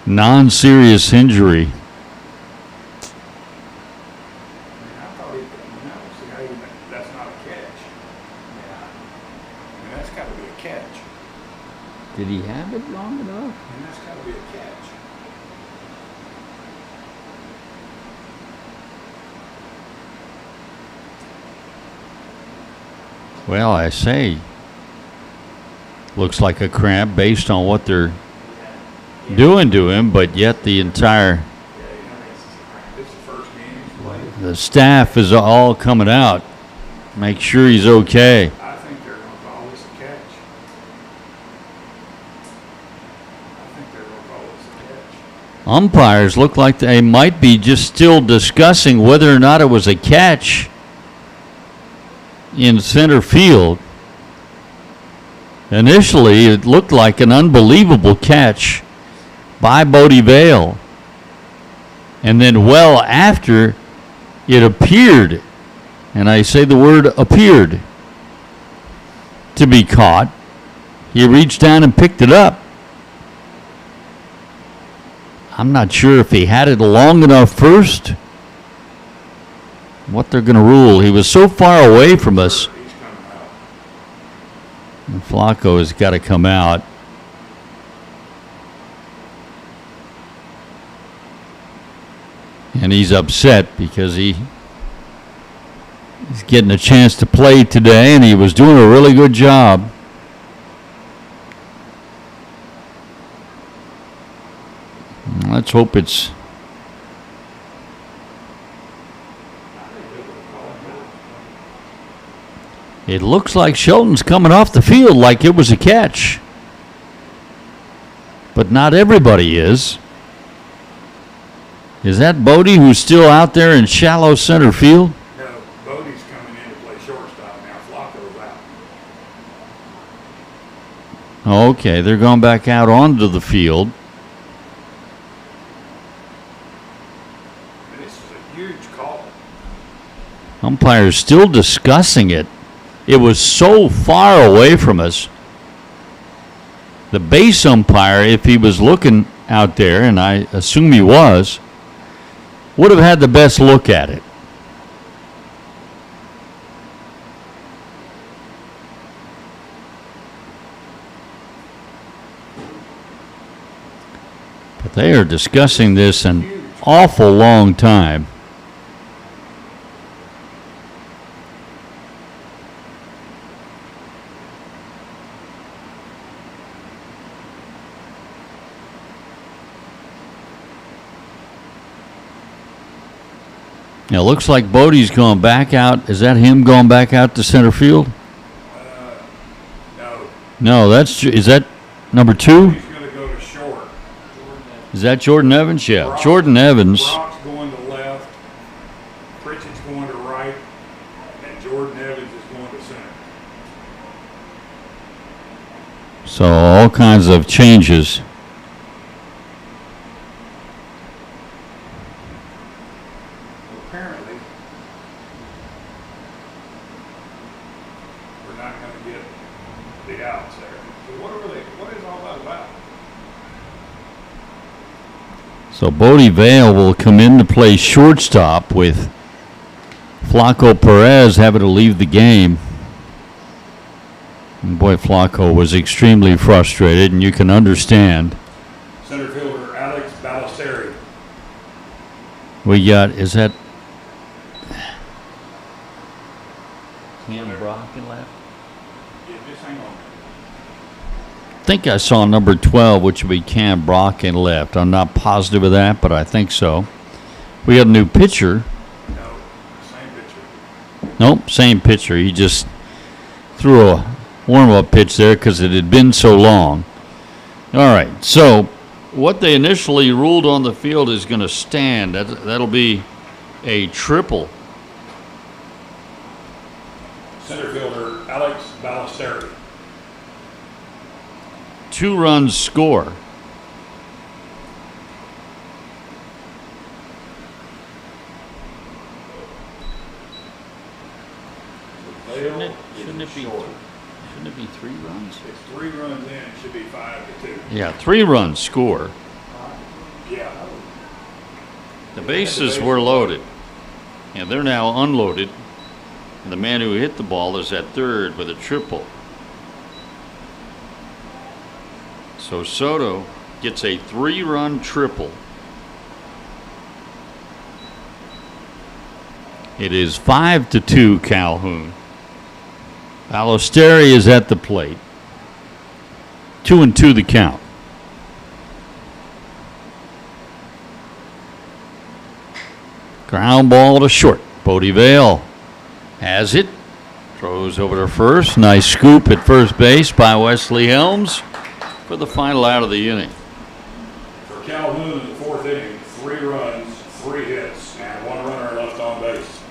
non-serious injury. I thought he, see how that's not a catch. Yeah. I mean, that's got to be a catch. Did he have it long enough? I mean, that's got to be a catch. Well, I say, looks like a cramp based on what they're doing to him, but yet the entire, This is the first game he's played. the staff is all coming out. Make sure he's okay. I think they're going to call this a catch. umpires look like they might be just still discussing whether or not it was a catch in center field. Initially, it looked like an unbelievable catch by Bodie Vale. And then well after, it appeared, and I say the word appeared, to be caught. He reached down and picked it up. I'm not sure if he had it long enough first. What they're going to rule. He was so far away from us. He's coming out. And Flacco has got to come out. And he's upset because he's getting a chance to play today, and he was doing a really good job. Let's hope it's... It looks like Shelton's coming off the field like it was a catch. But not everybody is. Is that Bodie who's still out there in shallow center field? No, Bodie's coming in to play shortstop now. Flacco's out. Okay, they're going back out onto the field. And this is a huge call. Umpires still discussing it. It was so far away from us. The base umpire, if he was looking out there, and I assume he was, would have had the best look at it. But they are discussing this an awful long time. Now, it looks like Bodie's going back out. Is that him going back out to center field? No. No, is that number 2? He's going to go to short. Is that Jordan Evans? Yeah, Brock's- Jordan Evans. Brock's going to left. Pritchett's going to right. And Jordan Evans is going to center. So all kinds of changes. Apparently, we're not going to get the outs there. So what is all that about? So Bodie Vale will come in to play shortstop with Flacco Perez having to leave the game. And boy, Flacco was extremely frustrated, and you can understand. Center fielder Alex Ballesteri. We got, is that Cam Brocken left? Yeah, just hang on. I think I saw number 12, which would be Cam Brocken left. I'm not positive of that, but I think so. We got a new pitcher. No, same pitcher. Nope, same pitcher. He just threw a warm-up pitch there because it had been so long. All right, so what they initially ruled on the field is going to stand. That'll be a triple. Center fielder Alex Ballesteri. 2 runs score. Shouldn't it be 3 runs? It's 3 runs in, it should be 5-2. Yeah, 3 runs score. Yeah. The bases were loaded, and they're now unloaded. And the man who hit the ball is at third with a triple. So Soto gets a 3-run triple. It is 5-2 Calhoun. Ballesteri is at the plate. 2-2 the count. Ground ball to short. Bodie Vale has it. Throws over to first. Nice scoop at first base by Wesley Helms for the final out of the inning. For Calhoun in the 4th And one runner left on base.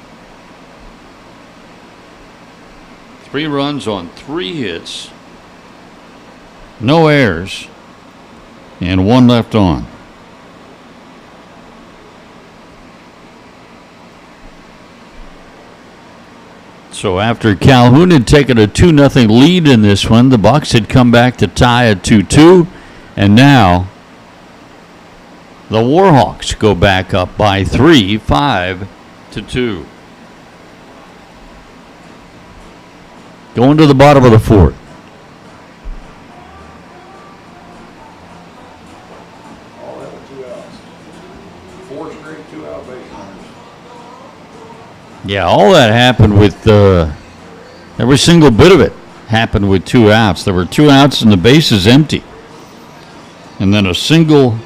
3 runs on 3 hits, no errors, and 1 left on. So after Calhoun had taken a 2-0 lead in this one, the Bucks had come back to tie at 2-2, and now the Warhawks go back up by 3, 5-2. Going to the bottom of the 4th. All that with 2 outs. 4 straight 2-out base runners. Yeah, all that happened with every single bit of it happened with 2 outs. There were 2 outs and the base is empty. And then a single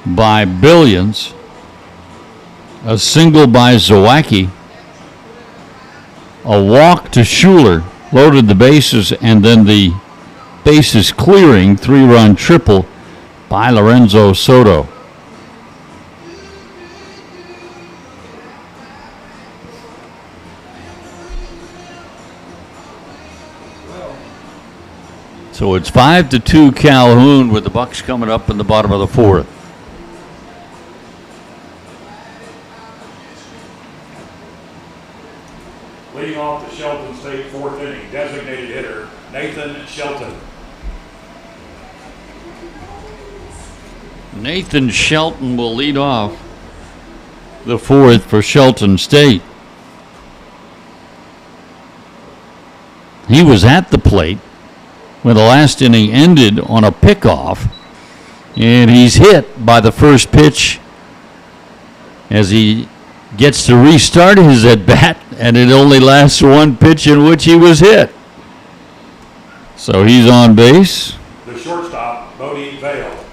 by Billions, a single by Zawacki, a walk to Schuler, loaded the bases, and then the bases clearing 3-run triple by Lorenzo Soto. So it's 5-2 Calhoun with the Bucks coming up in the bottom of the 4th. Leading off the Shelton State 4th inning, designated hitter Nathan Shelton. Nathan Shelton will lead off the 4th for Shelton State. He was at the plate when the last inning ended on a pickoff, and he's hit by the first pitch as he gets to restart his at-bat, and it only lasts 1 pitch in which he was hit. So he's on base. The shortstop, Bodie Vale.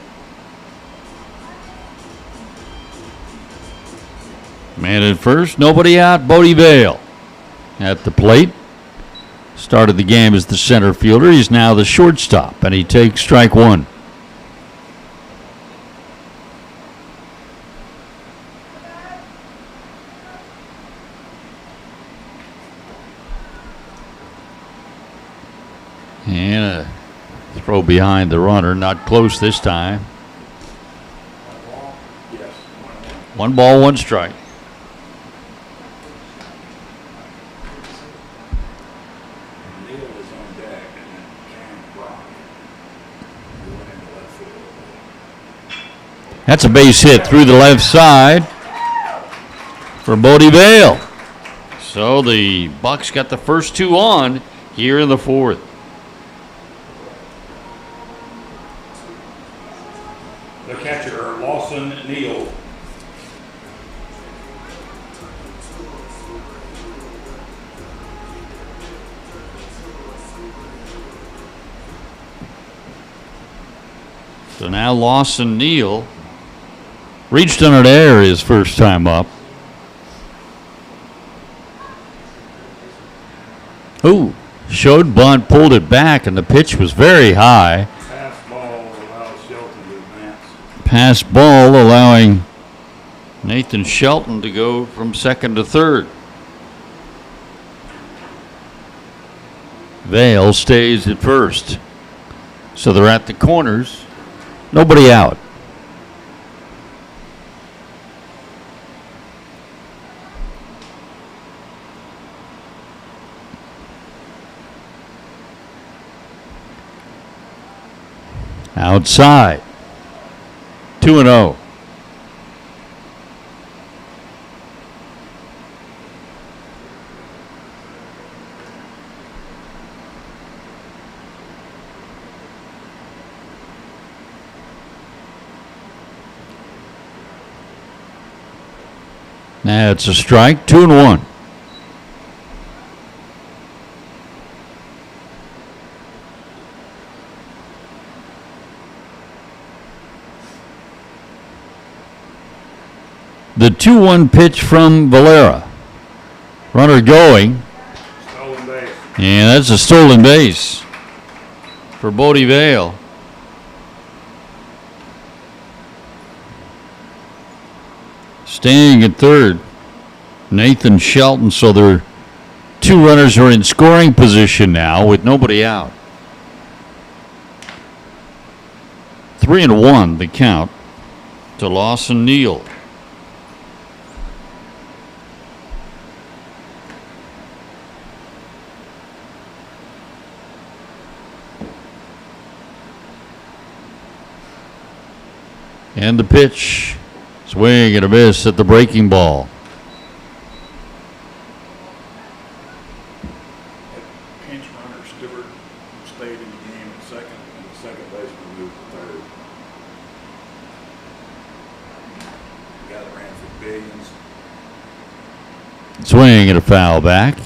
Man at first, nobody out, Bodie Vale at the plate. Started the game as the center fielder. He's now the shortstop, and he takes strike 1. And a throw behind the runner, not close this time. Yes. 1 ball, 1 strike. Neal is on deck, and then Cam Brock going into left field. That's a base hit through the left side for Bodie Vale. So the Bucks got the first 2 on here in the 4th. The catcher, Lawson Neal. So now Lawson Neal reached under there his first time up. Ooh, showed bunt, pulled it back, and the pitch was very high. Pass ball allows Shelton to advance. Pass ball allowing Nathan Shelton to go from second to third. Vale stays at first. So they're at the corners. Nobody out. Outside. 2-0. Now it's a strike, 2-1. The 2-1 pitch from Valera. Runner going. Stolen base. And that's a stolen base for Bodie Vale. Staying at third, Nathan Shelton. So their 2 runners are in scoring position now with nobody out. 3-1 the count to Lawson Neal. And the pitch, swing and a miss at the breaking ball. Pinch runner Stewart stayed in the game at second, and the second baseman moved to third. The guy that ran for billions. Swing and a foul back.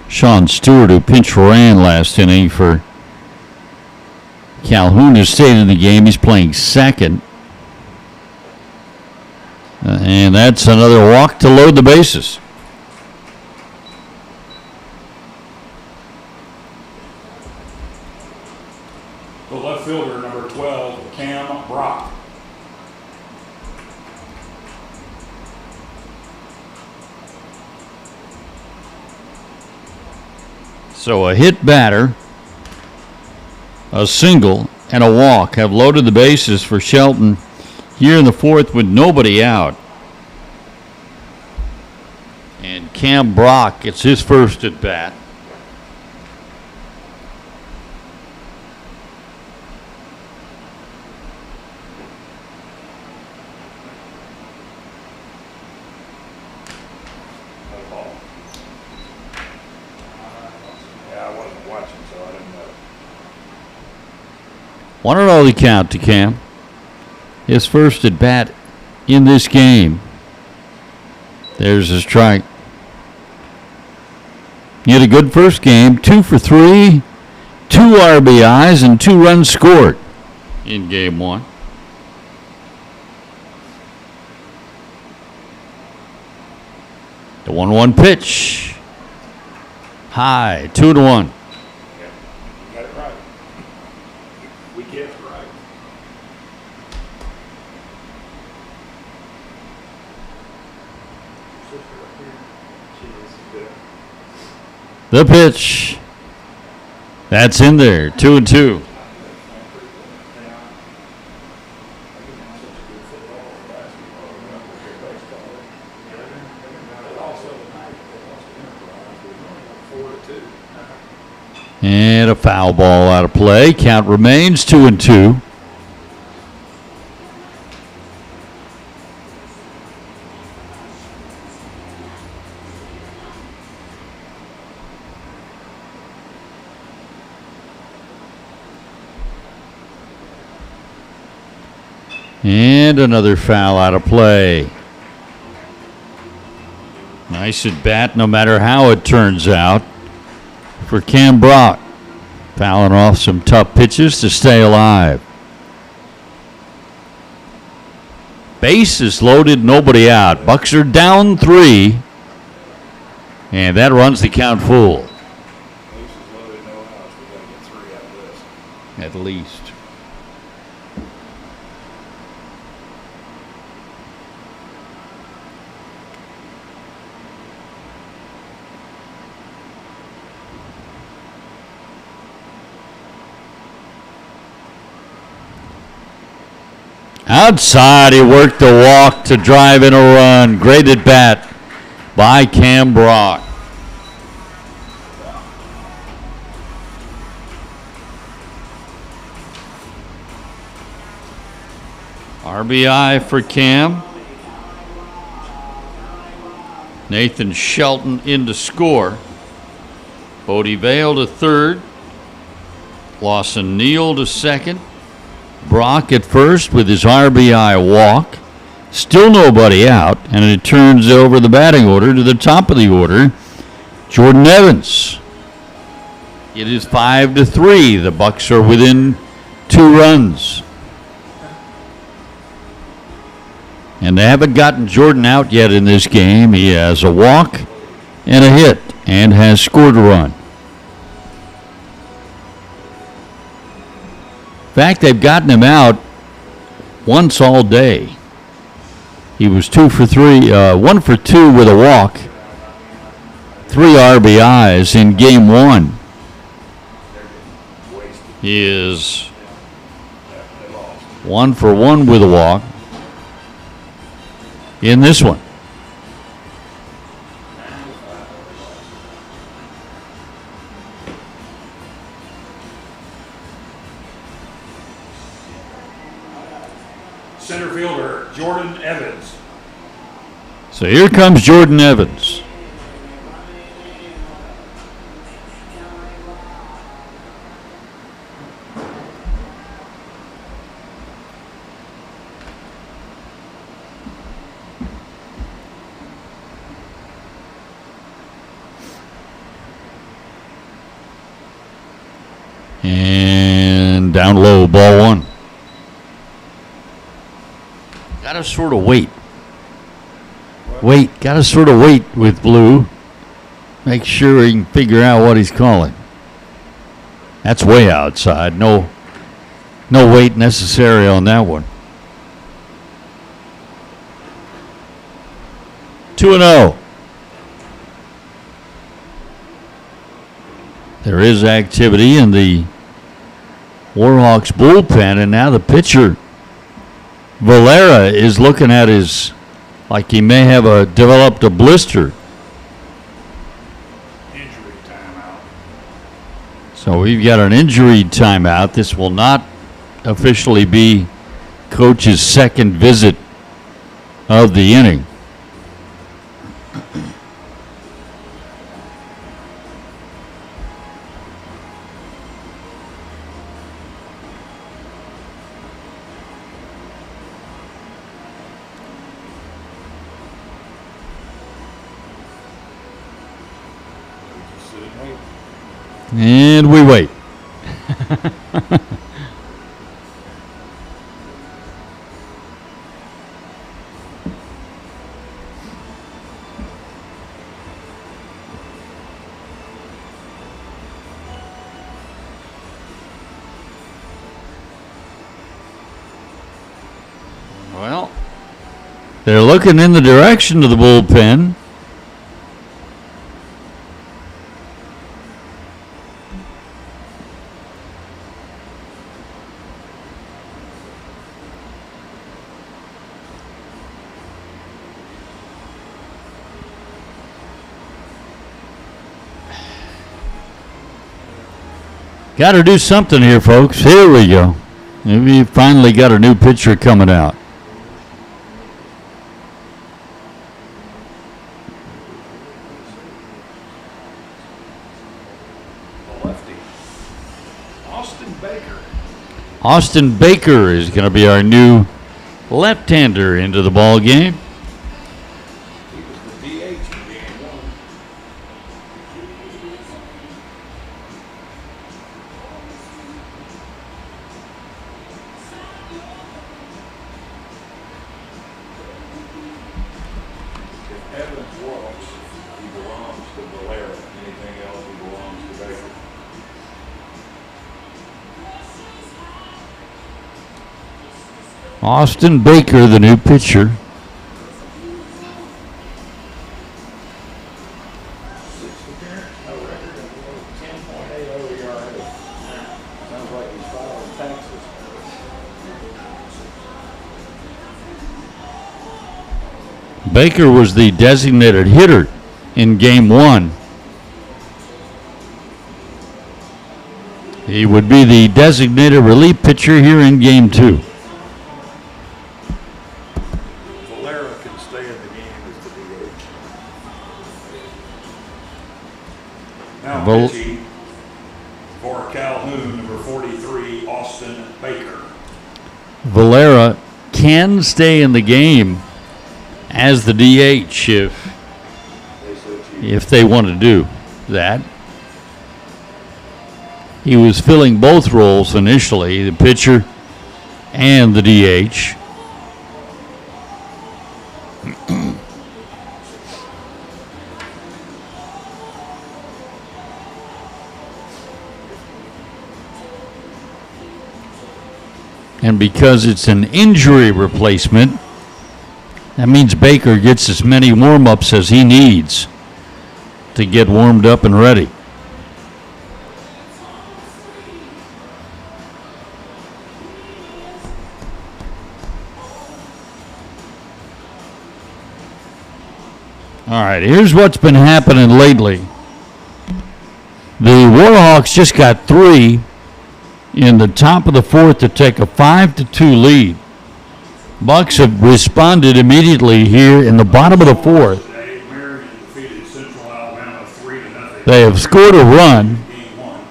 Sean Stewart, who pinch ran last inning for Calhoun, has stayed in the game. He's playing second. And that's another walk to load the bases. The left fielder, number 12, Cam Brock. So a hit batter, a single, and a walk have loaded the bases for Shelton here in the fourth with nobody out. And Cam Brock gets his first at bat. Yeah, I wasn't watching, so I didn't know. 1-0 the count to Cam. His first at bat in this game. There's a strike. He had a good first game, 2 for 3, 2 RBIs, and 2 runs scored in game 1. The 1-1 pitch. High, 2-1. Yeah, you got it right. We get it right. The pitch. That's in there, 2-2. And a foul ball out of play. Count remains 2-2. And another foul out of play. Nice at bat, no matter how it turns out, for Cam Brock. Fouling off some tough pitches to stay alive. Base is loaded, nobody out. Bucks are down 3. And that runs the count full. Bases loaded, no outs. We got to get 3 out of this. At least. Outside, he worked the walk to drive in a run. Great at bat by Cam Brock. RBI for Cam. Nathan Shelton in to score. Bodie Vale to third. Lawson Neal to second. Brock at first with his RBI walk. Still nobody out, and it turns over the batting order to the top of the order, Jordan Evans. It is 5-3. The Bucks are within 2 runs. And they haven't gotten Jordan out yet in this game. He has a walk and a hit, and has scored a run. In fact, they've gotten him out once all day. He was 2 for 3, 1 for 2 with a walk, 3 RBIs in game 1. He is 1 for 1 with a walk in this one. Center fielder, Jordan Evans. So here comes Jordan Evans. And down low, ball 1. Gotta sort of wait. Gotta sort of wait with Blue. Make sure he can figure out what he's calling. That's way outside. No wait necessary on that one. 2-0. There is activity in the Warhawks bullpen, and now the pitcher, Valera, is looking at his, like he may have developed a blister. Injury timeout. So we've got an injury timeout. This will not officially be coach's second visit of the inning. And we wait. Well, they're looking in the direction of the bullpen. Got to do something here, folks. Here we go. Maybe you finally got a new pitcher coming out. Lefty. Austin Baker. Austin Baker is going to be our new left-hander into the ball game. He was the DH in game 1. If Evans walks, he belongs to Valera. Anything else, he belongs to Baker. Austin Baker, the new pitcher. 6 appearance, no record, and 10.80 ERA. Sounds like he's filing taxes. Baker was the designated hitter in game 1. He would be the designated relief pitcher here in game 2. Valera can stay in the game as the DH. Now pitching for Calhoun, number 43, Austin Baker. Valera can stay in the game as the DH if they want to do that. He was filling both roles initially, the pitcher and the DH. And because it's an injury replacement, that means Baker gets as many warm-ups as he needs to get warmed up and ready. All right, here's what's been happening lately. The Warhawks just got 3 in the top of the 4th to take a 5-2 lead. Bucks have responded immediately here in the bottom of the 4th. Today, Marion defeated Central Alabama 3-0. They have scored a run, Game 1.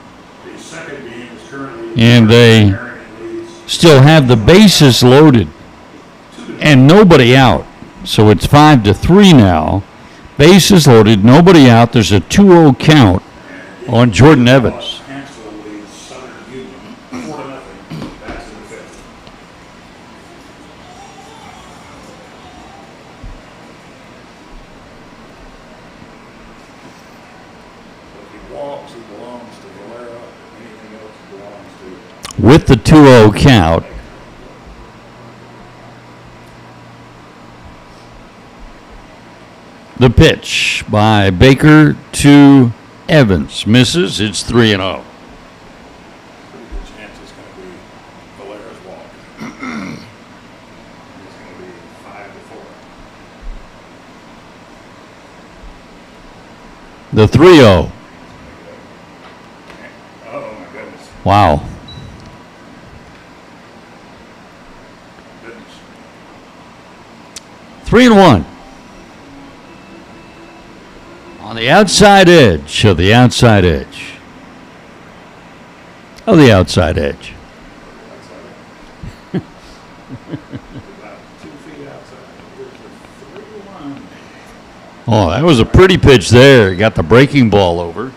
The second game is currently and they Marion leads still have the bases loaded and nobody out. So it's 5-3 now. Bases loaded, nobody out. There's a 2-0 count on Jordan Evans. Hansel leads Southern Union 4-0. That's in the 5th. If he walks, he belongs to Valera. Anything else belongs to With the 2-0 count, the pitch by Baker to Evans. Misses. It's 3-0. pretty good chance it's going to be Valera's walk. It's going to be 5-4. The 3-0. Oh my goodness. Wow. Goodness. 3-1. On the outside edge of the outside edge. Of the outside edge. About 2 feet outside. There's a 3-1. Oh, that was a pretty pitch there. Got the breaking ball over.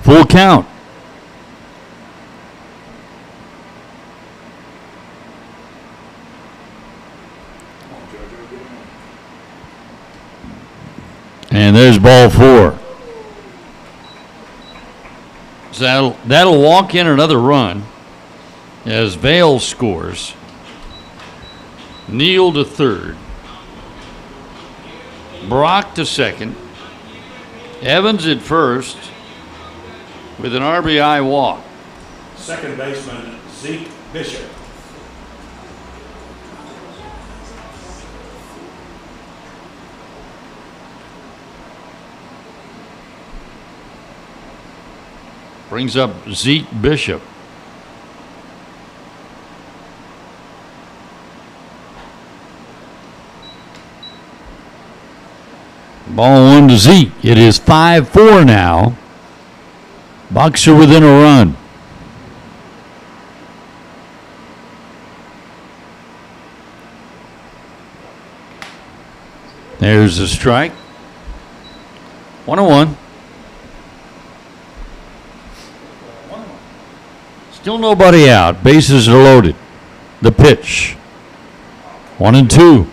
Full count. And there's ball 4. So that'll walk in another run as Vale scores. Neal to third. Brock to second. Evans at first with an RBI walk. Second baseman Zeke Bishop. Brings up Zeke Bishop. Ball 1 to Zeke. It is 5-4 now. Bucks are within a run. There's a strike. 1-1. Still nobody out. Bases are loaded. The pitch. 1-2.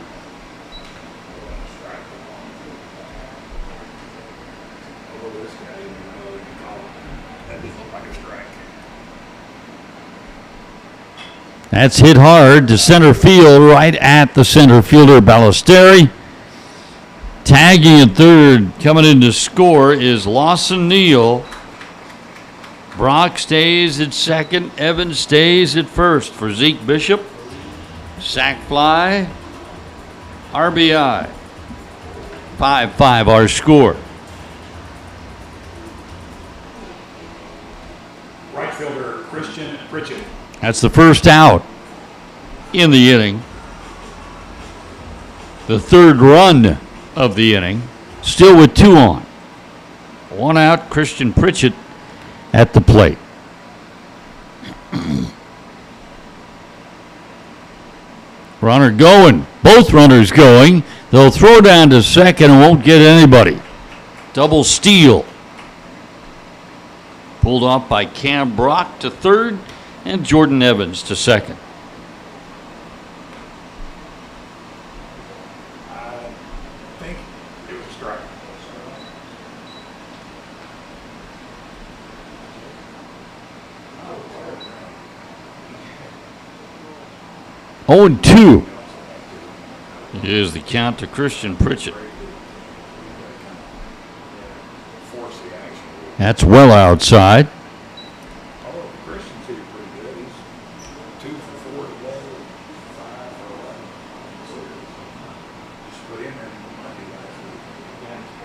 That's hit hard to center field, right at the center fielder, Ballesteri. Tagging at third, coming in to score is Lawson Neal. Brock stays at second. Evans stays at first for Zeke Bishop. Sac fly. RBI. 5-5 our score. Right fielder Christian Pritchett. That's the first out in the inning. The third run of the inning. Still with 2 on. 1 out, Christian Pritchett at the plate. Runner going. Both runners going. They'll throw down to second and won't get anybody. Double steal. Pulled off by Cam Brock to third and Jordan Evans to second. I think it was a strike. 0-2 is the count to Christian Pritchett. Force the action. That's well outside. Oh, Christian's hitting pretty good. He's 2 for 4 today, 5 for 11. So just put in there Monday last week.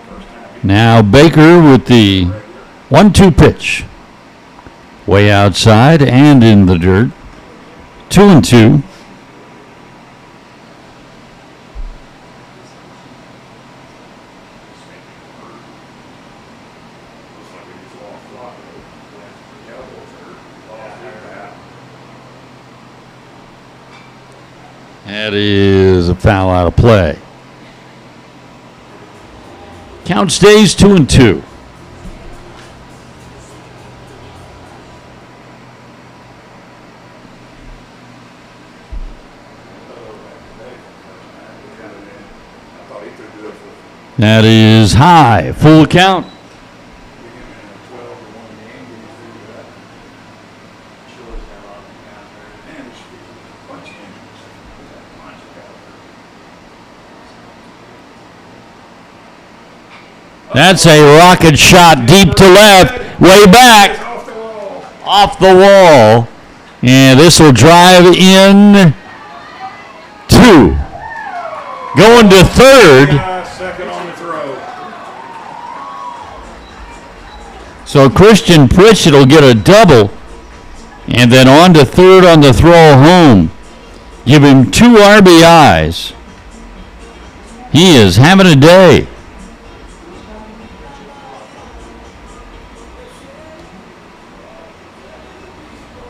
First time he Now Baker with the 1-2 pitch. Way outside and in the dirt. 2-2. looks like he just lost a lot of the Cowboys hurt. Lost their bat. That is a foul out of play. Count stays 2-2. I thought he could do it for That is high. Full count. him in a 12-1 game. He was through that. Shores got a lot of guys hurt. Man, there should be a bunch of injuries. That bunch of guys hurt. That's a rocket shot deep to left. Way back. Off the wall. Off the wall. And this will drive in 2. Going to third. Second on the throw. So Christian Pritchett will get a double. And then on to third on the throw home. Give him 2 RBIs. He is having a day.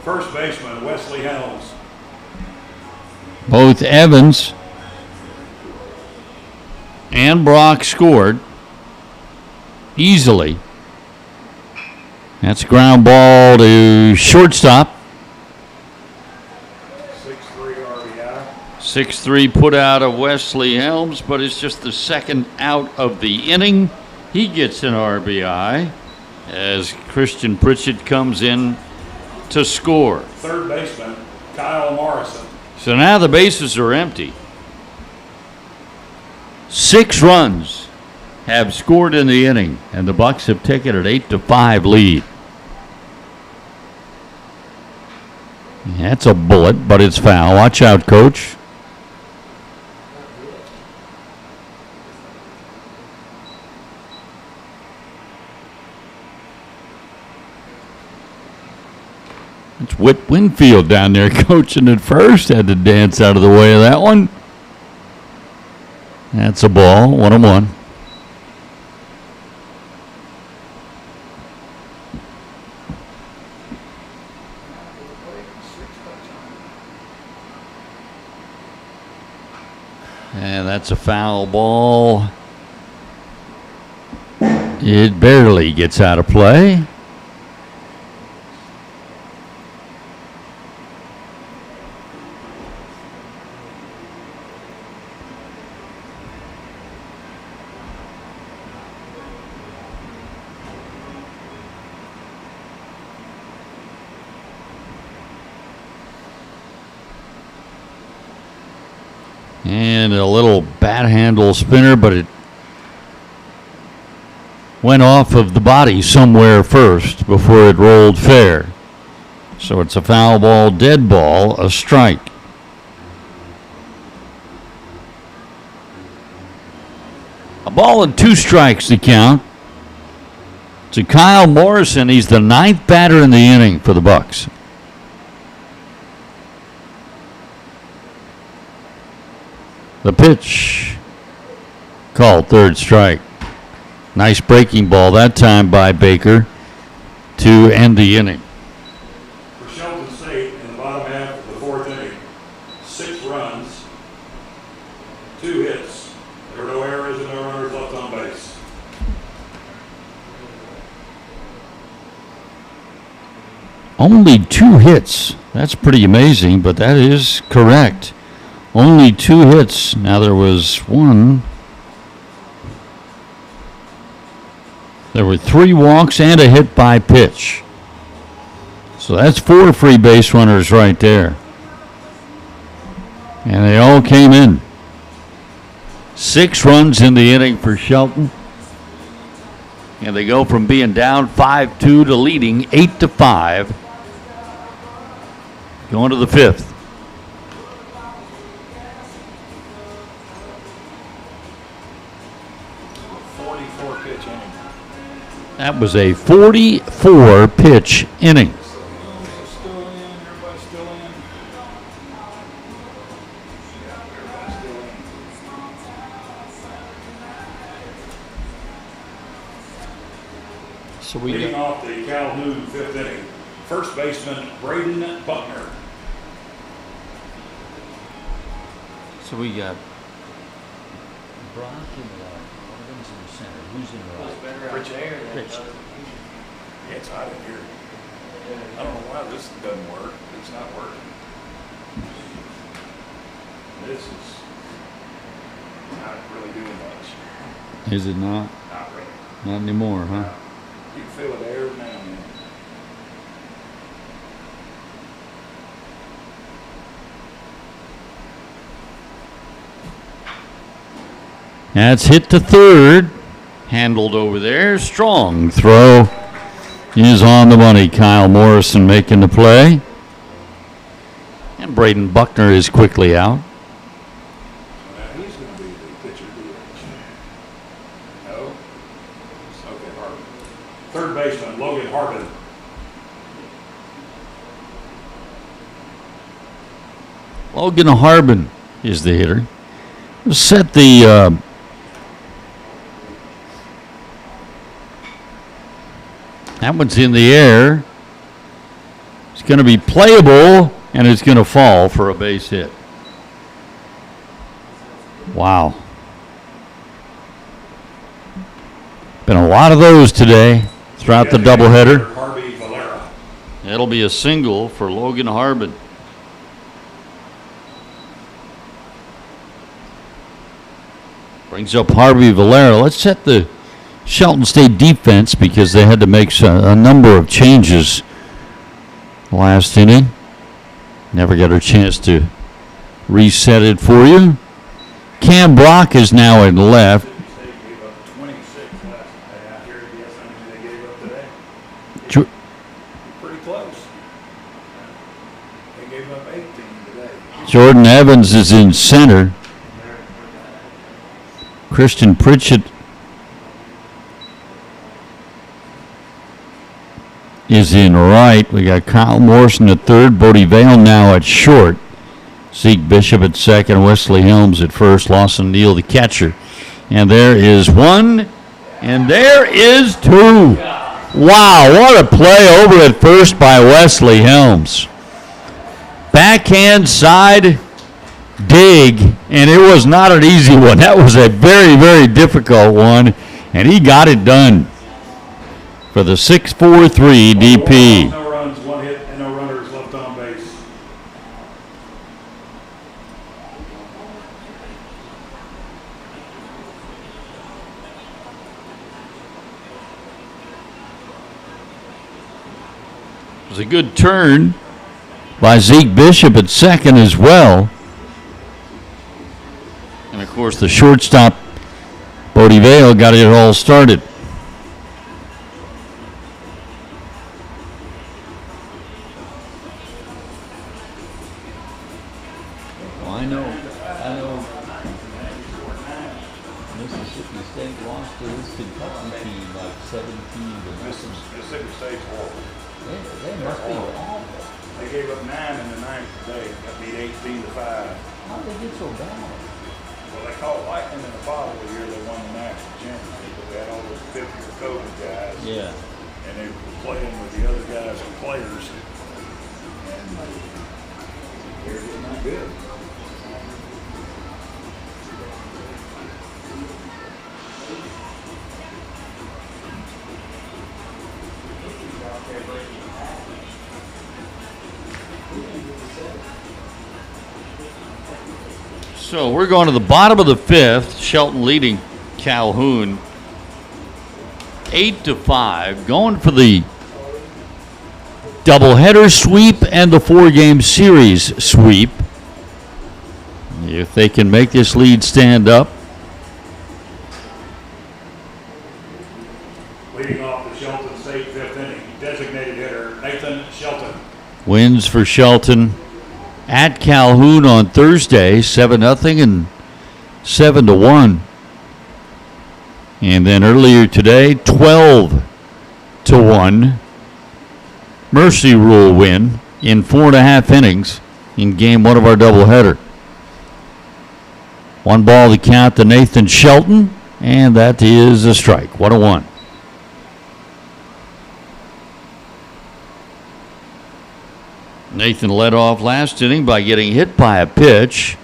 First baseman, Wesley Helms. Both Evans and Brock scored easily. That's a ground ball to shortstop. 6-3 RBI. 6-3 put out of Wesley Helms, but it's just the second out of the inning. He gets an RBI as Christian Pritchett comes in to score. Third baseman, Kyle Morrison. So now the bases are empty. 6 runs have scored in the inning, and the Bucks have taken an 8-5 lead. That's a bullet, but it's foul. Watch out, Coach. It's Whit Winfield down there coaching at first. Had to dance out of the way of that one. That's a ball, 1-1. And that's a foul ball. It barely gets out of play. And a little bat handle spinner, but it went off of the body somewhere first before it rolled fair. So it's a foul ball, dead ball, a strike. A ball and 2 strikes to count. To Kyle Morrison, he's the 9th batter in the inning for the Bucks. The pitch called third strike. Nice breaking ball that time by Baker to end the inning. For Shelton State, in the bottom half of the 4th inning, 6 runs, 2 hits. There were no errors and no runners left on base. Only 2 hits. That's pretty amazing, but that is correct. Only 2 hits. Now there was one. There were 3 walks and a hit by pitch. So that's 4 free base runners right there. And they all came in. 6 runs in the inning for Shelton. And they go from being down 5-2 to leading 8-5. Going to the 5th. Pitch inning. That was a 44 pitch inning. Still in, everybody's still in. Yeah, everybody's still in. So we Leading got off the Calhoun 5th inning, first baseman Braden Buckner. Brock and Evans in the center. Who's in the It's better out there than Rich. it does. Yeah, it's hot in here. I don't know why this doesn't work. It's not working. This is not really doing much. Is it not? Not really. Not anymore, huh? You can feel it every now and then. That's hit to third. Handled over there. Strong throw is on the money. Kyle Morrison making the play. And Braden Buckner is quickly out. Now he's going to be the pitcher DH. No? Okay, Harbin. Third baseman Logan Harbin. Logan Harbin is the hitter. Set the that one's in the air. It's going to be playable, and it's going to fall for a base hit. Wow. Been a lot of those today throughout the doubleheader. Harvey Valera. It'll be a single for Logan Harbin. Brings up Harvey Valera. Let's set the Shelton State defense because they had to make a number of changes last inning. Never got a chance to reset it for you. Cam Brock is now in left. They gave up 26 last night. Out here, guess how many they gave up today? Jo- Pretty close. They gave up 18 today. Jordan Evans is in center. Christian Pritchett is in right. We got Kyle Morrison at third. Bodie Vale now at short. Zeke Bishop at second. Wesley Helms at first. Lawson Neal the catcher. And there is one. And there is two. Wow, what a play over at first by Wesley Helms. Backhand side dig, and it was not an easy one. That was a very, very difficult one, and he got it done for the 6-4-3 DP. No runs, 1 hit, and no runners left on base. It was a good turn by Zeke Bishop at second as well. And, of course, the shortstop, Bodie Vale, got it all started. Well, I know Mississippi State lost to this Kentucky team like 17 to nothing. Mississippi State's horrible. They must be awful. They gave up 9 in the ninth today. Got beat 18-5. How did they get so bad? Well, they caught lightning in the bottle the year they won the national championship. But they had all those fifth-year COVID guys. Yeah. And they were playing with the other guys and players. And they're just not good. So we're going to the bottom of the fifth. Shelton leading Calhoun 8-5. Going for the doubleheader sweep and the 4-game series sweep. if they can make this lead stand up. Leading off the Shelton State fifth inning, designated hitter Nathan Shelton. Wins for Shelton at Calhoun on Thursday, 7-0 and 7-1. And then earlier today, 12-1. Mercy Rule win in 4.5 innings in game one of our doubleheader. 1 ball to count to Nathan Shelton, and that is a strike. 1-1. Nathan led off last inning by getting hit by a pitch.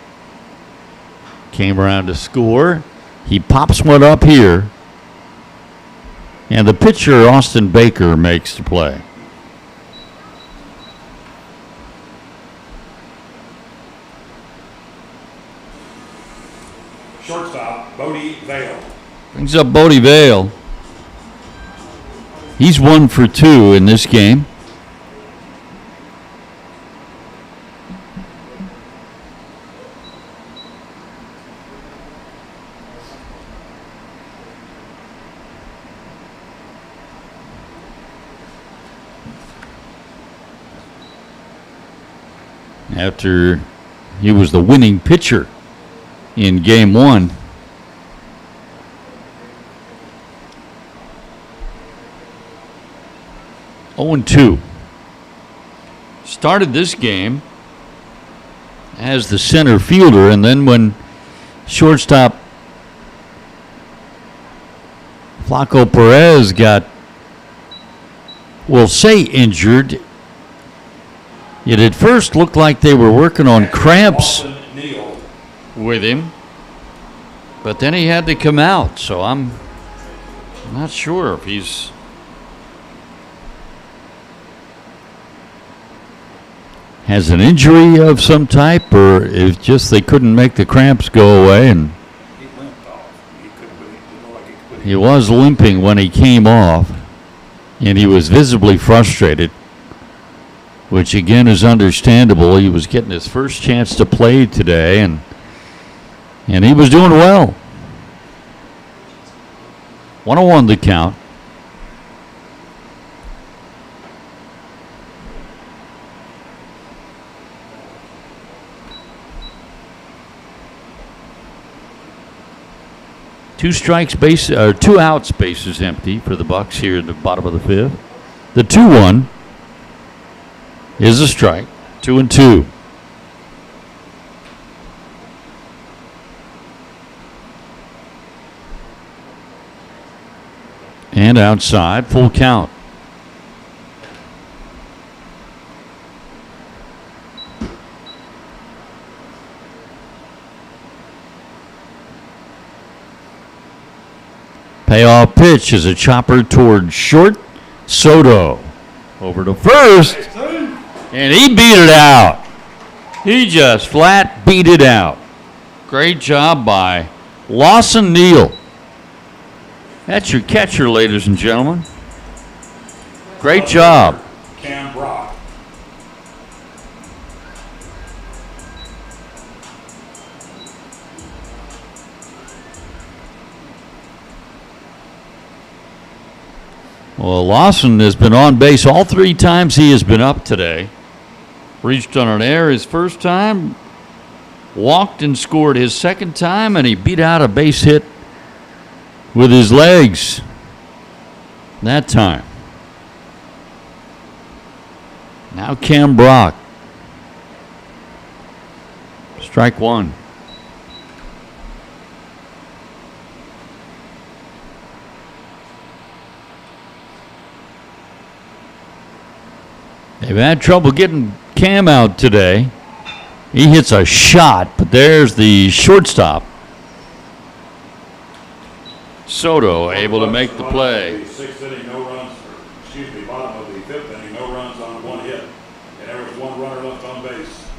Came around to score. He pops one up here. And the pitcher, Austin Baker, makes the play. Shortstop, Bodie Vale. Brings up Bodie Vale. He's 1 for 2 in this game. After he was the winning pitcher in game one. Oh, 2. Started this game as the center fielder, and then when shortstop Flaco Perez got, we'll say, injured, it at first looked like they were working on cramps with him, but then he had to come out, so I'm not sure if he's has an injury of some type, or if just they couldn't make the cramps go away. And He limped off. he was limping when he came off, and he was visibly frustrated, which again is understandable. He was getting his first chance to play today, and he was doing well. 1-1 the count. Two outs, bases empty for the Bucks here in the bottom of the fifth. The 2-1 is a strike. 2-2. And outside, full count. Payoff pitch is a chopper toward short. Soto over to first, and he beat it out. He just flat beat it out. Great job by Lawson Neal. That's your catcher, ladies and gentlemen. Great job. Cam Brock. Well, Lawson has been on base all 3 times he has been up today. Reached on an error his first time, walked and scored his second time, and he beat out a base hit with his legs that time. Now Cam Brock. Strike 1. They've had trouble getting Cam out today. He hits a shot, but there's the shortstop. Soto able to make the play. Sixth inning, no runs, bottom of the fifth inning, no runs on 1 hit. And there was 1 runner left on base.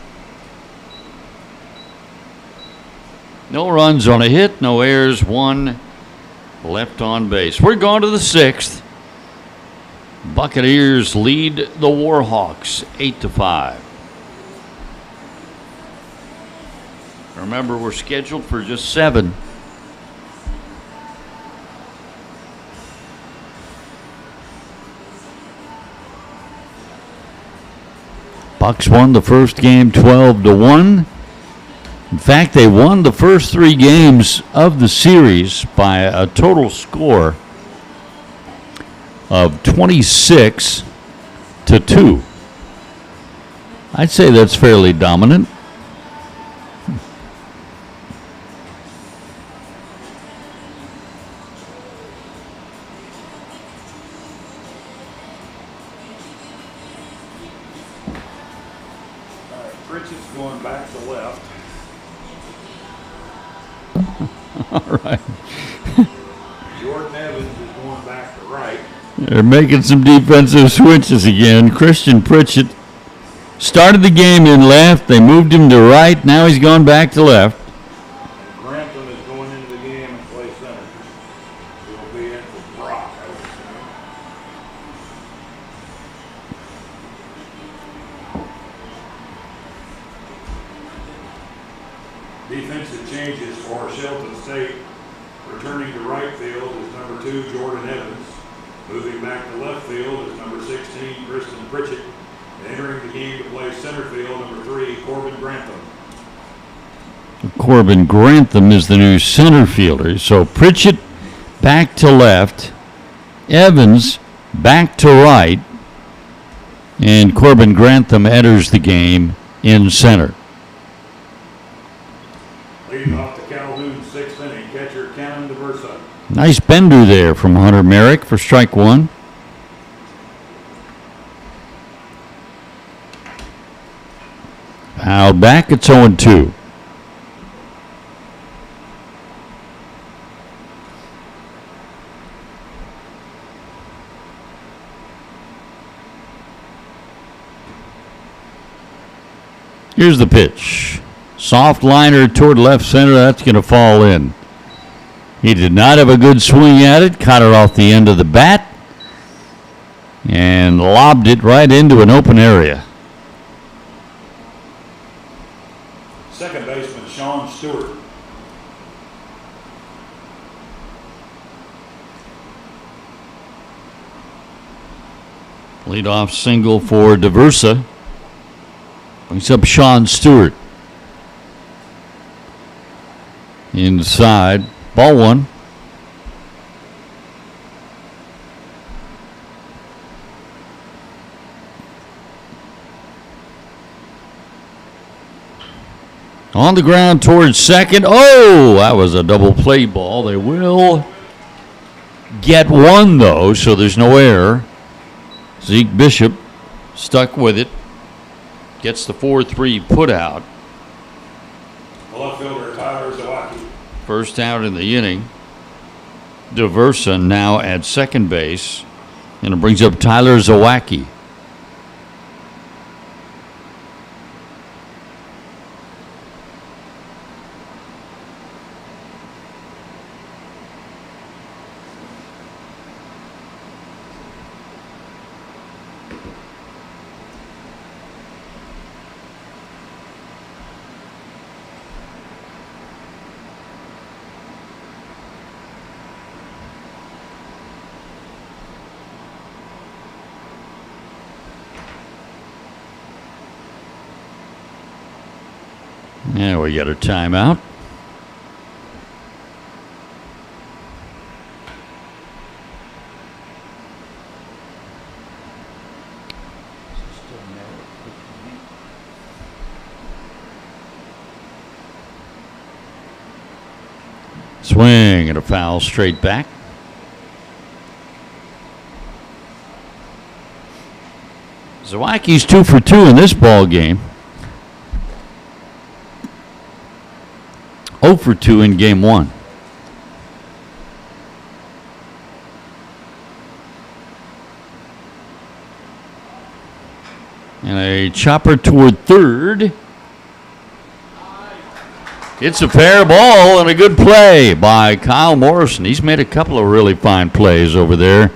No runs on a hit, no errors, 1 left on base. We're going to the 6th. Buccaneers lead the Warhawks 8-5. Remember, we're scheduled for just 7. Bucks won the first game 12-1. In fact, they won the first 3 games of the series by a total score of 26-2. I'd say that's fairly dominant. Pritchett's going back to left. All right. Jordan Evans is going back to right. They're making some defensive switches again. Christian Pritchett started the game in left. They moved him to right. Now he's gone back to left. And Grantham is going into the game and play center. He'll be in for Brock, I would assume. Defensive changes for Shelton State. Returning to right field is number 2, Jordan Evans. Moving back to left field is number 16, Christian Pritchett. Entering the game to play center field, number 3, Corbin Grantham. Corbin Grantham is the new center fielder. So Pritchett back to left, Evans back to right, and Corbin Grantham enters the game in center. Leading off the Calhoun 6th inning, catcher Cannon DeVersa. Nice bender there from Hunter Merrick for strike 1. Fouled back, it's 0-2. Here's the pitch. Soft liner toward left center. That's going to fall in. He did not have a good swing at it. Caught it off the end of the bat and lobbed it right into an open area. Second baseman Sean Stewart. Leadoff single for DeVersa. Brings up Sean Stewart. Inside. Ball 1. On the ground towards second. Oh, that was a double play ball. They will get 1, though, so there's no error. Zeke Bishop stuck with it. Gets the 4-3 put out. Left fielder Tyler Zawacki. First out in the inning. DeVersa now at second base. And it brings up Tyler Zawacki. Yeah, we got a timeout. Swing and a foul straight back. Zawacki's 2 for 2 in this ball game. 0 for 2 in game 1. And a chopper toward third. It's a fair ball and a good play by Kyle Morrison. He's made a couple of really fine plays over there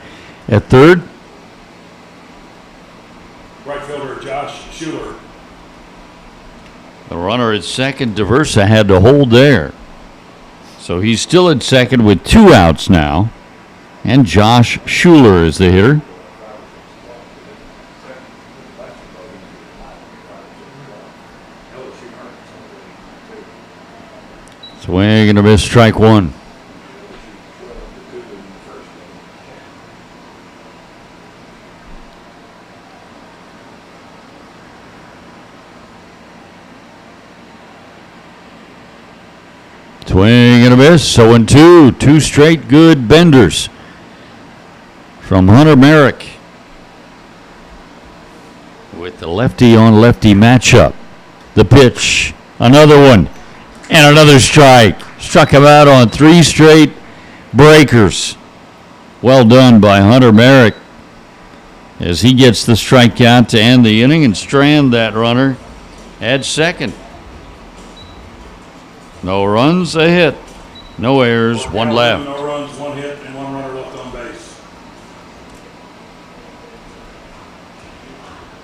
at third. Right fielder Josh Schuler. The runner at second, Diversa, had to hold there. So he's still at second with 2 outs now. And Josh Schuler is the hitter. Swing and a miss, strike 1. Swing and a miss, 0-2. 2 straight good benders from Hunter Merrick with the lefty on lefty matchup. The pitch, another one, and another strike. Struck him out on 3 straight breakers. Well done by Hunter Merrick as he gets the strikeout to end the inning and strand that runner at second. No runs, a hit. No errors, 1 left. No runs, 1 hit, and 1 runner left on base.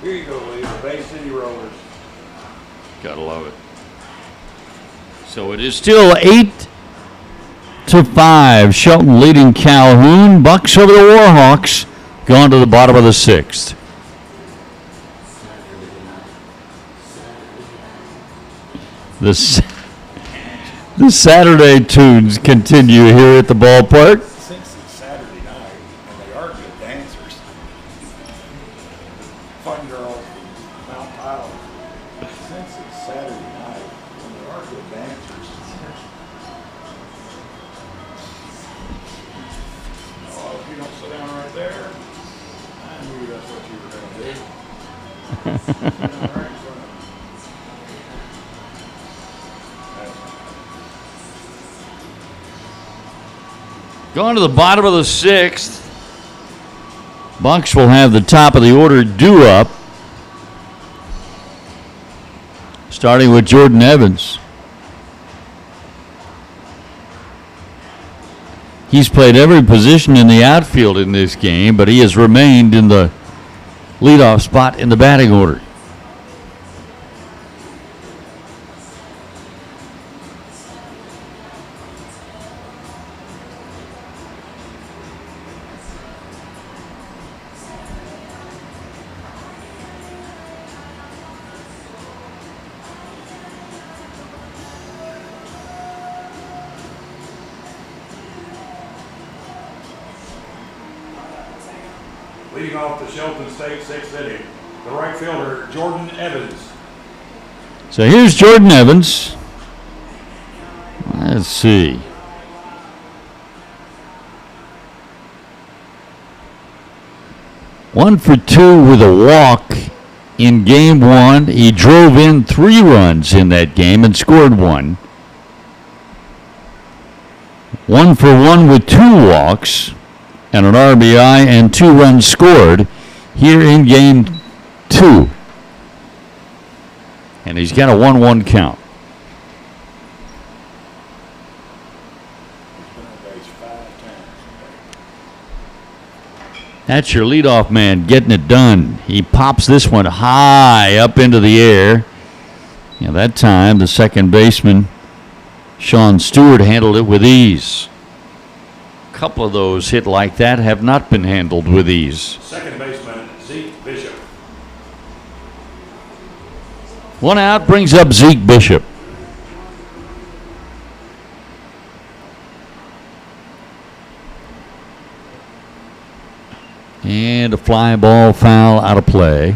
Here you go, Lee, the Bay City Rollers. Gotta love it. So it is still 8-5. Shelton leading Calhoun. Bucks over the Warhawks. Gone to the bottom of the 6th. The Saturday tunes continue here at the ballpark. Since it's Saturday night, and they are good dancers. Fun girls, Mount Tyler. Since it's Saturday night, and they are good dancers. Oh, if you don't sit down right there, I knew that's what you were going to do. All right, so Going to the bottom of the 6th. Bucks will have the top of the order due up. Starting with Jordan Evans. He's played every position in the outfield in this game, but he has remained in the leadoff spot in the batting order. leading off the Shelton State 6th inning, the right fielder, Jordan Evans. So here's Jordan Evans. Let's see. One for 2 with a walk in game 1. He drove in 3 runs in that game and scored 1. 1 for 1 with 2 walks and an RBI and 2 runs scored here in game 2. And he's got a 1-1 count. That's your leadoff man getting it done. He pops this one high up into the air. And that time, the second baseman, Sean Stewart, handled it with ease. A couple of those hit like that have not been handled with ease. Second baseman, Zeke Bishop. 1 out brings up Zeke Bishop. And a fly ball foul out of play.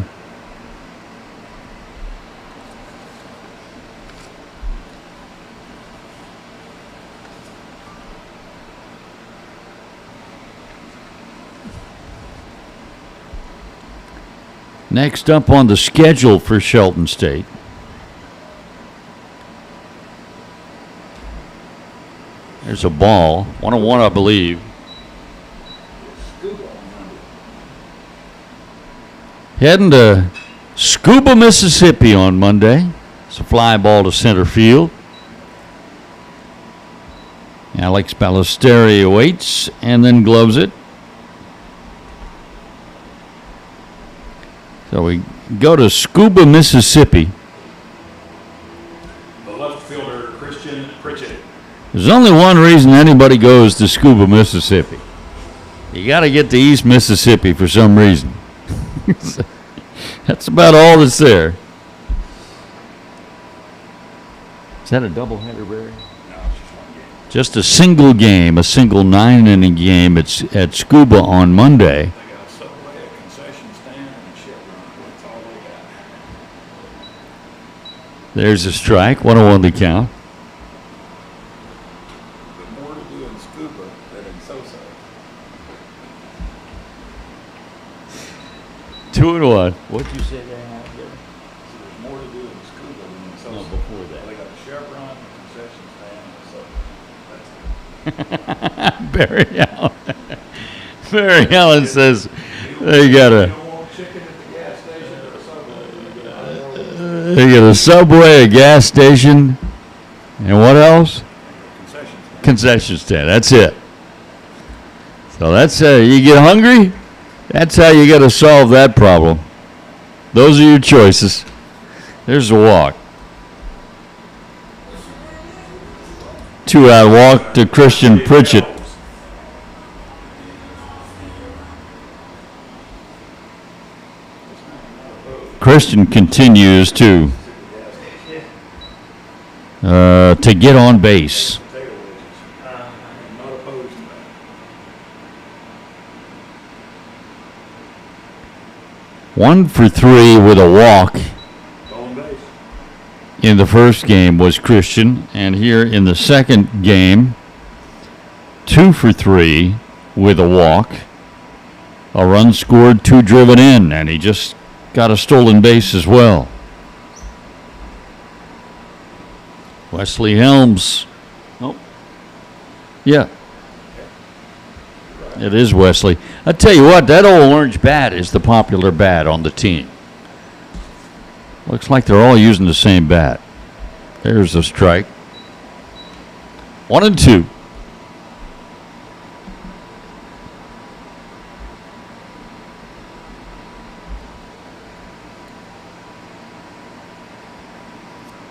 Next up on the schedule for Shelton State. There's a ball. 1-1, I believe. Heading to Scuba, Mississippi on Monday. It's a fly ball to center field. Alex Ballesteri awaits and then gloves it. So we go to Scuba, Mississippi. There's only one reason anybody goes to Scuba, Mississippi. You got to get to East Mississippi for some reason. That's about all that's there. Is that a doubleheader, Barry? No, it's just one game. Just a single game, a single 9-inning game at Scuba on Monday. They got a Subway, a concession stand, and a Chevron. That's all they got. There's a strike, 1-1 to count. But more to do in Scuba than in Sosa. 2-1. What'd you say they had there? So there's more to do in Scuba than in Sosa. No, before that. They got a Chevron, a concession stand, and a Subway. That's it. Barry Allen. Barry Allen says they got You a don't want chicken at the gas station or a Subway. Subway, a gas station, and what else? Concession stand. Concession stand. That's it. So that's you get hungry. That's how you got to solve that problem. Those are your choices. There's a walk. 2-out walk to Christian Pritchett. Christian continues to get on base. Potato wedges. Not opposed to that. One for 3 with a walk Stolen base. in the first game was Christian, and here in the second game, 2 for 3 with a walk, a run scored, 2 driven in, and he just got a stolen base as well. Wesley Helms. Oh, yeah. It is Wesley. I tell you what, that old orange bat is the popular bat on the team. Looks like they're all using the same bat. There's a strike. 1-2.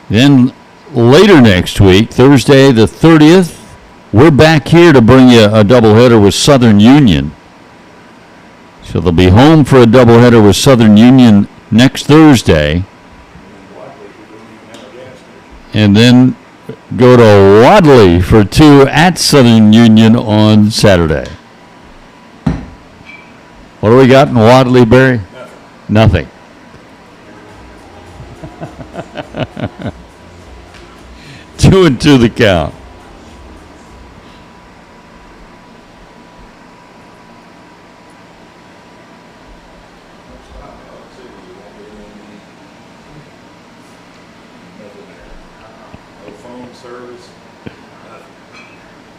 Then later next week, Thursday the 30th, we're back here to bring you a doubleheader with Southern Union. So they'll be home for a doubleheader with Southern Union next Thursday, and then go to Wadley for 2 at Southern Union on Saturday. What do we got in Wadley, Barry? Nothing. 2-2 the count. No phone service.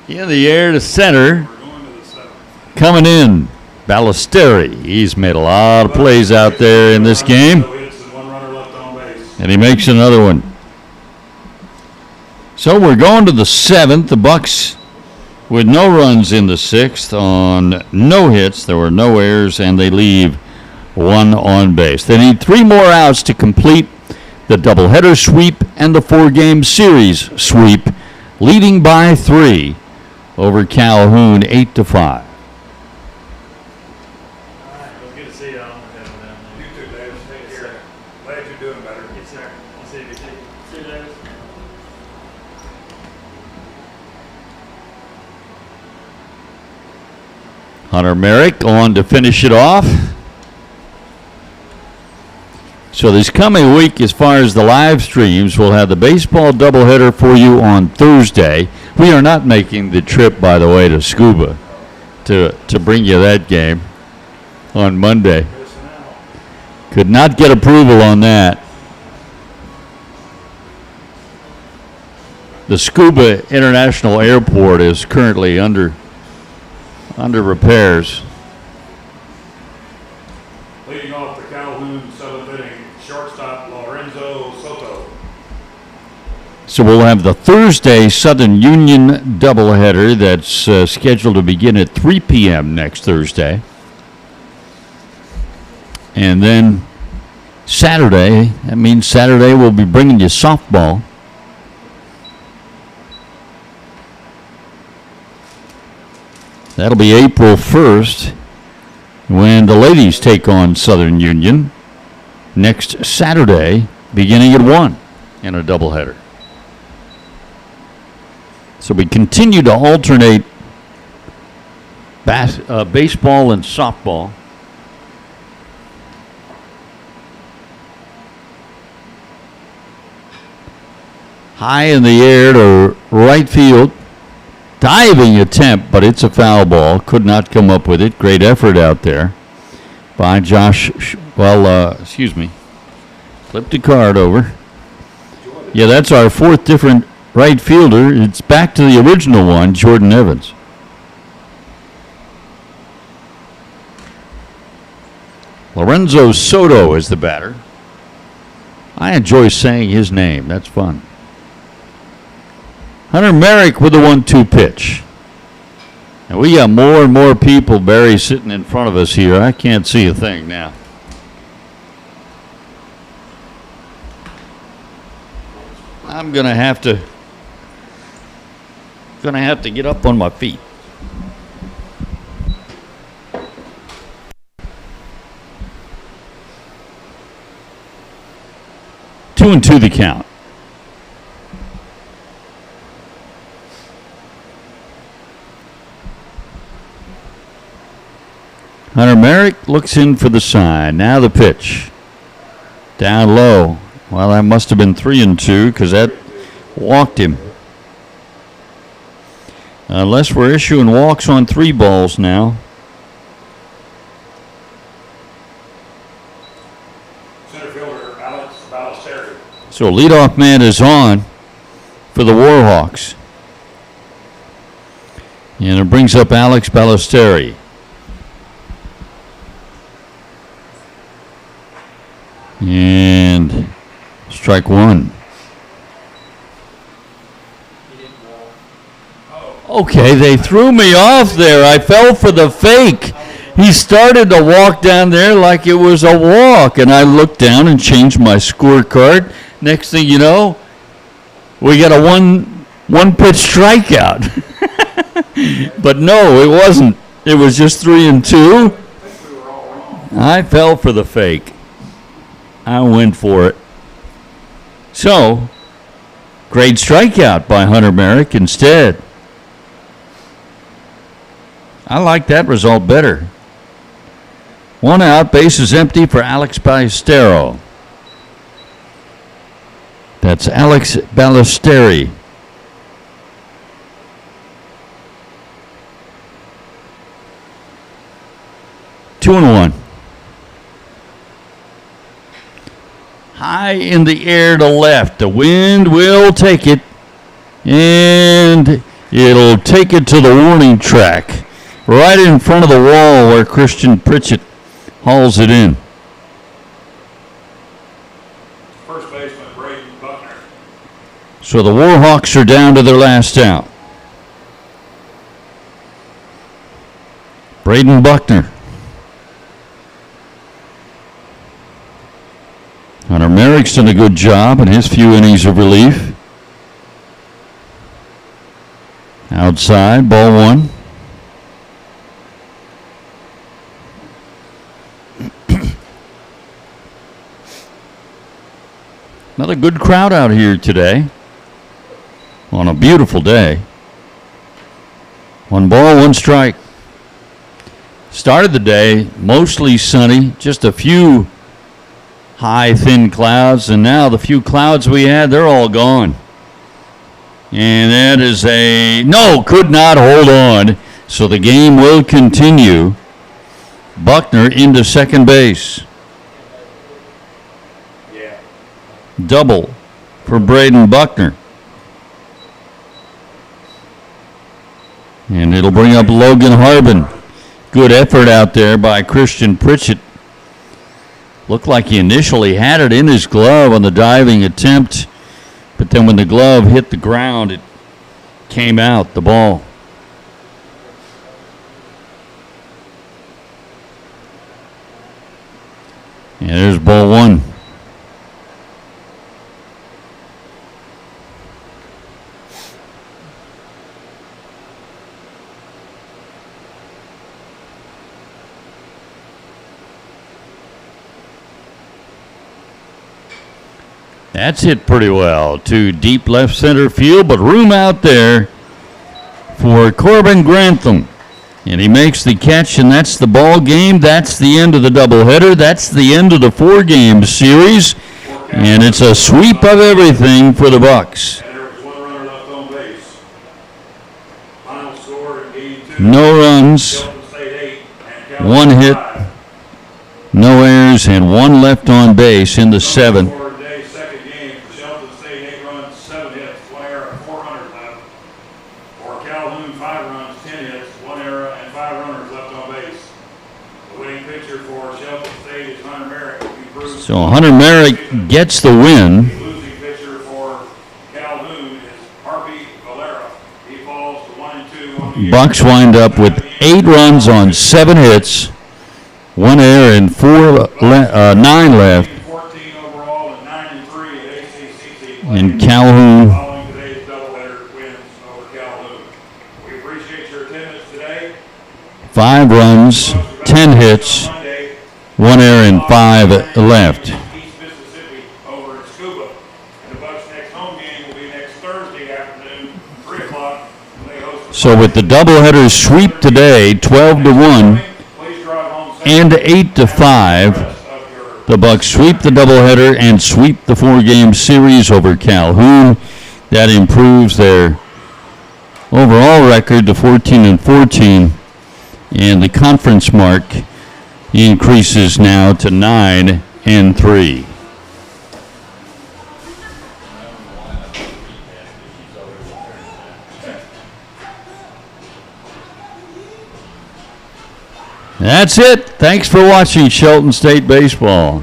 In the air to center, We're going to the seventh. coming in, Ballesteri. He's made a lot of plays out there in this game, No hits and 1 runner left on base. and he makes another one. So we're going to the 7th. The Bucks with no runs in the 6th on no hits. There were no errors, and they leave 1 on base. They need 3 more outs to complete the doubleheader sweep and the 4-game series sweep, leading by 3 over Calhoun 8-5. All right, it was good to see y'all. You too, Davis. Take Yes, care. sir. Glad you're doing better. Yes, sir. I'll see you. See you, Davis. Hunter Merrick on to finish it off. So this coming week, as far as the live streams, we'll have the baseball doubleheader for you on Thursday. We are not making the trip, by the way, to Scuba to bring you that game on Monday. Could not get approval on that. The Scuba International Airport is currently under repairs. Leading off the Calhoun 7th inning, shortstop Lorenzo Soto. So we'll have the Thursday Southern Union doubleheader that's scheduled to begin at 3 p.m. next Thursday. And then Saturday, that means Saturday we'll be bringing you softball. That'll be April 1st when the ladies take on Southern Union next Saturday, beginning at 1 in a doubleheader. So we continue to alternate baseball and softball. High in the air to right field. Diving attempt, but it's a foul ball. Could not come up with it. Great effort out there by Josh. Flipped the card over. Yeah, that's our fourth different right fielder. It's back to the original one, Jordan Evans. Lorenzo Soto is the batter. I enjoy saying his name. That's fun. Hunter Merrick with the 1-2 pitch. And we got more and more people, Barry, sitting in front of us here. I can't see a thing now. I'm gonna have to get up on my feet. Two and two the count. Hunter Merrick looks in for the sign. Now the pitch. Down low. Well, that must have been 3-2 because that walked him. Unless we're issuing walks on 3 balls now. Center fielder Alex Ballesteri. So leadoff man is on for the Warhawks. And it brings up Alex Ballesteri. And strike one. Okay, they threw me off there. I fell for the fake. He started to walk down there like it was a walk, and I looked down and changed my scorecard. Next thing you know, we got a one-pitch strikeout. But no, it wasn't. It was just 3-2. I fell for the fake. I went for it. So, great strikeout by Hunter Merrick instead. I like that result better. 1 out, bases empty for Alex Ballestero. That's Alex Ballesteri. Two and one. High in the air to left. The wind will take it. And it'll take it to the warning track. Right in front of the wall where Christian Pritchett hauls it in. First baseman Braden Buckner. So the Warhawks are down to their last out. Braden Buckner. Hunter Merrick's done a good job in his few innings of relief. Outside, ball one. Another good crowd out here today on a beautiful day. 1 ball, 1 strike. Started the day mostly sunny, just a few high, thin clouds, and now the few clouds we had, they're all gone. And that is could not hold on, so the game will continue. Buckner into second base. Yeah. Double for Braden Buckner. And it'll bring up Logan Harbin. Good effort out there by Christian Pritchett. Looked like he initially had it in his glove on the diving attempt, but then when the glove hit the ground, it came out, the ball. And there's ball one. That's hit pretty well to deep left center field, but room out there for Corbin Grantham. And he makes the catch, and that's the ball game. That's the end of the doubleheader. That's the end of the 4-game series. And it's a sweep of everything for the Bucks. And there was one runner left on base. Final score in game 2. No runs, Shelton State 8 and Cal 1 hit, 5. no errors, and 1 left on base in the 7. For today's second game, for Shelton State, 8 runs, 7 hits, 1 error, 400 left. For Calhoun, 5 runs, 10 hits, 1 error, and 5 runners left on base. The winning pitcher for Shelton State is Hunter Merrick. So Hunter Merrick gets the win. The losing pitcher for Calhoun is Harvey Valera. He falls to 1-2 on the year. Bucks wind up with 8 runs on 7 hits, 1 error, and 9 left. 14 overall and 9-3 at ACCC. And Calhoun Following today's doubleheader wins over Calhoun. We appreciate your attendance today. 5 runs, 10 hits, 1 error, and 5 left. East Mississippi over in Scuba. And the Bucks' next home game will be next Thursday afternoon, 3 o'clock. When they host the So with the doubleheader sweep today, 12-1 Please drive home safe. and 8-5, the Bucks sweep the doubleheader and sweep the 4-game series over Calhoun. That improves their overall record to 14-14, and the conference mark increases now to 9-3. That's it. Thanks for watching Shelton State Baseball.